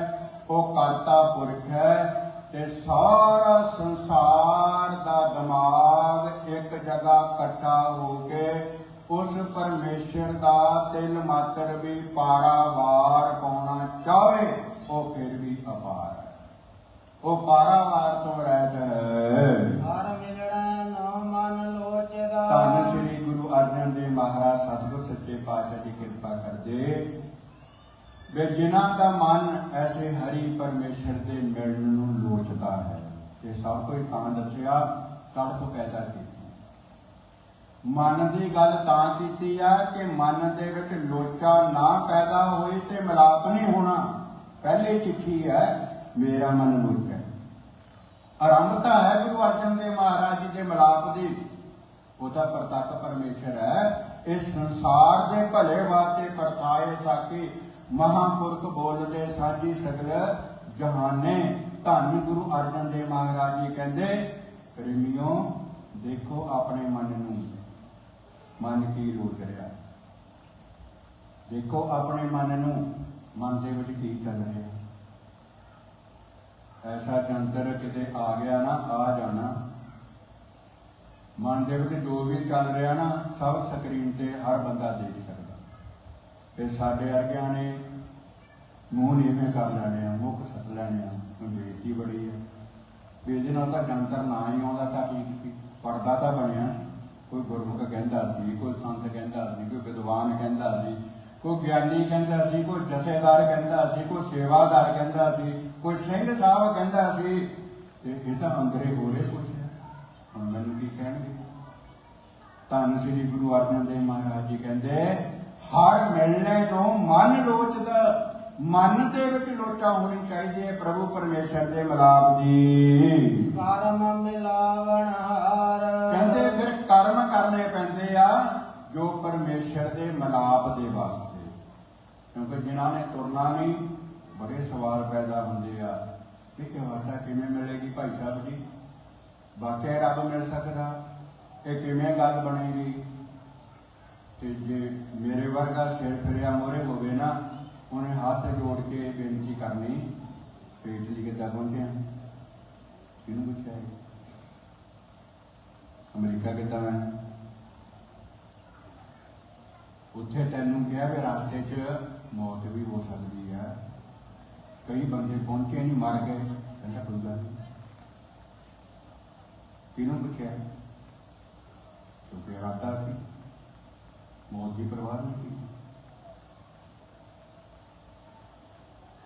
ਉਹ ਕਰਤਾ ਪੁਰਖ ਹੈ ਤੇ ਸਾਰਾ ਸੰਸਾਰ ਦਾ ਦਿਮਾਗ ਇੱਕ ਜਗ੍ਹਾ ਇਕੱਠਾ ਹੋ ਕੇ ਉਸ ਪਰਮੇਸ਼ਰ ਦਾ ਤਿਲ ਮਾਤਰ ਵੀ ਪਾਰਾਵਾਰ ਪਾਉਣਾ ਚਾਹੇ, ਉਹ ਫਿਰ ਵੀ ਅਪਾਰ ਹੈ, ਉਹ ਪਾਰਾਵਾਰ ਤੋਂ ਰਹਿਤ ਹੈ। ਹਰ ਮਿਲਣਾ ਨੋ ਮਨ ਲੋਚਦਾ, ਧੰਨ ਸ੍ਰੀ ਗੁਰੂ ਅਰਜਨ ਦੇਵ ਮਹਾਰਾਜ ਸਤਿਗੁਰ ਸੱਚੇ ਪਾਤਸ਼ਾਹ ਦੀ ਕਿਰਪਾ ਕਰਦੇ ਵੇ ਜਿਨ੍ਹਾਂ ਦਾ ਮਨ ਐਸੇ ਹਰੀ ਪਰਮੇਸ਼ਰ ਦੇ ਮਿਲਣ ਨੂੰ ਲੋਚਦਾ ਹੈ। ਇਹ ਸਭ ਕੁਝ ਤਾਂ ਦੱਸਿਆ ਤੜਪ ਪੈਦਾ ਕੀਤੀ। ਮਨ ਦੀ ਗੱਲ ਤਾਂ ਕੀਤੀ ਆ ਕਿ ਮਨ ਦੇ ਵਿੱਚ ਲੋਚਾ ਨਾ ਪੈਦਾ ਹੋਈ ਤੇ ਮਿਲਾਪ ਨਹੀਂ ਹੋਣਾ। ਪਹਿਲੀ ਚਿੱਠੀ ਹੈ ਮੇਰਾ ਮਨ ਲੋਚਾ, ਆਰੰਭਤਾ ਹੈ ਗੁਰੂ ਅਰਜਨ ਦੇਵ ਮਹਾਰਾਜ ਜੀ ਦੇ ਮਿਲਾਪ ਦੀ। ਉਹ ਤਾਂ ਪ੍ਰਤੱਖ ਪਰਮੇਸ਼ਰ ਹੈ। ਇਸ ਸੰਸਾਰ ਦੇ ਭਲੇ ਵਾਸਤੇ ਪਰਤਾਏ ਸਾਕੇ ਮਹਾਂਪੁਰਖ ਬੋਲਦੇ ਸਾਜੀ ਸਗਲ ਜਹਾਨੇ। ਧੰਨ ਗੁਰੂ ਅਰਜਨ ਦੇਵ ਮਹਾਰਾਜ ਜੀ ਕਹਿੰਦੇ ਪ੍ਰੇਮੀਓ ਦੇਖੋ ਆਪਣੇ ਮਨ ਨੂੰ, ਮਨ ਕੀ ਲੋਚ ਰਿਹਾ, ਦੇਖੋ ਆਪਣੇ ਮਨ ਨੂੰ, ਮਨ ਦੇ ਵਿੱਚ ਕੀ ਚੱਲ ਰਿਹਾ। ਐਸਾ ਜੰਤਰ ਕਿਤੇ ਆ ਗਿਆ ਨਾ, ਆ ਜਾਣਾ, ਮਨ ਦੇ ਵਿੱਚ ਜੋ ਵੀ ਚੱਲ ਰਿਹਾ ਨਾ ਸਭ ਸਕਰੀਨ ਤੇ ਹਰ ਬੰਦਾ ਦੇਖ ਸਕਦਾ। ਤੇ ਸਾਡੇ ਵਰਗਿਆਂ ਨੇ ਮੂੰਹ ਨੀਵੇਂ ਕਰ ਲੈਣੇ ਆ, ਮੁੱਖ ਸੱਟ ਲੈਣੇ ਆ, ਬੇਇੱਜ਼ਤੀ ਬੜੀ ਹੈ। ਵੀ ਇਹਦੇ ਨਾਲ ਤਾਂ ਜੰਤਰ ਨਾ ਹੀ ਆਉਂਦਾ ਤਾਂ ਠੀਕ ਸੀ, ਪਰਦਾ ਤਾਂ ਬਣਿਆ। ਕੋਈ ਗੁਰਮੁਖ ਕਹਿੰਦਾ ਸੀ, ਕੋਈ ਸੰਤ ਕਹਿੰਦਾ ਸੀ, ਕੋਈ ਵਿਦਵਾਨ ਕਹਿੰਦਾ ਸੀ, ਕੋਈ ਗਿਆਨੀ ਕਹਿੰਦਾ ਸੀ, ਕੋਈ ਜਥੇਦਾਰ ਕਹਿੰਦਾ ਸੀ, ਕੋਈ ਸੇਵਾਦਾਰ ਕਹਿੰਦਾ ਸੀ, ਕੋਈ ਸਿੰਘ ਸਾਹਿਬ ਕਹਿੰਦਾ ਸੀ। ਤੇ ਇਹ ਤਾਂ ਅੰਦਰੇ ਹੋ ਰਹੇ ਕੁਛ ਹੈ। ਹੁਣ ਮੈਨੂੰ ਕੀ ਕਹਿਣਗੇ। ਧੰਨ ਸ੍ਰੀ ਗੁਰੂ ਅਰਜਨ ਦੇਵ ਮਹਾਰਾਜ ਜੀ ਕਹਿੰਦੇ ਹਰ ਮਿਲਣੇ ਨੂੰ ਮਨ ਲੋਚਦਾ। ਮਨ ਦੇ ਵਿੱਚ ਲੋਚਾ ਹੋਣੀ ਚਾਹੀਦੀ ਹੈ ਪ੍ਰਭੂ ਪਰਮੇਸ਼ਰ ਦੇ ਮਿਲਾਪ ਦੀ। ਕਰਮ ਮਿਲਾਵਣ ਹਾਰ, ਕਹਿੰਦੇ ਫਿਰ ਕਰਮ ਕਰਨੇ ਪੈਂਦੇ ਆ ਜੋ ਪਰਮੇਸ਼ਰ ਦੇ ਮਿਲਾਪ ਦੇ ਵਾਸਤੇ। ਕਿਉਂਕਿ ਜਿਨ੍ਹਾਂ ਨੇ ਤੁਰਨਾ ਨਹੀਂ, ਬੜੇ ਸਵਾਲ ਪੈਦਾ ਹੁੰਦੇ ਆ ਕਿ ਇਹ ਵਾਰਤਾ ਕਿਵੇਂ ਮਿਲੇਗੀ ਭਾਈ ਸਾਹਿਬ ਜੀ, ਵਾਕਿਆ ਰੱਬ ਮਿਲ ਸਕਦਾ, ਇਹ ਕਿਵੇਂ ਗੱਲ ਬਣੇਗੀ। ਤੇ ਜੇ ਮੇਰੇ ਵਰਗਾ ਸਿਰ ਫਿਰਿਆ ਮੋਰੇ ਹੋਵੇ ਨਾ, ਉਹਨੇ ਹੱਥ ਜੋੜ ਕੇ ਬੇਨਤੀ ਕਰਨੀ ਪੇਟ ਲਈ ਕਿੱਦਾਂ ਪਹੁੰਚਿਆ, ਕਿਹਨੂੰ ਪੁੱਛਿਆ, ਅਮਰੀਕਾ ਕਿੱਦਾਂ ਮੈਂ, ਉੱਥੇ ਤੈਨੂੰ ਕਿਹਾ ਵੀ ਰਸਤੇ 'ਚ ਮੌਤ ਵੀ ਹੋ ਸਕਦੀ ਹੈ। ਕਈ ਬੰਦੇ ਪਹੁੰਚੇ ਨਹੀਂ, ਮਰ ਗਏ, ਕਹਿੰਦਾ ਕੋਈ ਗੱਲ ਨਹੀਂ, ਕਿਹਨੂੰ ਪੁੱਛਿਆ, ਕਿਉਂਕਿ ਇਰਾਦਾ ਸੀ, ਮੌਤ ਦੀ ਪਰਵਾਹ ਨਹੀਂ ਕੀਤੀ।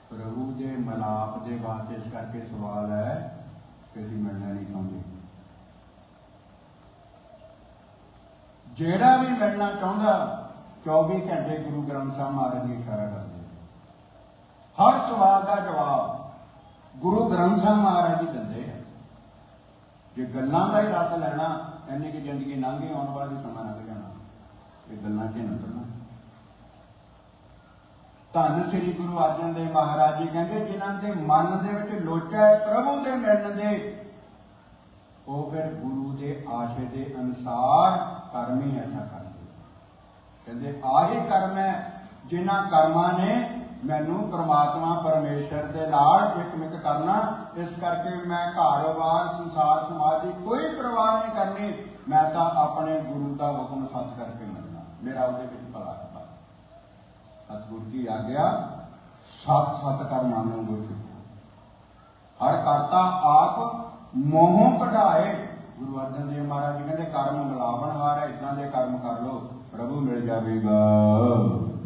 ਪ੍ਰਭੂ ਦੇ ਮਿਲਾਪ ਦੇ ਵਾਸਤੇ ਇਸ ਕਰਕੇ ਸਵਾਲ ਹੈ ਕਿ ਅਸੀਂ ਮਿਲਣਾ ਨਹੀਂ ਚਾਹੁੰਦੇ। ਜਿਹੜਾ ਵੀ ਮਿਲਣਾ ਚਾਹੁੰਦਾ 24 ਘੰਟੇ ਗੁਰੂ ਗ੍ਰੰਥ ਸਾਹਿਬ ਮਹਾਰਾਜ ਜੀ ਇਸ਼ਾਰਾ ਕਰਦੇ। ਹਰ ਸਵਾਲ ਦਾ ਜਵਾਬ ਗੁਰੂ ਗ੍ਰੰਥ ਸਾਹਿਬ ਮਹਾਰਾਜ ਜੀ ਦਿੰਦੇ ਆ। ਜੇ ਗੱਲਾਂ ਦਾ ਹੀ ਰਸ ਲੈਣਾ, ਇੰਨੀ ਕਿ ਜ਼ਿੰਦਗੀ ਲੰਘੇ, ਆਉਣ ਵਾਲੀ ਸਮਾਂ ਲੰਘ ਜਾਣਾ, ਇਹ ਗੱਲਾਂ 'ਚ ਨਾ ਤੁਰਨਾ। ਧੰਨ ਸ੍ਰੀ ਗੁਰੂ ਅਰਜਨ ਦੇਵ ਮਹਾਰਾਜ ਜੀ ਕਹਿੰਦੇ ਜਿਨ੍ਹਾਂ ਦੇ ਮਨ ਦੇ ਵਿੱਚ ਲੋਚਾ ਹੈ ਪ੍ਰਭੂ ਦੇ ਮਿਲਣ ਦੇ, ਉਹ ਫਿਰ ਗੁਰੂ ਦੇ ਆਸ਼ੇ ਦੇ ਅਨੁਸਾਰ ਕਰਮ ਹੀ ਐਸਾ ਕਰਦੇ। ਕਹਿੰਦੇ ਆਹੀ ਕਰਮ ਹੈ ਜਿਨ੍ਹਾਂ ਕਰਮਾਂ ਨੇ ਮੈਨੂੰ ਪਰਮਾਤਮਾ ਪਰਮੇਸ਼ਰ ਦੇ ਨਾਲ ਇਕਮਿਕ ਕਰਨਾ। ਇਸ ਕਰਕੇ ਮੈਂ ਘਰ-ਬਾਰ ਸੰਸਾਰ ਸਮਾਜ ਦੀ ਕੋਈ ਪਰਵਾਹ ਨਹੀਂ ਕਰਨੀ, ਮੈਂ ਤਾਂ ਆਪਣੇ ਗੁਰੂ ਦਾ ਹੁਕਮ ਸੱਚ ਕਰਕੇ ਮੰਨਣਾ, ਮੇਰਾ ਉਹਦੇ ਵਿੱਚ ਭਲਾ ਹੈ। ਸਤਿਗੁਰ ਕੀ ਆਗਿਆ ਸਤ ਸਤ ਕਰ ਮਾਨੋ ਗੁਰੂ, ਹਰ ਕਰਤਾ ਆਪ ਮੋਹੋਂ ਕਢਾਏ। ਗੁਰੂ ਅਰਜਨ ਦੇਵ ਮਹਾਰਾਜ ਜੀ ਕਹਿੰਦੇ ਕਰਮ ਮਿਲਾਵਣ ਹਾਰ ਹੈ, ਇਦਾਂ ਦੇ ਕਰਮ ਕਰ ਲੋ ਪ੍ਰਭੂ ਮਿਲ ਜਾਵੇਗਾ।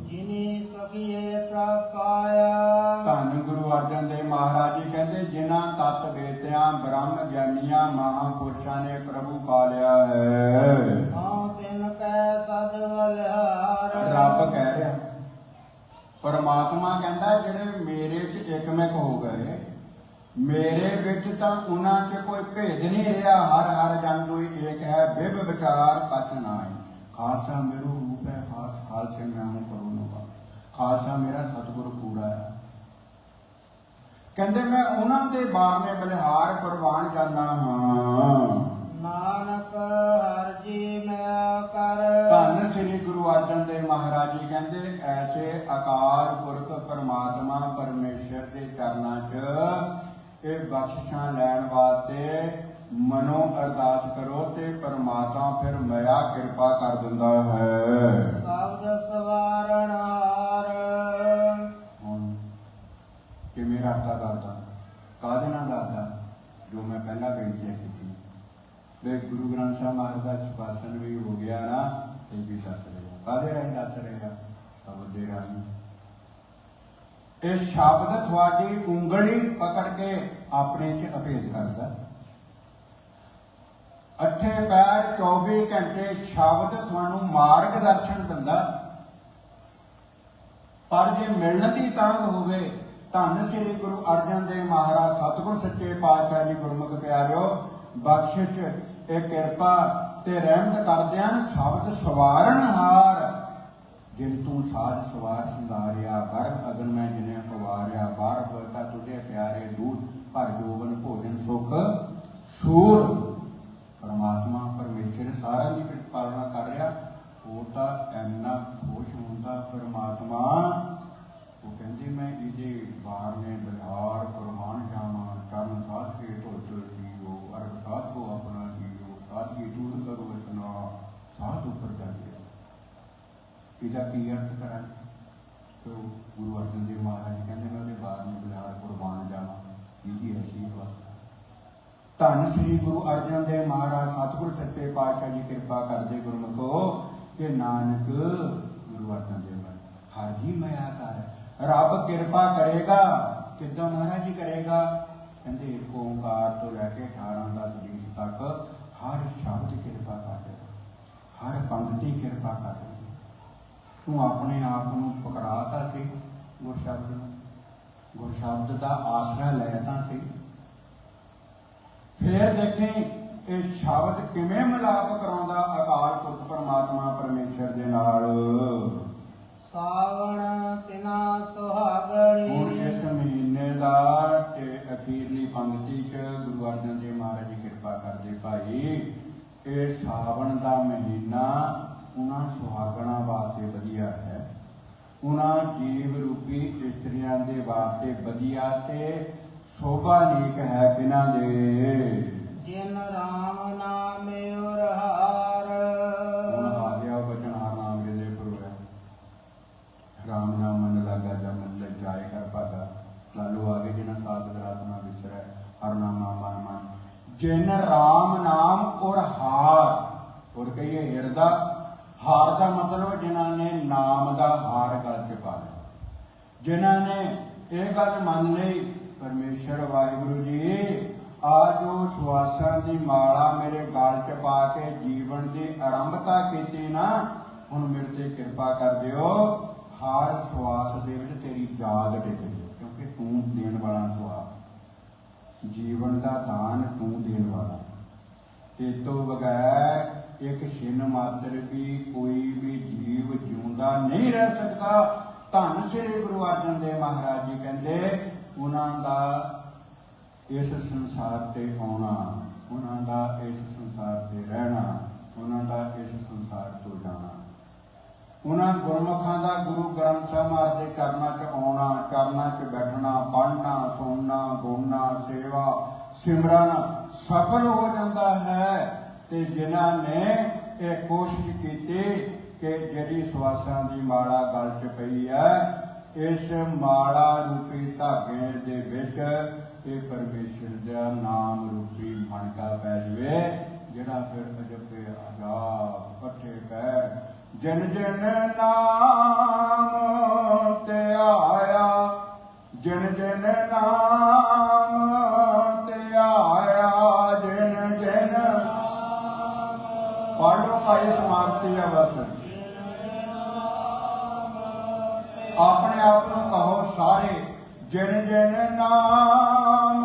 ਜਿਨੀ ਸਖੀਏ ਪ੍ਰਭ ਪਾਇਆ, ਧੰਨ ਗੁਰੂ ਅਰਜਨ ਦੇਵ ਮਹਾਰਾਜ ਜੀ ਕਹਿੰਦੇ ਜਿਨ੍ਹਾਂ ਤਤ ਵੇਦਿਆਂ ਬ੍ਰਹਮ ਗਿਆਨੀਆਂ ਮਹਾਂਪੁਰਸ਼ਾਂ ਨੇ ਪ੍ਰਭੂ ਪਾ ਲਿਆ ਹੈ। ਹਉ ਤਿਨ ਕੈ ਸਦ ਬਲਿਹਾਰ, ਰੱਬ ਕਹਿ ਰਿਹਾ, ਪਰਮਾਤਮਾ ਕਹਿੰਦਾ ਜਿਹੜੇ ਮੇਰੇ 'ਚ ਇਕਮਿਕ ਹੋ ਗਏ, ਮੇਰੇ ਵਿੱਚ ਤਾਂ ਉਹਨਾਂ 'ਚ ਕੋਈ ਭੇਦ ਨਹੀਂ ਰਿਹਾ। ਹਰ ਹਰ ਜਨ ਕੋਈ ਏਕ ਹੈ, ਬਿਬ ਵਿਚਾਰ ਕਛ ਨਾਹੀ। ਖਾਲਸਾ ਮੇਰੋ ਰੂਪ ਹੈ, ਖਾਲਸੇ ਮੈਂ ਹੂੰ ਕਰੋ ਨਵਾ। ਖਾਲਸਾ ਮੇਰਾ ਸਤਿਗੁਰ ਪੂਰਾ ਹੈ। ਕਹਿੰਦੇ ਮੈਂ ਉਹਨਾਂ ਦੇ ਬਾਰਨੇ ਬਲਿਹਾਰ ਕੁਰਬਾਨ ਜਾਨਾ ਹਾਂ। ਨਾਨਕ ਹਰਿ ਜੀ ਮੈਂ ਕਰ। ਧੰਨ ਸ੍ਰੀ ਗੁਰੂ ਅਰਜਨ ਦੇਵ ਮਹਾਰਾਜ ਜੀ ਕਹਿੰਦੇ ਐਸੇ ਅਕਾਲ ਪੁਰਖ ਪਰਮਾਤਮਾ ਪਰਮੇਸ਼ਰ ਦੇ ਚਰਨਾਂ 'ਚ ਇਹ ਬਖਸ਼ਿਸ਼ਾਂ ਲੈਣ ਵਾਸਤੇ ਮਨੋਂ ਅਰਦਾਸ ਕਰੋ ਤੇ ਪਰਮਾਤਮਾ ਫਿਰ ਮਿਆ ਕਿਰਪਾ ਕਰ ਦਿੰਦਾ ਹੈ। ਸ਼ਬਦ ਸਵਾਰਣ ਹਾਰ। ਹੁਣ ਕਿਵੇਂ ਰੱਖਦਾ ਦਾਦਾ, ਕਾਹਦੇ ਨਾਲ ਦਾਦਾ? ਜੋ ਮੈਂ ਪਹਿਲਾਂ ਬੇਨਤੀ ਕੀਤੀ ਵੇ ਗੁਰੂ ਗ੍ਰੰਥ ਸਾਹਿਬ ਮਹਾਰਾਜ ਦਾ ਸਿਫਾਰਸ਼ਨ ਵੀ ਹੋ ਗਿਆ ਨਾ, ਇਹ ਵੀ ਦੱਸ ਰਿਹਾ। ਕਾਹਦੇ ਰਾਹੀਂ ਦੱਸ ਰਿਹਾ? ਸ਼ਬਦ ਦੇ ਰਾਹੀਂ। ਇਹ ਸ਼ਬਦ ਤੁਹਾਡੀ ਉਂਗਲੀ ਪਕੜ ਕੇ ਆਪਣੇ 'ਚ ਅਭੇਦ ਕਰਦਾ। ਅੱਠੇ ਪੈਰ 24 ਘੰਟੇ ਸ਼ਬਦ ਤੁਹਾਨੂੰ ਮਾਰਗ ਦਰਸ਼ਨ ਦਿੰਦਾ। ਪਰ ਜੇ ਮਿਲਣ ਦੀ ਤਾਂਘ ਹੋਵੇ, ਧੰਨ ਸ੍ਰੀ ਗੁਰੂ ਅਰਜਨ ਦੇਵ ਮਹਾਰਾਜ ਸਤਿਗੁਰ ਸੱਚੇ ਪਾਤਸ਼ਾਹ ਜੀ ਗੁਰਮੁਖ ਪਿਆਰਿਓ ਬਖਸ਼ਿਸ਼ ਇਹ ਕਿਰਪਾ ਤੇ ਰਹਿਮਤ ਕਰਦਿਆਂ ਸ਼ਬਦ ਸਵਾਰਨ ਹਾਰ। ਜਿਨ ਤੂੰ ਸਾਜ ਸਵਾਰ ਸੰਧਾਰਿਆ, ਗਰਭ ਅਗਨ ਮੈਂ ਜਿਨੇ ਖਵਾਰਿਆ। ਬਾਰ ਬਰਕਾ ਤੁਝੇ ਪਿਆਰੇ ਦੂਰ, ਭਰ ਜੋਬਨ ਭੋਜਨ ਸੁਖ ਸੂਰ। ਪਰਮਾਤਮਾ ਪਰਮੇਸ਼ਰ ਸਾਰਿਆਂ ਦੀ ਪਾਲਣਾ ਕਰ ਰਿਹਾ। ਉਹ ਤਾਂ ਇੰਨਾ ਖੁਸ਼ ਹੁੰਦਾ ਪਰਮਾਤਮਾ, ਉਹ ਕਹਿੰਦੇ ਮੈਂ ਇਹਦੇ ਬਾਹਰ ਨੇ ਬਲਿਹਾਰ ਕੁਰਬਾਨ ਜਾਵਾਂ। ਚਰਨ ਸਾਧ ਕੇ ਧੁੱਤ ਜੀਓ, ਅਰਬ ਸਾਧ ਕੋ ਆਪਣਾ ਜੀਓ। ਸਾਧਗੀ ਦੂਰ ਕਰੋ ਇਸਨਾ, ਸਾਧ ਉੱਪਰ ਜਾਂਦੇ। ਇਹਦਾ ਕੀ ਅਰਥ ਕਰਾਂ? ਤੋ ਗੁਰੂ ਅਰਜਨ ਦੇਵ ਮਹਾਰਾਜ ਕਹਿੰਦੇ ਮੈਂ ਉਹਦੇ ਬਾਹਰ ਨੇ ਬਲਿਹਾਰ ਕੁਰਬਾਨ ਜਾਵਾਂ। ਇਹਦੀ ਐਸੀ ਅਵਸਥਾ। ਧੰਨ ਸ੍ਰੀ ਗੁਰੂ ਅਰਜਨ ਦੇਵ ਮਹਾਰਾਜ ਸਤਿਗੁਰ ਸੱਚੇ ਪਾਤਸ਼ਾਹ ਜੀ ਕਿਰਪਾ ਕਰਦੇ ਗੁਰਮੁਖੋ ਕਿ ਨਾਨਕ ਗੁਰੂ ਅਰਜਨ ਦੇਵ ਹਰਿ ਜੀ ਮਿਆ ਕਰ। ਰੱਬ ਕਿਰਪਾ ਕਰੇਗਾ। ਕਿੱਦਾਂ ਮਹਾਰਾਜ ਜੀ ਕਰੇਗਾ? ਕਹਿੰਦੇ ਇੱਕ ਓਂਕਾਰ ਤੋਂ ਲੈ ਕੇ 18 10 ਤੱਕ ਹਰ ਸ਼ਬਦ ਕਿਰਪਾ ਕਰੇਗਾ, ਹਰ ਪੰਕਤੀ ਕਿਰਪਾ ਕਰੇਗਾ। ਤੂੰ ਆਪਣੇ ਆਪ ਨੂੰ ਪਕੜਾਤਾ ਸੀ ਗੁਰ ਸ਼ਬਦ ਨੂੰ, ਗੁਰ ਸ਼ਬਦ ਦਾ ਆਸਰਾ ਲੈ ਤਾਂ ਸੀ। ਫੇਰ ਦੇਖੀ ਇਹ ਸ਼ਬਦ ਕਿਵੇਂ ਮਿਲਾਪ ਕਰਾਉਂਦਾ ਅਕਾਲ ਪੁਰਖ ਪਰਮਾਤਮਾ ਪਰਮੇਸ਼ਰ ਦੇ ਨਾਲ। ਸਾਵਣ ਤਿਨਾ ਸੁਹਾਗਣੀ। ਹੁਣ ਇਸ ਮਹੀਨੇ ਦਾ ਤੇ ਅਖੀਰਲੀ ਪੰਕਤੀ 'ਚ ਗੁਰੂ ਅਰਜਨ ਦੇਵ ਮਹਾਰਾਜ ਜੀ ਕਿਰਪਾ ਕਰਦੇ ਭਾਈ। ਇਹ ਸਾਵਣ ਦਾ ਮਹੀਨਾ ਉਹਨਾਂ ਸੁਹਾਗਣਾ ਵਾਸਤੇ ਵਧੀਆ ਹੈ। ਉਹਨਾਂ ਜੀਵ ਰੂਪੀ ਇਸਤਰੀਆਂ ਦੇ ਵਾਸਤੇ ਵਧੀਆ ਤੇ ਸ਼ੋਭਾ ਨੀਕ ਹੈ ਕਿਨਾਂ ਦੇ। ਜਿਨ ਰਾਮ ਨਾਮ ਔਰ ਹਾਰ। ਹੁਣ ਆ ਗਿਆ ਬਚਨ ਹਰ ਨਾਮ ਵੇਲੇ ਪਰੋਇਆ। ਰਾਮ ਨਾਮ ਮਨ ਲਾਗਾ ਜਮਨ ਲੈ ਜਾਏ ਕਰ ਭਾਗਾ। ਲਾਲੂ ਆਗੇ ਜਿਨਾ ਸਾਧ ਗਰਾਤ ਨਾ ਵਿਸਰੈ, ਹਰ ਨਾਮਾ ਮਨ ਮਨ। ਜਿਨ ਰਾਮ ਨਾਮ ਔਰ ਹਾਰ। ਔਰ ਕਹੀਏ ਹਿਰਦਾ। ਹਾਰ ਦਾ ਮਤਲਬ ਜਿਨ੍ਹਾਂ ਨੇ ਨਾਮ ਦਾ ਹਾਰ ਗਲ 'ਚ ਪਾ ਲਿਆ, ਜਿਨ੍ਹਾਂ ਨੇ ਇਹ ਗੱਲ ਮੰਨ ਲਈ ਪਰਮੇਸ਼ਰ ਵਾਹਿਗੁਰੂ ਜੀ ਆ ਜੋ ਸਵਾਸਾਂ ਦੀ ਮਾਲਾ ਮੇਰੇ ਗਲ 'ਚ ਪਾ ਕੇ ਜੀਵਨ ਦੀ ਆਰੰਭਤਾ ਕੀਤੀ ਨਾ, ਹੁਣ ਮੇਰੇ ਤੇ ਕਿਰਪਾ ਕਰ ਦਿਓ। ਹਰ ਸਵਾਸ ਦੇ ਵਿੱਚ ਤੇਰੀ ਯਾਦ ਟਿਕ ਜਾਏ, ਕਿਉਂਕਿ ਤੂੰ ਦੇਣ ਵਾਲਾ ਸਵਾਸ, ਜੀਵਨ ਦਾ ਦਾਨ ਤੂੰ ਦੇਣ ਵਾਲਾ। ਤੇ ਤੋਂ ਬਗੈਰ ਇੱਕ ਛਿਨ ਮਾਤਰ ਵੀ ਕੋਈ ਵੀ ਜੀਵ ਜਿਉਂਦਾ ਨਹੀਂ ਰਹਿ ਸਕਦਾ। ਧੰਨ ਸ੍ਰੀ ਗੁਰੂ ਅਰਜਨ ਦੇਵ ਮਹਾਰਾਜ ਜੀ ਕਹਿੰਦੇ ਉਹਨਾਂ ਦਾ ਇਸ ਸੰਸਾਰ ਤੇ ਆਉਣਾ, ਉਹਨਾਂ ਦਾ ਇਸ ਸੰਸਾਰ ਤੇ ਰਹਿਣਾ, ਉਹਨਾਂ ਦਾ ਇਸ ਸੰਸਾਰ ਤੋਂ ਜਾਣਾ, ਉਹਨਾਂ ਗੁਰਮੁਖਾਂ ਦਾ ਗੁਰੂ ਗ੍ਰੰਥ ਸਾਹਿਬ ਮਹਾਰਾਜ ਦੇ ਚਰਨਾਂ 'ਚ ਆਉਣਾ, ਚਰਨਾਂ 'ਚ ਬੈਠਣਾ, ਪੜ੍ਹਨਾ, ਸੁਣਨਾ, ਬੋਲਣਾ, ਸੇਵਾ ਸਿਮਰਨ ਸਫਲ ਹੋ ਜਾਂਦਾ ਹੈ। ਤੇ ਜਿਨ੍ਹਾਂ ਨੇ ਇਹ ਕੋਸ਼ਿਸ਼ ਕੀਤੀ ਕਿ ਜਿਹੜੀ ਸਵਾਸਾਂ ਦੀ ਮਾਲਾ ਗਲ 'ਚ ਪਈ ਹੈ, ਇਸ ਮਾਲਾ ਰੂਪੀ ਧਾਗੇ ਦੇ ਵਿੱਚ ਇਹ ਪਰਮੇਸ਼ਰ ਦਾ ਨਾਮ ਰੂਪੀ ਮਣਕਾ ਪੈ ਜਾਵੇ, ਜਿਹੜਾ ਫਿਰ ਅਜੱਪੇ ਅਜਾਬ ਇਕੱਠੇ ਪੈਰ ਜਿਨ ਜਿਨ ਨਾਮ ਤੇ ਆਇਆ, ਜਿਨ ਜਿਨ ਨਾਮ ਤੇ ਆਇਆ, ਜਿਨ ਜਿਨ ਪੜ੍ਹ ਲਓ ਭਾਈ ਸਮਾਪਤੀ ਆ ਬਸ। ਆਪਣੇ ਆਪ ਨੂੰ ਕਹੋ ਸਾਰੇ ਜਿਨ ਜਿਨ ਨਾਮ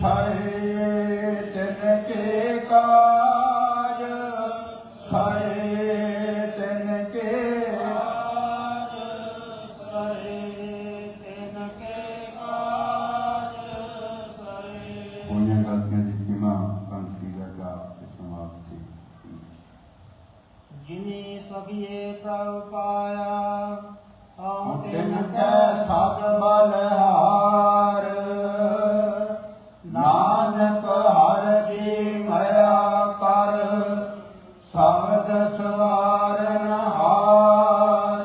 ਸਾਰੇ ਤਿਨਕੇ ਕਾਜ, ਸਾਰੇ ਤਿਨਕੇ ਕਾਜ, ਸਾਰੇ ਤਿਨਕੇ ਕਾਜ, ਸਾਰੇ। ਹੋਈਆਂ ਗਲਤੀਆਂ ਦੀ ਖਿਮਾ, ਪੰਕਤੀ ਦਾ ਜਾਪ ਤੇ ਸਮਾਪਤੀ। ਜਿਨੀ ਸਭੀਏ ਪ੍ਰਭ ਪਾਇਆ, ਹਉ ਤਿਨ ਤਿਨ ਕੈ ਕੈ ਸਤ ਬਲਹਾਰ, ਨਾਨਕ ਹਰਿ ਜੀ ਮਇਆ ਕਰ, ਸ਼ਬਦ ਸਵਾਰਨ ਹਾਰ,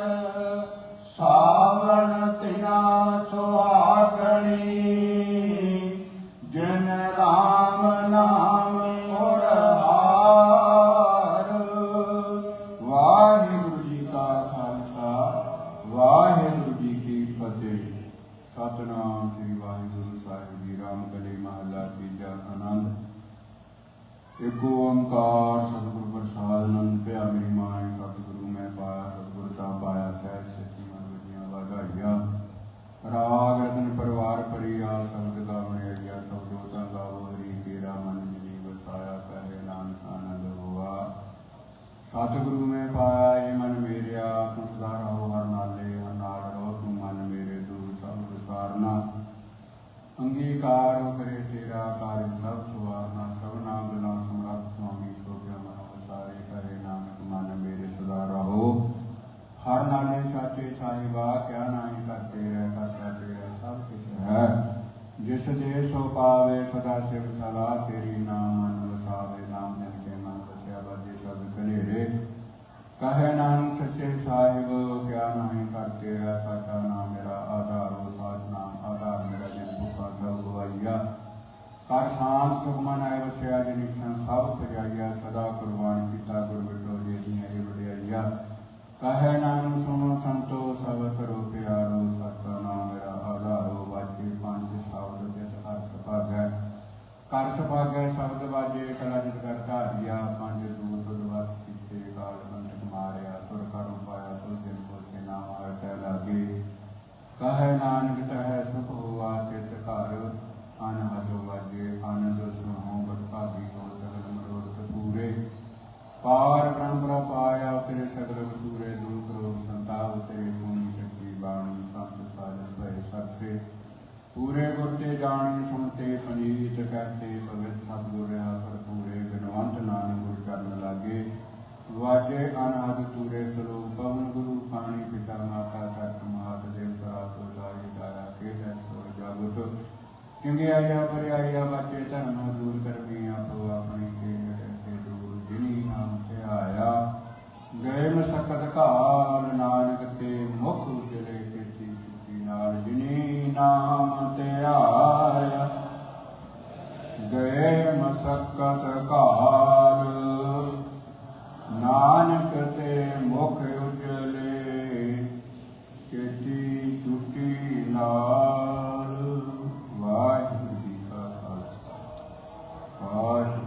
ਸਾਵਣ ਤਿਨਾ ਸੁਹਾਗਣੀ, ਜਿਨ ਰਾਮ ਨਾਮ ਗੁਰ ਹਾਰ। ਵਾਹਿਗੁਰੂ ਜੀ ਕਾ ਖਾਲਸਾ, ਵਾਹਿਗੁਰੂ ਜੀ ਕੀ ਫਤਿਹ। ਸਤਿਨਾਮ ਸ੍ਰੀ ਵਾਹਿਗੁਰੂ ਸਾਹਿਬ ਜੀ। ਰਾਮਗਲੀ ਮਹੱਲਾ ਤੀਜਾ। ਆਨੰਦ। ਏਕ ਓੰਕਾਰ ਸਤਿਗੁਰ ਪ੍ਰਸਾਦ, ਆਨੰਦ ਭਿਆ ਮੇਰੀ ਮਾਈ। ਸਤਿਗੁਰੂ ਮੈਂ ਪਾਇਆ, ਸਤਿਗੁਰ ਤਾਂ ਪਾਇਆ, ਸਹਿਜ ਸੱਚੀ ਮਨ ਵਜੀਆਂ ਵਾਧਾਈਆਂ। ਰਾਗ ਰਤਨ ਪਰਿਵਾਰ ਪਰਿਆ, ਸ਼ਬਦ ਗਾਵਣੇ ਅੜਿਆ, ਸ਼ਬਦੋ ਤਾਂ ਗਾਵੋ ਹਰੀ ਕੇਰਾ, ਮਨ ਜਿਨੀ ਵਸਾਇਆ, ਕਹੇ ਨਾਨਕ ਆਨੰਦ ਹੋਆ। ਸਤਿਗੁਰੂ ਮੈਂ ਪਾਇਆ ਏ ਮਨ ਮੇਰਿਆ, ਤੂੰ ਸਦਾ ਰਹੋ ਹਰ ਨਾਲੇ, ਹਰ ਨਾਲ ਰਹੋ ਤੂੰ ਮਨ ਮੇਰੇ, ਦੂਰ ਸਭ ਵਿਸਾਰਨਾ। ਅੰਗੀਕਾਰ ਕਰੇ ਤੇਰਾ ਕਾਰਜ ਸਭ ਸਵਾਰਨਾ, ਸਭਨਾ ਗੁਣਾ ਸਮਰੱਥ ਸੁਆਮੀ, ਸੋਭਿਆ ਮਨੋ ਵਿਸਾਰੇ, ਕਹੇ ਨਾਨਕ ਮਨ ਮੇਰੇ ਸਦਾ ਰਹੋ ਹਰ ਨਾਲੇ। ਸਾਚੇ ਸਾਹਿਬਾ ਕਿਆ ਨਾਹੀ ਕਰਤੇ ਰਹਿ, ਕਰਤਾ ਤੇਰਾ ਸਭ ਕੁਛ ਹੈ। ਜਿਸ ਦੇ ਸੋ ਪਾਵੇ ਸਦਾ ਸਿਵ ਸਲਾਹ, ਤੇਰੀ ਨਾਮ ਮਨ ਵਸਾਵੇ, ਨਾਮ ਜਨ ਕੇ ਮਨ ਵਸਿਆ, ਬਾਜੇ ਸ਼ਬਦ ਕਲੇਰੇ। ਕਹੇ ਨਾਨਕ ਸੱਚੇ ਸਾਹਿਬ ਕਿਆ ਨਾਹੀ ਕਰਤੇ ਰਹਿ, ਸਾਚਾ ਨਾਮ ਮੇਰਾ ਆਧਾਰੋ, ਸਾਚ ਨਾਮ ਆਧਾਰ ਮੇਰਾ, ਜਿਨ ਭੁੱਖਾ ਸਭ ਗਵਾਈਆ। ਕਰ ਸ਼ਾਂਤ ਸੁਖ ਮਨ ਆਏ ਵਸਿਆ, ਜਿਨ ਇੱਛਾ ਸਭ ਪਜਾਈਆ, ਸਦਾ ਕੁਰਬਾਨ ਕੀਤਾ ਗੁਰ ਬਿਟੋ, ਜੇ ਦੀਆਂ ਇਹ ਵਡਿਆਈਆ। ਕਹੇ ਨਾਨਕ ਸੁਣੋ ਸੰਤੋ ਸਭ ਕਰੋ ਪਿਆਰੋ, ਸਾਚਾ ਨਾਮ ਮੇਰਾ ਆਧਾਰੋ। ਵਾਜੇ ਪੰਜ ਸ਼ਬਦ ਤਿਤ ਹਰ ਸੁਭਾਗੈ, ਕਰ ਸੁਭਾਗੈ ਸ਼ਬਦ ਵਾਜੇ, ਕਲਾ ਜਿਤ ਕਰ ਧਾਰਿਆ। ਪੰਜ ਦੂਤ ਤੁਧ ਵਸ ਕੀਤੇ, ਕਾਲ ਕੰਟਕ ਮਾਰਿਆ, ਤੁਰ ਕਰਮ ਪਾਇਆ, ਤੁਰ ਦਿਨ ਹੋਤੇ ਨਾਮ ਆਇਆ ਤੈ ਲਾਗੇ। ਕਹੇ ਨਾਨਕ ਤਹਿ ਸੁਖ ਹੋਆ, ਤਿਤ ਘਰ ਅਨਹਦ ਵਾਜੇ, ਆਨੰਦ ਸੁਣੋ ਬਦ ਭਾਗੀ ਹੋ, ਸਗਲ ਮਨੋਰਥ ਪੂਰੇ। ਪਾਰ ਬ੍ਰਹਮ ਪਾਇਆ, ਤੇਰੇ ਸਗਲ ਵਸੂਰੇ, ਦੁਖ ਰੋਗ ਸੰਤਾਪ ਤੇਰੇ, ਸੁਣੀ ਸੱਚੀ ਬਾਣੀ, ਸੰਤ ਸਾਜਨ ਭਏ ਸਤਿ। ਪੂਰੇ ਗੁਰ ਤੇ ਜਾਣੀ, ਸੁਣਤੇ ਪਨੀਤ, ਕਹਤੇ ਪਵਿੱਤ, ਸਤਿਗੁਰ ਰਹਾ ਭਰਪੂਰੇ। ਬਿਨਵੰਤ ਨਾਨਕ ਗੁਰ ਚਰਨ ਲਾਗੇ, ਵਾਜੇ ਅਨਹਦ ਤੂਰੇ, ਸਲੋਕ ਪਵਨ ਗੁਰੂ ਪਾਣੀ, ਪਿਤਾ ਮਾਤਾ ਸਤ ਮਹਾਤ ਦੇਵ ਸਰਾਤ ਲਾਈ, ਦਾਇਆ ਕੇ ਸੁਰ ਜਗਤ। ਚੰਗਿਆਈਆ ਬਰਿਆਈਆ ਵਾਜੇ ਧਰਮ ਦੂਰ ਕਰਮੀ, ਆਪੋ ਆਪਣੀ ਕੇ ਤੇ ਦੂਰ, ਜਿਨੀ ਨਾਮ ਧਿਆਇਆ। ਗਏ ਮਸਕਤ ਘਾਲ, ਨਾਨਕ ਤੇ ਮੁਖ ਉਜਲੇ, ਕੀਤੀ ਛੁੱਟੀ ਨਾਲ, ਜਿਨੀ ਨਾਮ ਧਿਆਇਆ। ਗਏ ਮਸਕਤ ਘਾਲ, ਨਾਨਕ ਤੇ ਮੁਖ ਉਜਲੇ, ਕੀਤੀ ਛੁੱਟੀ ਨਾਲ। ਵਾਹਿਗੁਰੂ ਜੀ ਕਾ ਖਾਲਸਾ, ਵਾਹਿਗੁਰੂ